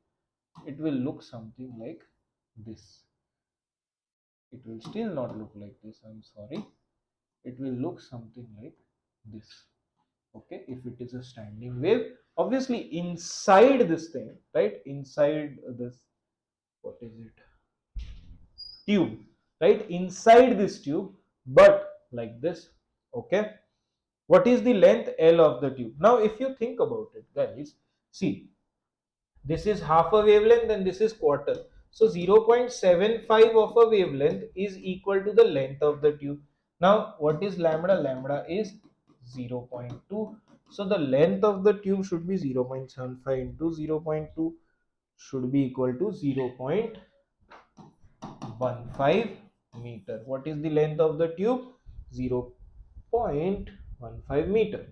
It will look something like this. It will still not look like this, I'm sorry. It will look something like this. Okay, if it is a standing wave, obviously inside this thing, right, inside this, what is it, tube, right, inside this tube, but like this. Okay, what is the length L of the tube? Now if you think about it, guys, see, this is half a wavelength and this is quarter. So 0.75 of a wavelength is equal to the length of the tube. Now what is lambda? Lambda is 0.2. So the length of the tube should be 0.75 into 0.2 should be equal to 0.15 meter. What is the length of the tube? 0.15 meter.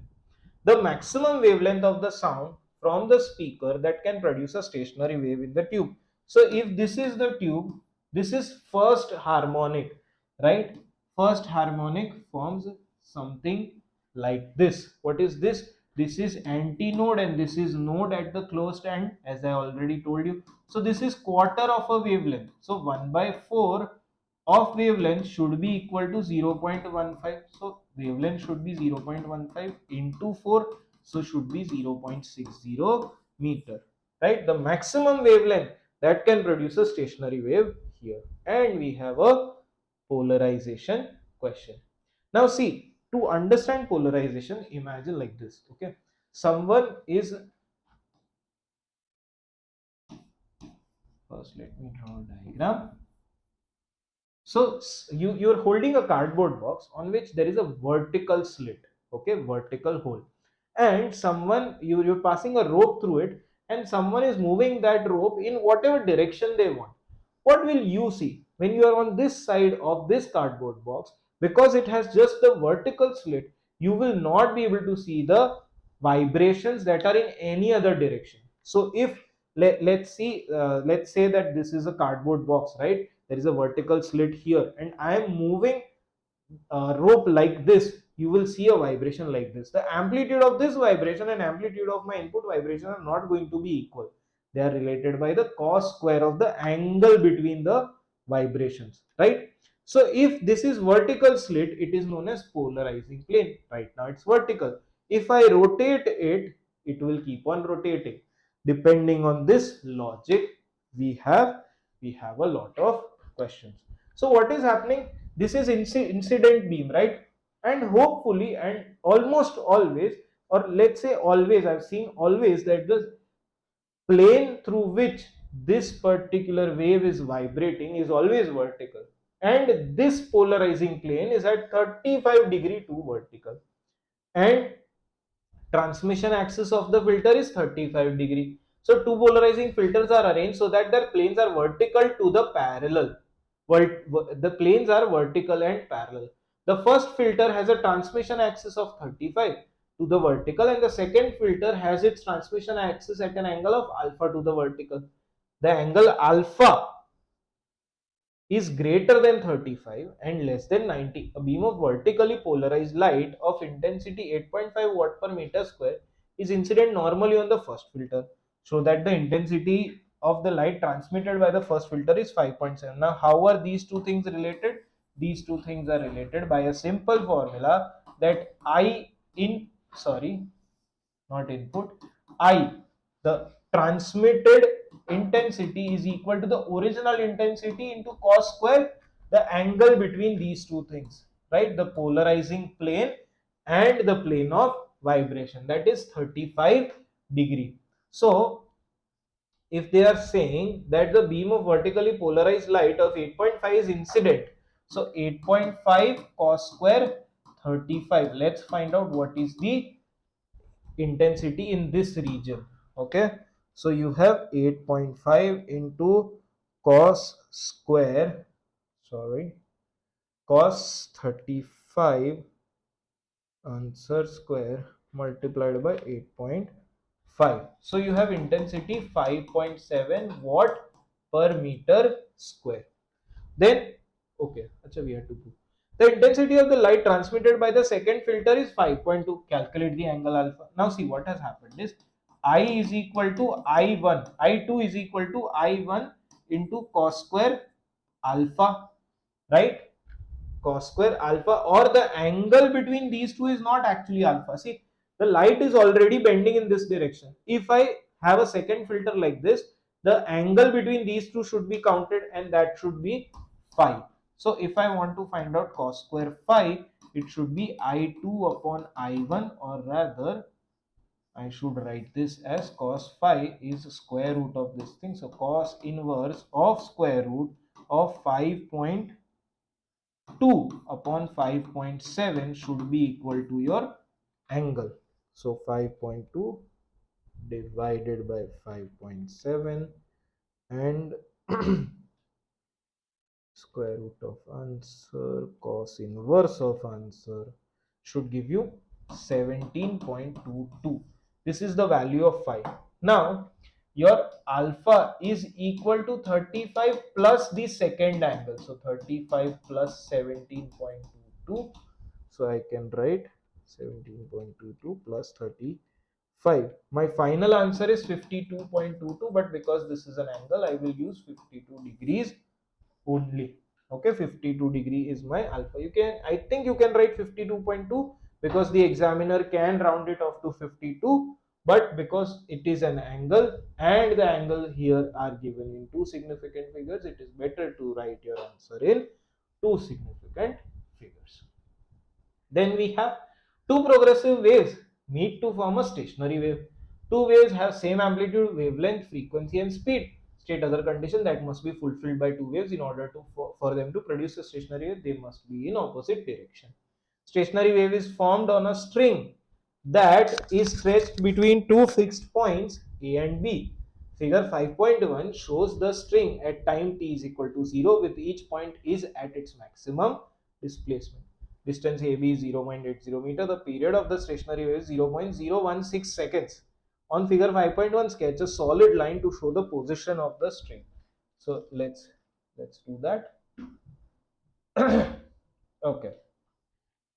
The maximum wavelength of the sound from the speaker that can produce a stationary wave in the tube. So if this is the tube, this is first harmonic, right? First harmonic forms something like this. What is this? This is antinode and this is node at the closed end, as I already told you. So this is quarter of a wavelength. So 1 by 4 of wavelength should be equal to 0.15. So wavelength should be 0.15 into 4, so should be 0.60 meter, right? The maximum wavelength that can produce a stationary wave here. And we have a polarization question. Now see, to understand polarization, imagine like this. Okay, someone is, first let me draw a diagram. So you're holding a cardboard box on which there is a vertical slit, okay, vertical hole, and someone, you're passing a rope through it, and someone is moving that rope in whatever direction they want. What will you see when you are on this side of this cardboard box? Because it has just the vertical slit, you will not be able to see the vibrations that are in any other direction. So if let's see, let's say that this is a cardboard box, right? There is a vertical slit here and I am moving rope like this, you will see a vibration like this. The amplitude of this vibration and amplitude of my input vibration are not going to be equal. They are related by the cos square of the angle between the vibrations, right? So if this is vertical slit, it is known as polarizing plane. Right now it's vertical. If I rotate it, it will keep on rotating. Depending on this logic, we have a lot of questions. So what is happening? This is incident beam, right? And hopefully and almost always, or let's say always, I've seen always that the plane through which this particular wave is vibrating is always vertical. and this polarizing plane is at 35 degree to vertical, and transmission axis of the filter is 35 degree. So two polarizing filters are arranged so that their planes are vertical to the parallel. The planes are vertical and parallel. The first filter has a transmission axis of 35 to the vertical, and the second filter has its transmission axis at an angle of alpha to the vertical. The angle alpha is greater than 35 and less than 90. A beam of vertically polarized light of intensity 8.5 watt per meter square is incident normally on the first filter, so that the intensity of the light transmitted by the first filter is 5.7. Now, how are these two things related? These two things are related by a simple formula that I in sorry not input, I, the transmitted intensity is equal to the original intensity into cos square, the angle between these two things, right? The polarizing plane and the plane of vibration, that is 35 degree. So if they are saying that the beam of vertically polarized light of 8.5 is incident, so 8.5 cos square 35, let's find out what is the intensity in this region. Okay, so you have 8.5 into cos square, sorry, cos 35 answer square multiplied by 8.5. So you have intensity 5.7 watt per meter square. Then, okay, achha, we have to do. The intensity of the light transmitted by the second filter is 5.2. Calculate the angle alpha. Now see what has happened is I is equal to I1, I2 is equal to I1 into cos square alpha, right? Cos square alpha, or the angle between these two is not actually alpha. See, the light is already bending in this direction. If I have a second filter like this, the angle between these two should be counted, and that should be phi. So if I want to find out cos square phi, it should be I2 upon I1, or rather I should write this as cos phi is square root of this thing. So cos inverse of square root of 5.2 upon 5.7 should be equal to your angle. So 5.2 divided by 5.7, and square root of answer cos inverse of answer should give you 17.22. This is the value of phi. Now your alpha is equal to 35 plus the second angle, so 35 plus 17.22, so I can write 17.22 plus 35. My final answer is 52.22, but because this is an angle, I will use 52 degrees only. Okay, 52 degree is my alpha. You can, I think you can write 52.2 because the examiner can round it off to 52, but because it is an angle and the angle here are given in two significant figures, it is better to write your answer in two significant figures. Then we have two progressive waves meet to form a stationary wave. Two waves have same amplitude, wavelength, frequency and speed. State other condition that must be fulfilled by two waves in order to for them to produce a stationary wave. They must be in opposite direction. Stationary wave is formed on a string that is stretched between two fixed points A and B. Figure 5.1 shows the string at time t is equal to 0 with each point is at its maximum displacement. Distance AB is 0.80 meter. The period of the stationary wave is 0.016 seconds. On figure 5.1, sketch a solid line to show the position of the string. So let's do that. Okay.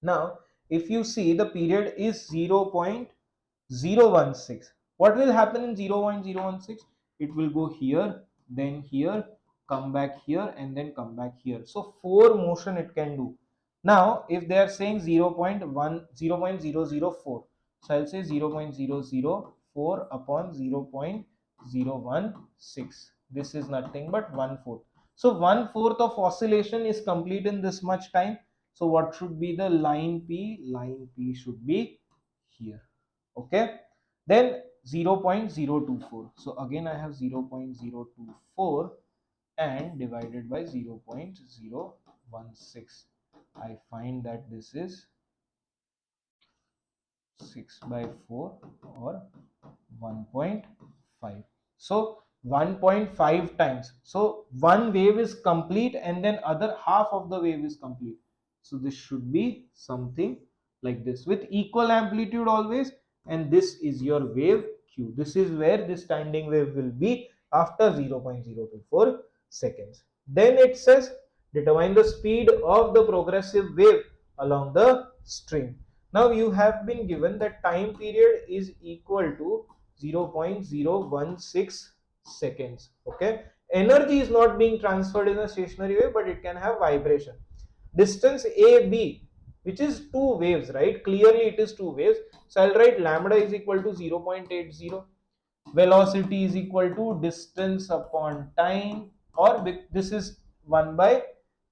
Now, if you see the period is 0.016, what will happen in 0.016? It will go here, then here, come back here, and then come back here. So four motion it can do. Now, if they are saying 0.004, so I'll say 0.004 upon 0.016. This is nothing but 1/4. So 1/4 of oscillation is complete in this much time. So what should be the line P? Line P should be here. Okay. Then 0.024. So again I have 0.024 and divided by 0.016. I find that this is 6 by 4 or 1.5. So 1.5 times. So one wave is complete and then other half of the wave is complete. So this should be something like this with equal amplitude always, and this is your wave Q. This is where this standing wave will be after 0.024 seconds. Then it says determine the speed of the progressive wave along the string. Now you have been given that time period is equal to 0.016 seconds. Okay, energy is not being transferred in a stationary wave, but it can have vibration. Distance AB, which is two waves, right? Clearly it is two waves. So I'll write lambda is equal to 0.80. Velocity is equal to distance upon time, or this is 1 by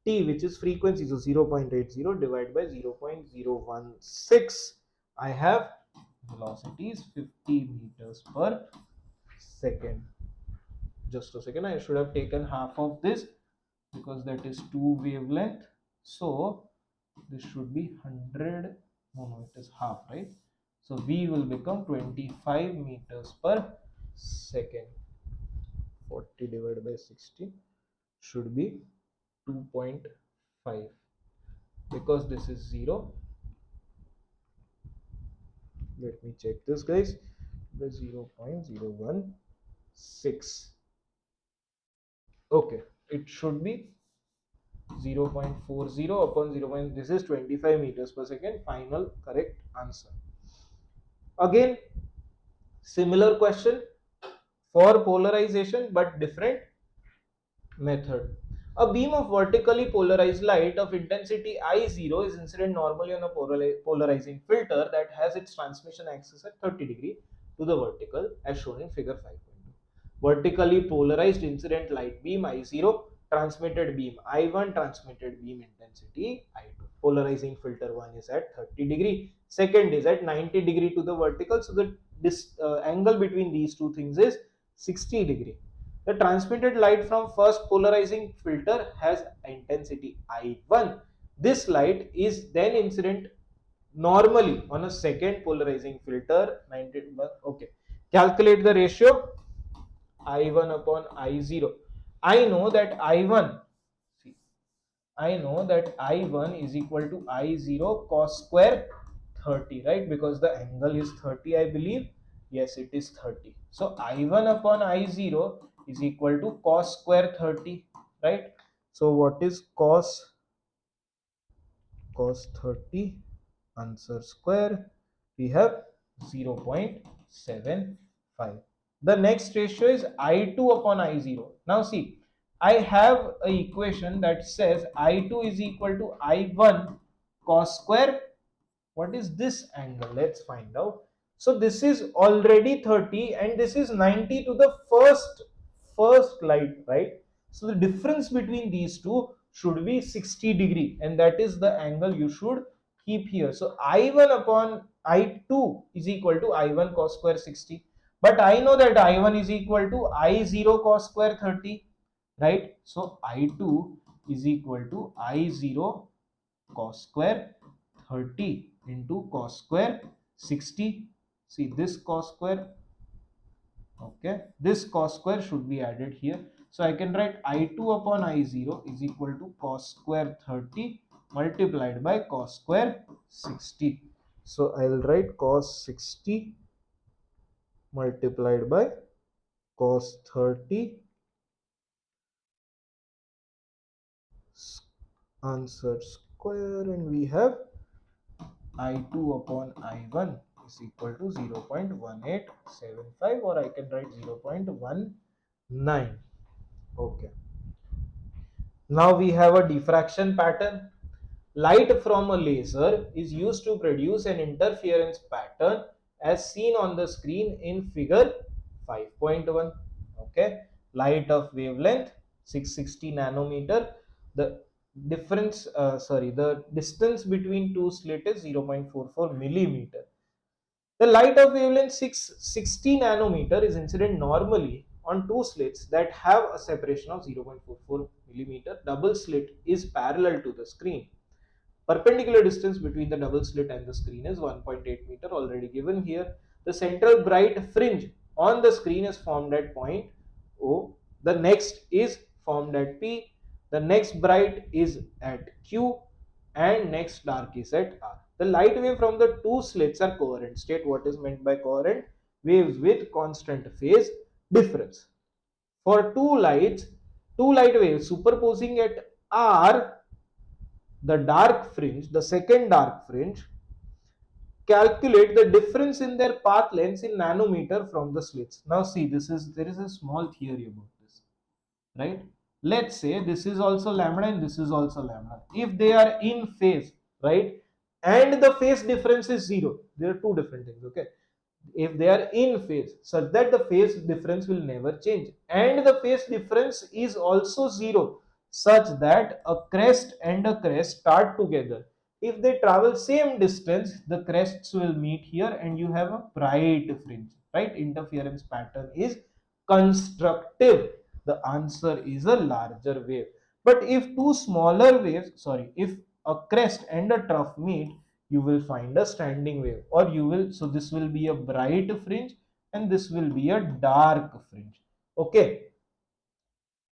t, which is frequency. So 0.80 divided by 0.016. I have velocity is 50 meters per second. Just a second, I should have taken half of this because that is 2 wavelength. So this should be 100. No, it is half, right? So V will become 25 meters per second. 40 divided by 60 should be 2.5. Because this is 0, let me check this, guys. The 0.016. Okay, it should be 0.40 upon 0. This is 25 meters per second. Final correct answer. Again, similar question for polarization but different method. A beam of vertically polarized light of intensity I0 is incident normally on a polarizing filter that has its transmission axis at 30 degree to the vertical as shown in figure 5.2. Vertically polarized incident light beam I0, transmitted beam I1, transmitted beam intensity I2. Polarizing filter 1 is at 30 degree, second is at 90 degree to the vertical. So the angle between these two things is 60 degree. The transmitted light from first polarizing filter has intensity I1. This light is then incident normally on a second polarizing filter 90. Okay, calculate the ratio I1 upon I0. I know that I1, see, I know that I1 is equal to I0 cos square 30, right? Because the angle is 30, I believe. Yes, it is 30. So I1 upon I0 is equal to cos square 30, right? So what is cos 30? Answer square. We have 0.75. The next ratio is I2 upon I0. Now see, I have an equation that says I2 is equal to I1 cos square. What is this angle? Let's find out. So this is already 30 and this is 90 to the first light, right? So the difference between these two should be 60 degree, and that is the angle you should keep here. So I1 upon I2 is equal to I1 cos square 60, but I know that I1 is equal to I0 cos square 30, right? So I2 is equal to I0 cos square 30 into cos square 60. See this cos square, okay, this cos square should be added here. So I can write I2 upon I0 is equal to cos square 30 multiplied by cos square 60. So I'll write cos 60 multiplied by cos 30. Answer square, and we have I2 upon I1 is equal to 0.1875, or I can write 0.19. Okay. Now we have a diffraction pattern. Light from a laser is used to produce an interference pattern as seen on the screen in figure 5.1. Okay. Light of wavelength 660 nanometer. The the distance between two slit is 0.44 millimeter. The light of wavelength 660 nanometer is incident normally on two slits that have a separation of 0.44 millimeter. Double slit is parallel to the screen. Perpendicular distance between the double slit and the screen is 1.8 meter, already given here. The central bright fringe on the screen is formed at point O. The next is formed at P. The next bright is at Q, and next dark is at R. The light wave from the two slits are coherent. State what is meant by coherent. Waves with constant phase difference. For two light waves superposing at R, the dark fringe, the second dark fringe, calculate the difference in their path lengths in nanometer from the slits. Now see, there is a small theory about this, right? Let's say this is also lambda and this is also lambda. If they are in phase, right, and the phase difference is zero, there are two different things, okay? If they are in phase, such that the phase difference will never change, and the phase difference is also zero, such that a crest and a crest start together. If they travel same distance, the crests will meet here and you have a bright fringe, right? Interference pattern is constructive. The answer is a larger wave. But if two smaller waves, if a crest and a trough meet, you will find a standing wave, or you will, so this will be a bright fringe and this will be a dark fringe. Okay,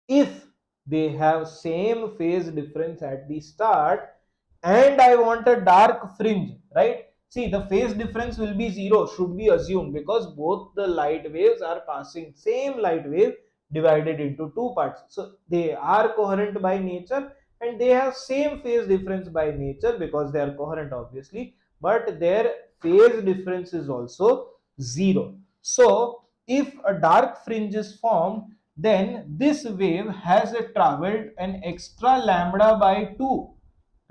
if they have same phase difference at the start and I want a dark fringe, right? See, the phase difference will be zero, should be assumed, because both the light waves are passing same light wave divided into two parts. So they are coherent by nature and they have same phase difference by nature because they are coherent obviously, but their phase difference is also zero. So if a dark fringe is formed, then this wave has traveled an extra lambda by 2,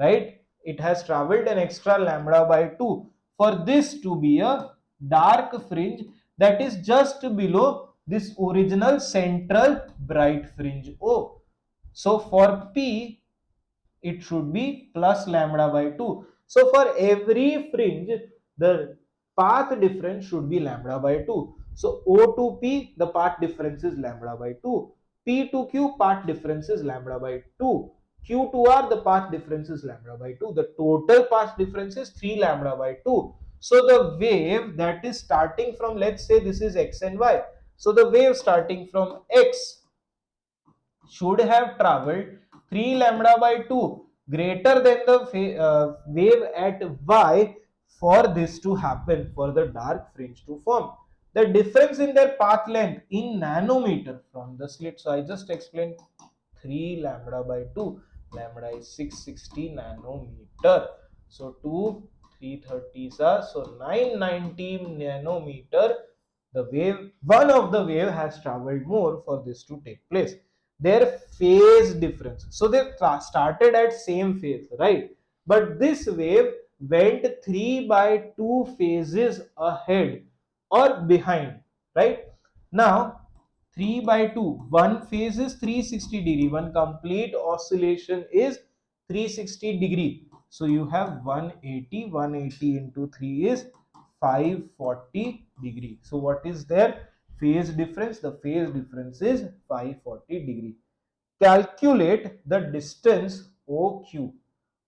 right? It has traveled an extra lambda by 2 for this to be a dark fringe that is just below this original central bright fringe O. So for P, it should be plus lambda by 2. So for every fringe, the path difference should be lambda by 2. So O to P, the path difference is lambda by 2. P to Q, path difference is lambda by 2. Q to R, the path difference is lambda by 2. The total path difference is 3 lambda by 2. So the wave that is starting from, let's say this is X and Y. So the wave starting from X should have traveled 3 lambda by 2 greater than the wave at Y for this to happen, for the dark fringe to form. The difference in their path length in nanometer from the slit. So I just explained 3 lambda by 2. Lambda is 660 nanometer. So 2 330s are, so 990 nanometer. The wave, one of the wave has traveled more for this to take place. Their phase difference, so they started at same phase, right? But this wave went 3 by 2 phases ahead or behind, right? Now 3 by 2, one phase is 360 degree, one complete oscillation is 360 degree. So you have 180 into 3 is 540 degree. So what is their phase difference? The phase difference is 540 degree. Calculate the distance OQ.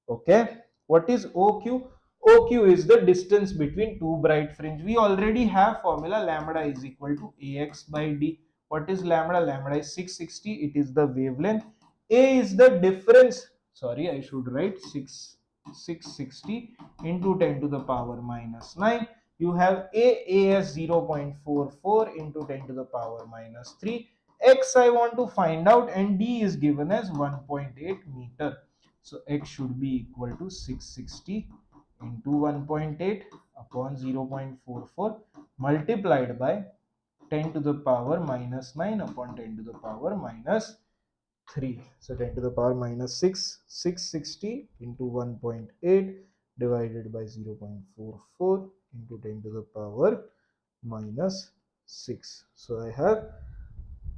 Okay, what is OQ? OQ is the distance between two bright fringe. We already have formula, lambda is equal to AX by D. What is lambda? Lambda is 660. It is the wavelength. A is the difference. Sorry, I should write 660 into 10 to the power minus 9. You have A as 0.44 into 10 to the power minus 3. X I want to find out, and D is given as 1.8 meter. So X should be equal to 660 into 1.8 upon 0.44 multiplied by 10 to the power minus 9 upon 10 to the power minus 3. So 10 to the power minus 6, 660 into 1.8 divided by 0.44 into 10 to the power minus 6. So I have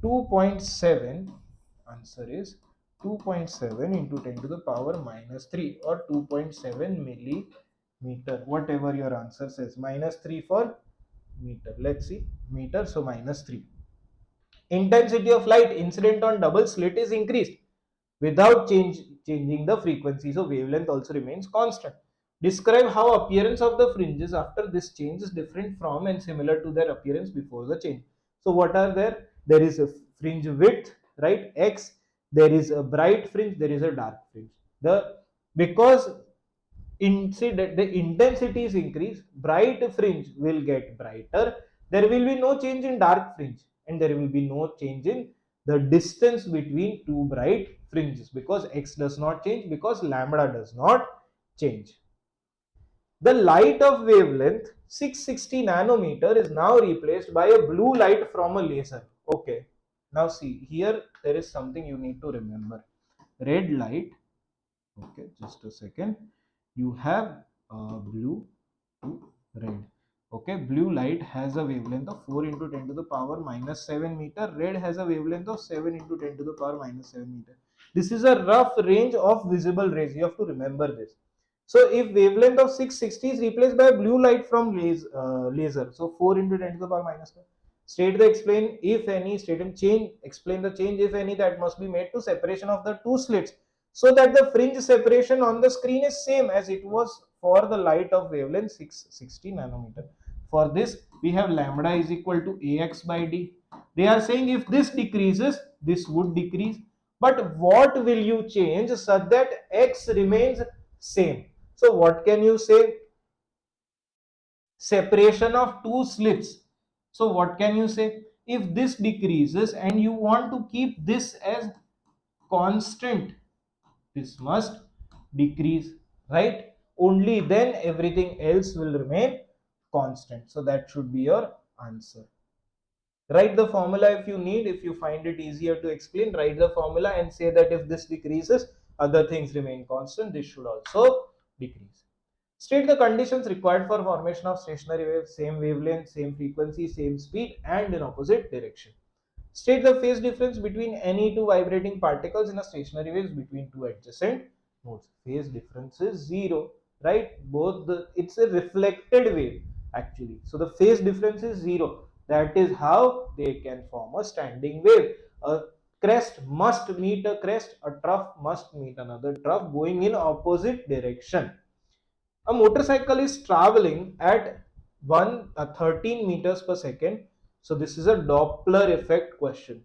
2.7. Answer is 2.7 into 10 to the power minus 3, or 2.7 millimeter, whatever your answer says. Minus 3 for meter. Let's see, meter, so minus 3. Intensity of light incident on double slit is increased without changing the frequency, so wavelength also remains constant. Describe how appearance of the fringes after this change is different from and similar to their appearance before the change. So what are there? There is a fringe width, right, x, there is a bright fringe, there is a dark fringe. The because incident the intensity is increased, bright fringe will get brighter, there will be no change in dark fringe, and there will be no change in the distance between two bright fringes, because x does not change, because lambda does not change. The light of wavelength 660 nanometer is now replaced by a blue light from a laser. Okay, now see here, there is something you need to remember. Red light, okay, just a second, you have blue to red. Okay, blue light has a wavelength of 4 into 10 to the power minus 7 meter, red has a wavelength of 7 into 10 to the power minus 7 meter. This is a rough range of visible rays, you have to remember this. So if wavelength of 660 is replaced by blue light from laser, so 4 into 10 to the power minus 7. State the explain if any, state and change, explain the change if any that must be made to separation of the two slits, so that the fringe separation on the screen is same as it was for the light of wavelength 660 nanometer. For this, we have lambda is equal to ax by d. They are saying if this decreases, this would decrease. But what will you change such that x remains same? So what can you say? Separation of two slits. So what can you say? If this decreases and you want to keep this as constant, this must decrease, right? Only then everything else will remain constant. So that should be your answer. Write the formula if you need. If you find it easier to explain, write the formula and say that if this decreases, other things remain constant, this should also decrease. State the conditions required for formation of stationary waves, same wavelength, same frequency, same speed, and in opposite direction. State the phase difference between any two vibrating particles in a stationary wave between two adjacent nodes. Phase difference is zero, right? It's a reflected wave actually. So the phase difference is zero. That is how they can form a standing wave. A crest must meet a crest, a trough must meet another trough going in opposite direction. A motorcycle is traveling at 13 meters per second. So this is a Doppler effect question.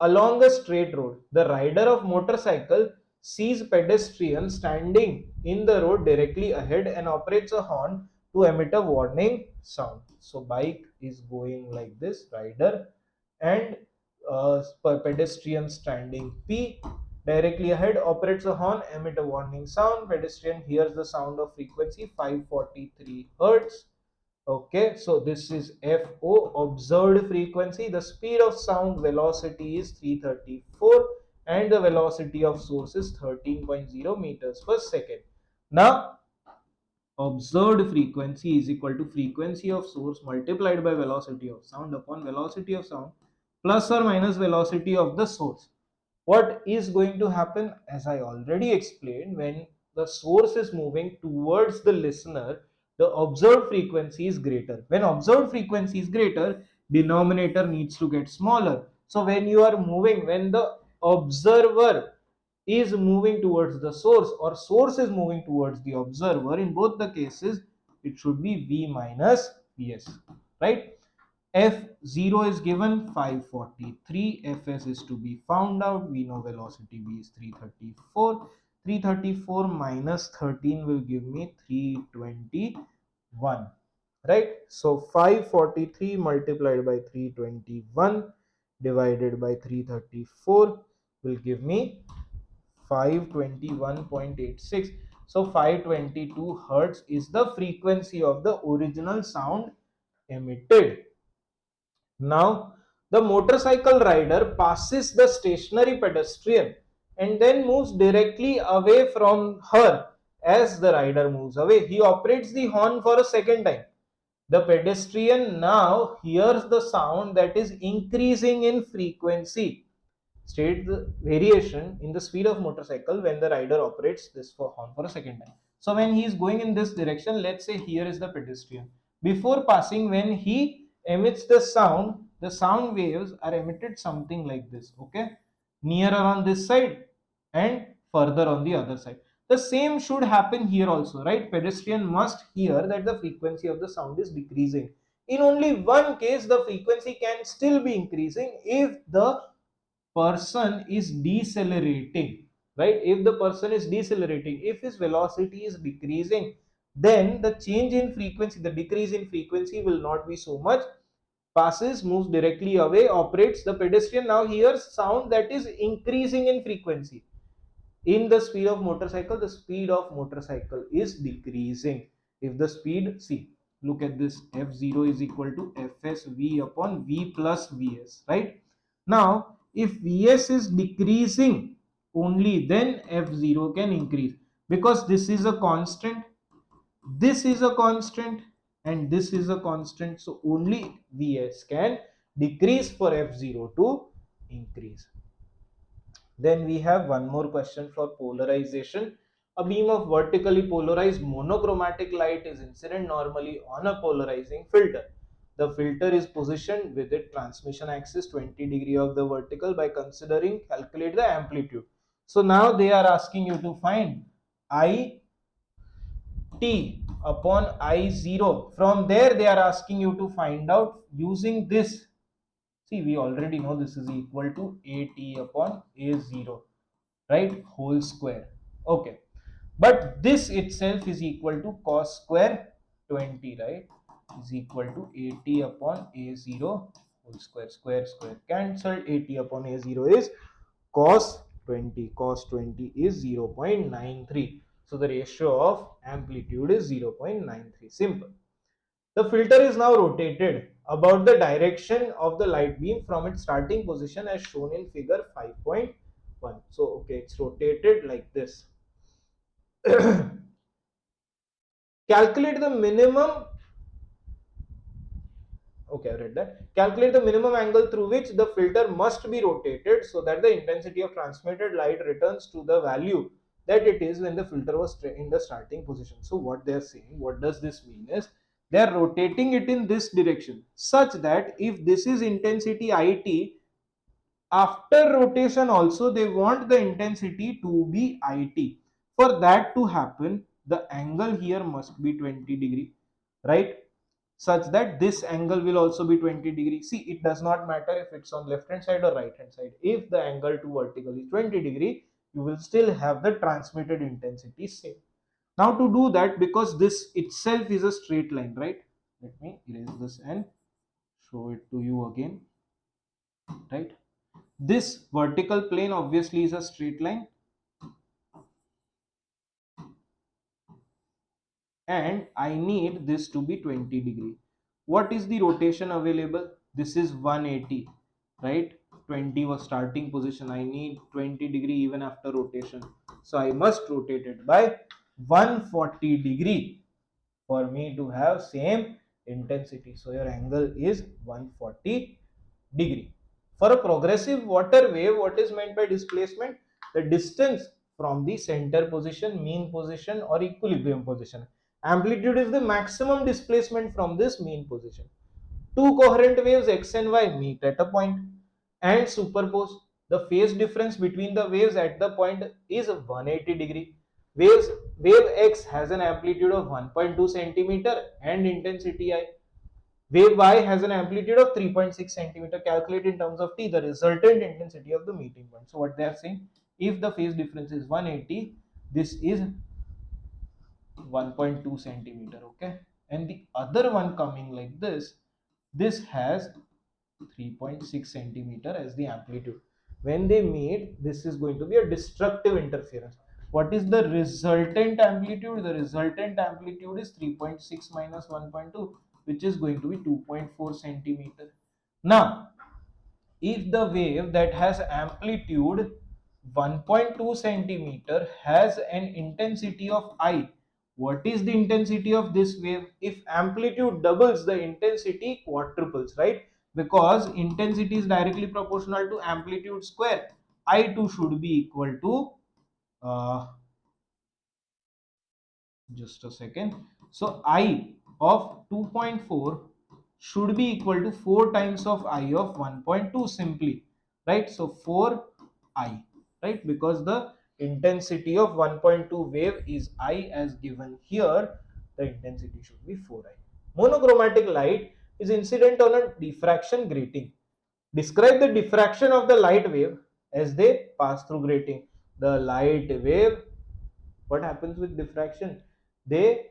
Along a straight road, the rider of motorcycle sees pedestrian standing in the road directly ahead and operates a horn to emit a warning sound. So bike is going like this, rider, and pedestrian standing P directly ahead operates a horn, emit a warning sound. Pedestrian hears the sound of frequency 543 hertz. Okay, so this is FO, observed frequency. The speed of sound velocity is 334 and the velocity of source is 13.0 meters per second. Now, observed frequency is equal to frequency of source multiplied by velocity of sound upon velocity of sound plus or minus velocity of the source. What is going to happen, as I already explained, when the source is moving towards the listener, the observed frequency is greater. When observed frequency is greater, denominator needs to get smaller. So when you are moving, when the observer is moving towards the source or source is moving towards the observer, in both the cases it should be V minus Vs, right? F0 is given 543, Fs is to be found out. We know velocity V is 334. 334 minus 13 will give me 321, right? So 543 multiplied by 321 divided by 334 will give me 521.86. So 522 hertz is the frequency of the original sound emitted. Now, the motorcycle rider passes the stationary pedestrian and then moves directly away from her. As the rider moves away, he operates the horn for a second time. The pedestrian now hears the sound that is increasing in frequency. State the variation in the speed of motorcycle when the rider operates this horn for a second time. So when he is going in this direction, let's say here is the pedestrian. Before passing, when he emits the sound, the sound waves are emitted something like this, okay, nearer on this side and further on the other side. The same should happen here also, right? Pedestrian must hear that the frequency of the sound is decreasing. In only one case, the frequency can still be increasing if the person is decelerating, right? If the person is decelerating, if his velocity is decreasing, then the change in frequency, the decrease in frequency will not be so much. Passes, moves directly away, operates. The pedestrian now hears sound that is increasing in frequency. In the speed of motorcycle, the speed of motorcycle is decreasing. If the speed, see, look at this, f0 is equal to fsv upon v plus vs, right? Now if vs is decreasing, only then f0 can increase, because this is a constant, this is a constant, and this is a constant, so only vs can decrease for f0 to increase. Then we have one more question for polarization. A beam of vertically polarized monochromatic light is incident normally on a polarizing filter. The filter is positioned with its transmission axis 20 degree of the vertical by considering calculate the amplitude. So now they are asking you to find I t upon I0. From there they are asking you to find out using this. See, we already know this is equal to AT upon A0, right? Whole square. Okay. But this itself is equal to cos square 20, right? Is equal to AT upon A0 whole square. Square, square. Cancelled. AT upon A0 is cos 20. Cos 20 is 0.93. So the ratio of amplitude is 0.93. Simple. The filter is now rotated about the direction of the light beam from its starting position as shown in figure 5.1. So, okay, it's rotated like this. Calculate the minimum. Okay, I read that. Calculate the minimum angle through which the filter must be rotated so that the intensity of transmitted light returns to the value that it is when the filter was in the starting position. So what they are saying, what does this mean is they are rotating it in this direction such that if this is intensity IT, after rotation also they want the intensity to be IT. For that to happen, the angle here must be 20 degree, right? Such that this angle will also be 20 degree. See, it does not matter if it's on left hand side or right hand side. If the angle to vertical is 20 degree, you will still have the transmitted intensity same. Now to do that, because this itself is a straight line, right? Let me erase this and show it to you again, right? This vertical plane obviously is a straight line, and I need this to be 20 degree. What is the rotation available? This is 180, right? 20 was starting position. I need 20 degree even after rotation. So I must rotate it by 140 degree for me to have same intensity. So your angle is 140 degree. For a progressive water wave, what is meant by displacement? The distance from the center position, mean position or equilibrium position. Amplitude is the maximum displacement from this mean position. Two coherent waves x and y meet at a point and superpose. The phase difference between the waves at the point is 180 degree. Wave x has an amplitude of 1.2 centimeter and intensity I. Wave y has an amplitude of 3.6 centimeter. Calculate in terms of t the resultant intensity of the meeting point. So what they are saying, if the phase difference is 180, this is 1.2 centimeter, okay, and the other one coming like this has 3.6 centimeter as the amplitude. When they meet, this is going to be a destructive interference. What is the resultant amplitude? The resultant amplitude is 3.6 minus 1.2, which is going to be 2.4 centimeter. Now if the wave that has amplitude 1.2 centimeter has an intensity of I, what is the intensity of this wave? If amplitude doubles, the intensity quadruples, right? Because intensity is directly proportional to amplitude square. I2 should be equal to just a second. So I of 2.4 should be equal to 4 times of I of 1.2 simply, right? So 4I, right? Because the intensity of 1.2 wave is I as given here, the intensity should be 4I. Monochromatic light is incident on a diffraction grating. Describe the diffraction of the light wave as they pass through grating. The light wave, what happens with diffraction? They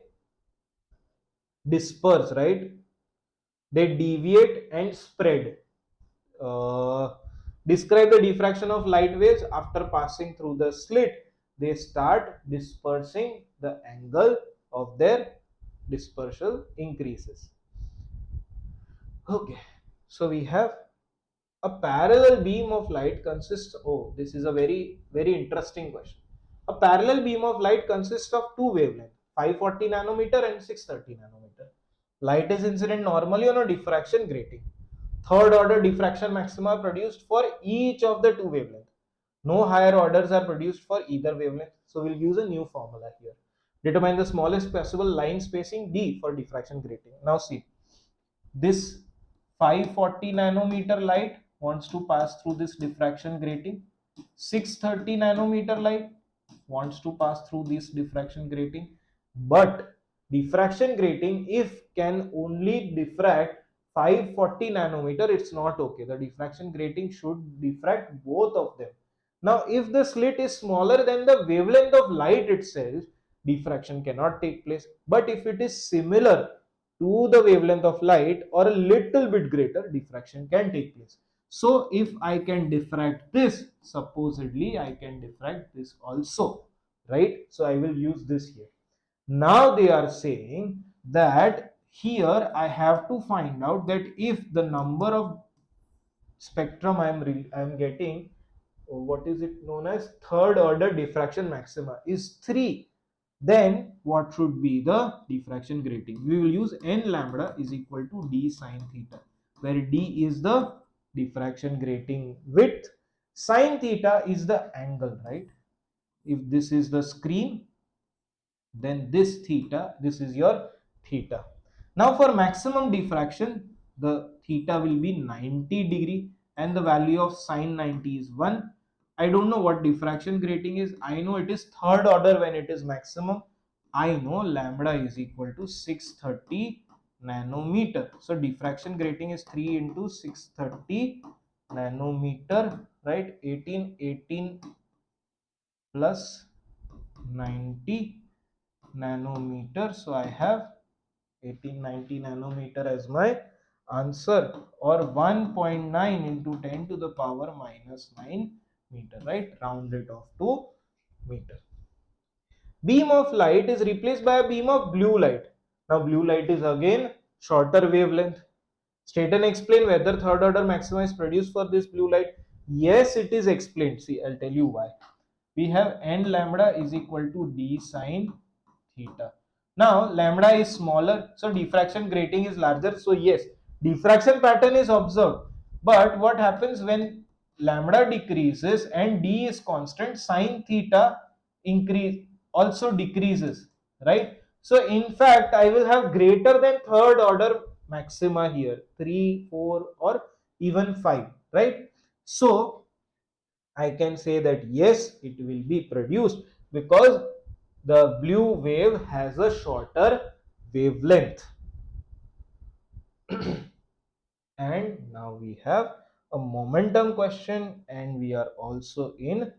disperse, right? They deviate and spread. Uh, Describe the diffraction of light waves after passing through the slit. They start dispersing, the angle of their dispersal increases. Okay, so we have a parallel beam of light consists, oh, this is a very interesting question. A parallel beam of light consists of two wavelengths, 540 nanometer and 630 nanometer. Light is incident normally on a diffraction grating. Third order diffraction maxima are produced for each of the two wavelengths. No higher orders are produced for either wavelength. So we'll use a new formula here. Determine the smallest possible line spacing D for diffraction grating. Now see, this 540 nanometer light wants to pass through this diffraction grating. 630 nanometer light wants to pass through this diffraction grating. But diffraction grating, if can only diffract 540 nanometer, it's not okay. The diffraction grating should diffract both of them. Now, if the slit is smaller than the wavelength of light itself, diffraction cannot take place. But if it is similar to the wavelength of light or a little bit greater, diffraction can take place. So if I can diffract this, supposedly I can diffract this also, right? So I will use this here. Now they are saying that here I have to find out that if the number of spectrum I am getting, what is it known as, third order diffraction maxima is 3, then what should be the diffraction grating? We will use n lambda is equal to d sine theta, where d is the diffraction grating width, sine theta is the angle, right? If this is the screen, then this theta, this is your theta. Now for maximum diffraction, the theta will be 90 degree and the value of sine 90 is 1. I don't know what diffraction grating is. I know it is third order when it is maximum. I know lambda is equal to 630 nanometer. So diffraction grating is 3 into 630 nanometer, right? 18 plus 90 nanometer. So I have 1890 nanometer as my answer, or 1.9 into 10 to the power minus 9 meter, right? Round it off to meter. Beam of light is replaced by a beam of blue light. Now blue light is again shorter wavelength. State and explain whether third order maxima is produced for this blue light. Yes, it is explained. See, I'll tell you why. We have n lambda is equal to d sine theta. Now lambda is smaller, so diffraction grating is larger. So yes, diffraction pattern is observed. But what happens when lambda decreases and d is constant, sine theta increase also decreases, right? So in fact, I will have greater than third order maxima here, 3, 4 or even 5, right? So I can say that yes, it will be produced because the blue wave has a shorter wavelength. And now we have a momentum question, and we are also in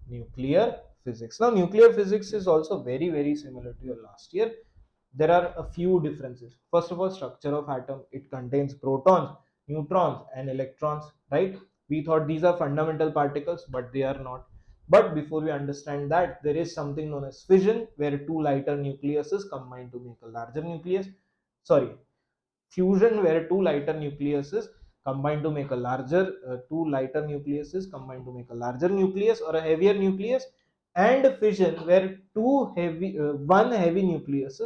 nuclear physics. Now nuclear physics is also very similar to your last year. There are a few differences. First of all, structure of atom. It contains protons, neutrons and electrons, right? We thought these are fundamental particles, but they are not. But before we understand that, there is something known as fission, where two lighter nucleuses combine to make a larger nucleus. Sorry, fusion, where two lighter nucleuses combine to make a larger two lighter nucleuses combine to make a larger nucleus or a heavier nucleus. And fission, where one heavy nucleus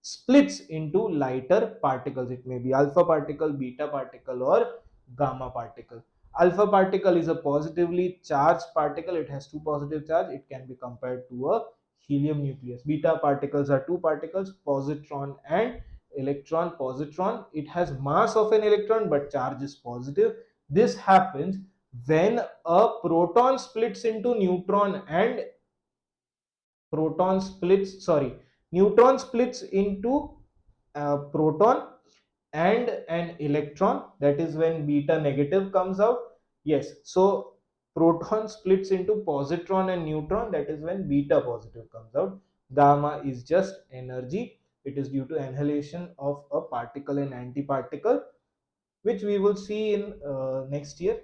splits into lighter particles. It may be alpha particle, beta particle or gamma particle. Alpha particle is a positively charged particle. It has two positive charge. It can be compared to a helium nucleus. Beta particles are two particles, positron and electron positron, it has mass of an electron but charge is positive. This happens when a proton splits into neutron and proton splits sorry neutron splits into a proton and an electron. That is when beta negative comes out. Yes, so proton splits into positron and neutron, that is when beta positive comes out. Gamma is just energy. It is due to annihilation of a particle and antiparticle, which we will see in next year.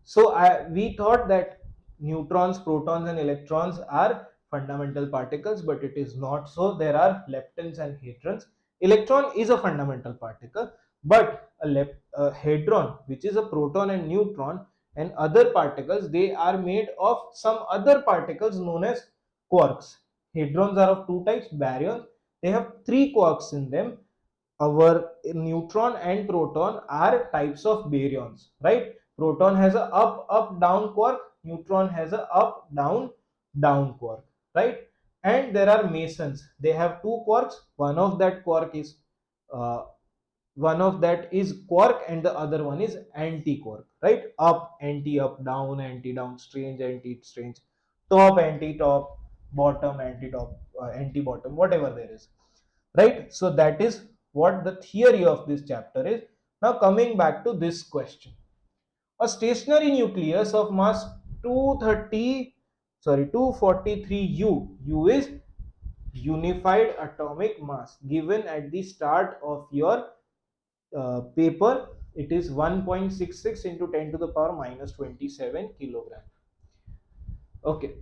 So we thought that neutrons, protons and electrons are fundamental particles, but it is not so. There are leptons and hadrons. Electron is a fundamental particle, but a hadron, which is a proton and neutron and other particles, they are made of some other particles known as quarks. Hadrons are of two types, baryons. They have three quarks in them. Our neutron and proton are types of baryons, right? Proton has a up up down quark, neutron has a up down down quark, right? And there are mesons. They have two quarks. Uh, one of that is quark and the other one is anti-quark, right? Up anti up, down anti down, strange anti strange, top anti top, bottom anti top, anti bottom, whatever there is, right? So that is what the theory of this chapter is. Now coming back to this question, a stationary nucleus of mass 243 u is unified atomic mass given at the start of your paper. It is 1.66 into 10 to the power minus 27 kilogram. Okay.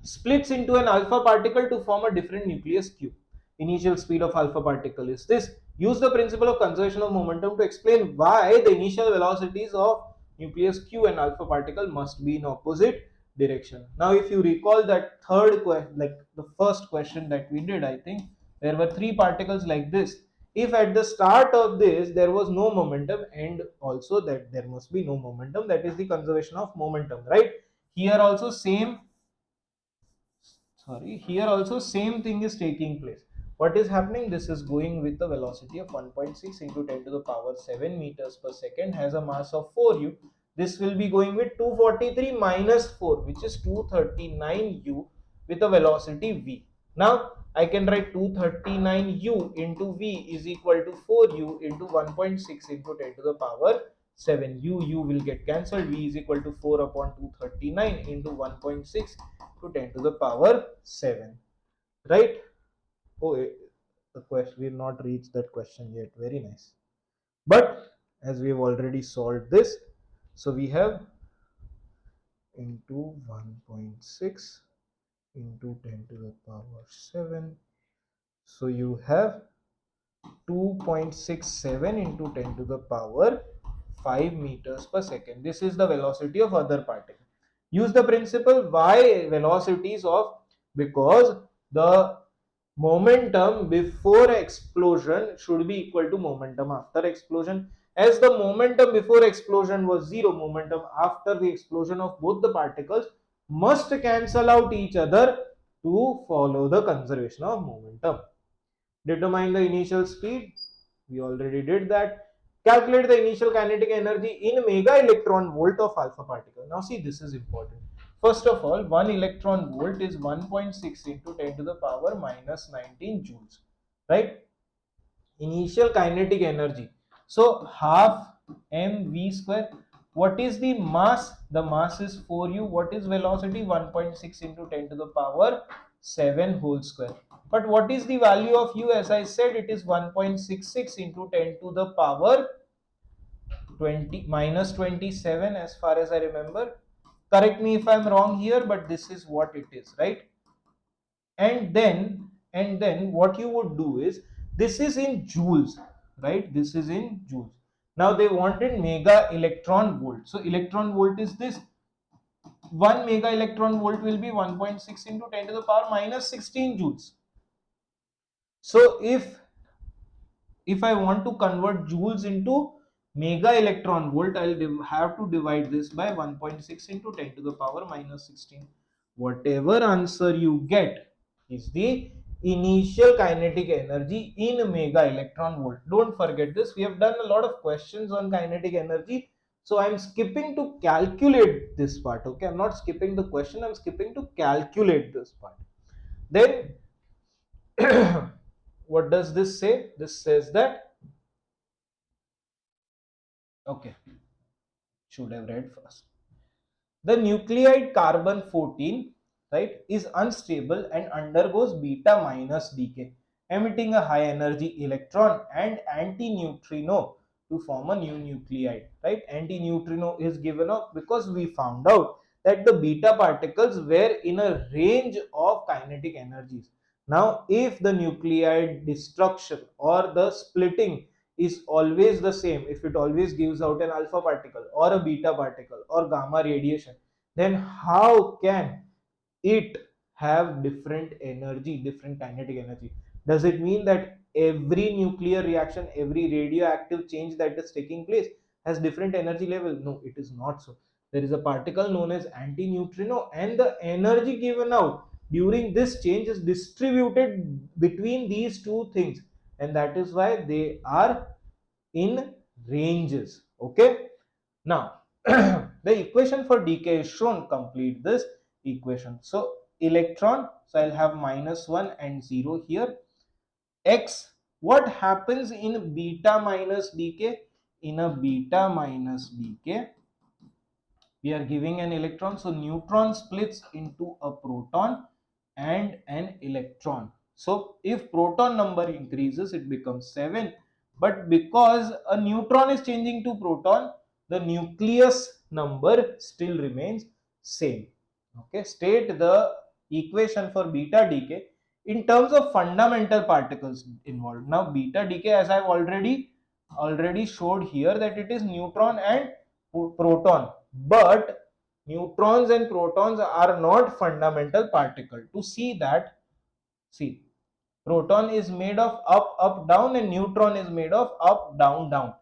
Splits into an alpha particle to form a different nucleus Q. Initial speed of alpha particle is this. Use the principle of conservation of momentum to explain why the initial velocities of nucleus Q and alpha particle must be in opposite direction. Now if you recall that third question, like the first question that we did, I think there were three particles like this. If at the start of this there was no momentum, and also that there must be no momentum, that is the conservation of momentum, right? Here also same thing is taking place. What is happening? This is going with a velocity of 1.6 into 10 to the power 7 meters per second, has a mass of 4u. This will be going with 243 minus 4, which is 239u, with a velocity v. Now I can write 239u into v is equal to 4u into 1.6 into 10 to the power 7. U will get cancelled. V is equal to 4 upon 239 into 1.6 to 10 to the power 7, right? Oh, the question, we have not reached that question yet. Very nice. But as we have already solved this, so we have into 1.6 into 10 to the power 7. So you have 2.67 into 10 to the power 5 meters per second. This is the velocity of other particle. Use the principle. Why velocities of? Because the momentum before explosion should be equal to momentum after explosion. As the momentum before explosion was 0, momentum after the explosion of both the particles must cancel out each other to follow the conservation of momentum. Determine the initial speed. We already did that. Calculate the initial kinetic energy in mega electron volt of alpha particle. Now see, this is important. First of all, 1 electron volt is 1.6 into 10 to the power minus 19 joules, right? Initial kinetic energy. So half mv square. What is the mass? The mass is 4u. What is velocity? 1.6 into 10 to the power 7 whole square. But what is the value of u? As I said, it is 1.66 into 10 to the power 20 minus 27, as far as I remember. Correct me if I'm wrong here, but this is what it is, right? And then what you would do is, this is in joules, right? This is in joules. Now they wanted mega electron volt. So electron volt is this. 1 mega electron volt will be 1.6 into 10 to the power minus 16 joules. So if I want to convert joules into mega electron volt, I'll have to divide this by 1.6 into 10 to the power minus 16. Whatever answer you get is the initial kinetic energy in mega electron volt. Don't forget this. We have done a lot of questions on kinetic energy. So I'm skipping to calculate this part. Okay, I'm not skipping the question, I'm skipping to calculate this part. Then what does this say? This says that, okay, should have read first. The nuclide carbon 14, right, is unstable and undergoes beta minus decay, emitting a high energy electron and anti-neutrino to form a new nuclide, right? Anti-neutrino is given up because we found out that the beta particles were in a range of kinetic energies. Now, if the nuclide destruction or the splitting is always the same, if it always gives out an alpha particle or a beta particle or gamma radiation, then how can it have different energy, different kinetic energy? Does it mean that every nuclear reaction, every radioactive change that is taking place has different energy level? No, it is not so. There is a particle known as antineutrino, and the energy given out during this change is distributed between these two things, and that is why they are in ranges. Okay, now the equation for decay is shown. Complete this equation. So electron, so I'll have -1 and 0 here. X, what happens in beta minus decay? In a beta minus decay, we are giving an electron, so neutron splits into a proton and an electron. So if proton number increases, it becomes 7, but because a neutron is changing to proton, the nucleus number still remains same. Okay, state the equation for beta decay in terms of fundamental particles involved. Now beta decay, as I've already showed here, that it is neutron and proton, but neutrons and protons are not fundamental particle. To see that, see, proton is made of up up down and neutron is made of up down down,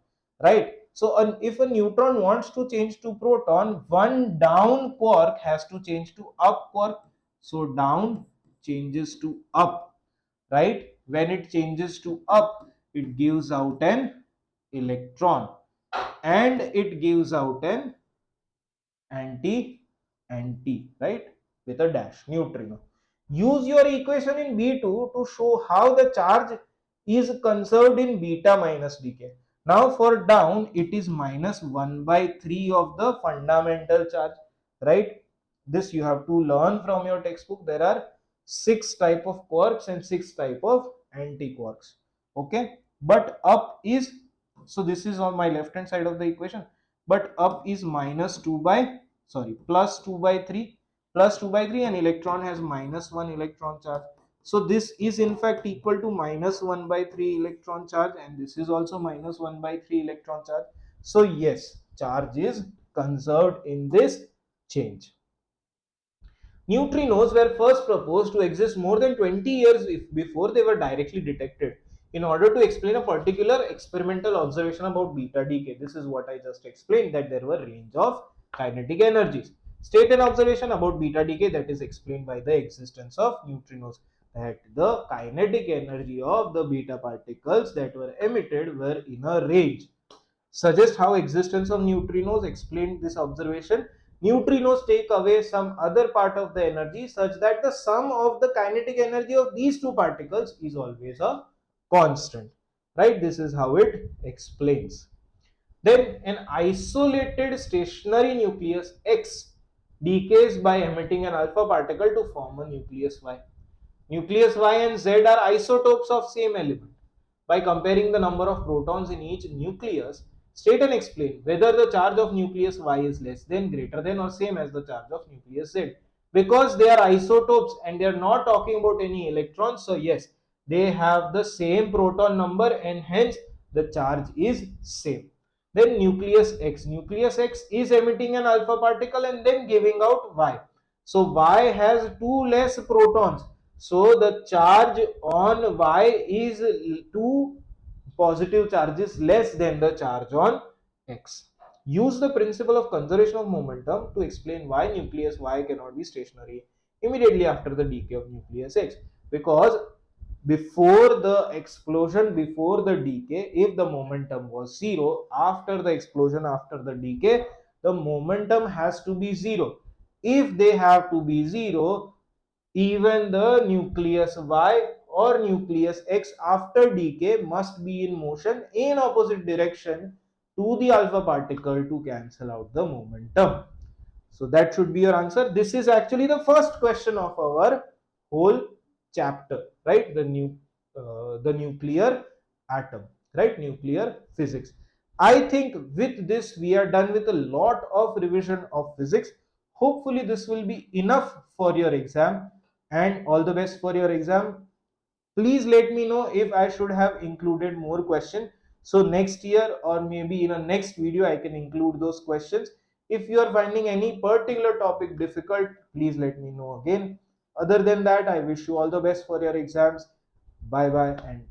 right? So if a neutron wants to change to proton, one down quark has to change to up quark, so down changes to up, right? When it changes to up, it gives out an electron and it gives out an anti, right, with a dash, neutrino. Use your equation in B2 to show how the charge is conserved in beta minus decay. Now for down, it is -1/3 of the fundamental charge, right? This you have to learn from your textbook. There are 6 type of quarks and 6 type of anti-quarks. Okay, but up is, so this is on my left hand side of the equation, but up is plus 2 by 3, and electron has -1 electron charge. So this is in fact equal to -1/3 electron charge, and this is also -1/3 electron charge. So yes, charge is conserved in this change. Neutrinos were first proposed to exist more than 20 years before they were directly detected in order to explain a particular experimental observation about beta decay. This is what I just explained, that there were range of kinetic energies. State an observation about beta decay that is explained by the existence of neutrinos, that the kinetic energy of the beta particles that were emitted were in a range. Suggest how existence of neutrinos explained this observation. Neutrinos take away some other part of the energy such that the sum of the kinetic energy of these two particles is always a constant, right? This is how it explains. Then an isolated stationary nucleus X decays by emitting an alpha particle to form a nucleus Y. Nucleus Y and Z are isotopes of same element. By comparing the number of protons in each nucleus, state and explain whether the charge of nucleus Y is less than, greater than, or same as the charge of nucleus Z. Because they are isotopes and they are not talking about any electrons, so yes, they have the same proton number and hence the charge is same. Then nucleus X. Nucleus X is emitting an alpha particle and then giving out Y. So Y has 2 less protons. So the charge on Y is 2 positive charges less than the charge on X. Use the principle of conservation of momentum to explain why nucleus Y cannot be stationary immediately after the decay of nucleus X. Because before the explosion, before the decay, if the momentum was zero, after the explosion, after the decay, the momentum has to be zero. If they have to be zero, even the nucleus Y or nucleus X after decay must be in motion in opposite direction to the alpha particle to cancel out the momentum. So that should be your answer. This is actually the first question of our whole chapter, right? The nuclear atom, right? Nuclear physics. I think with this we are done with a lot of revision of physics. Hopefully this will be enough for your exam, and all the best for your exam. Please let me know if I should have included more questions. So next year or maybe in a next video, I can include those questions. If you are finding any particular topic difficult, please let me know again. Other than that, I wish you all the best for your exams. Bye bye and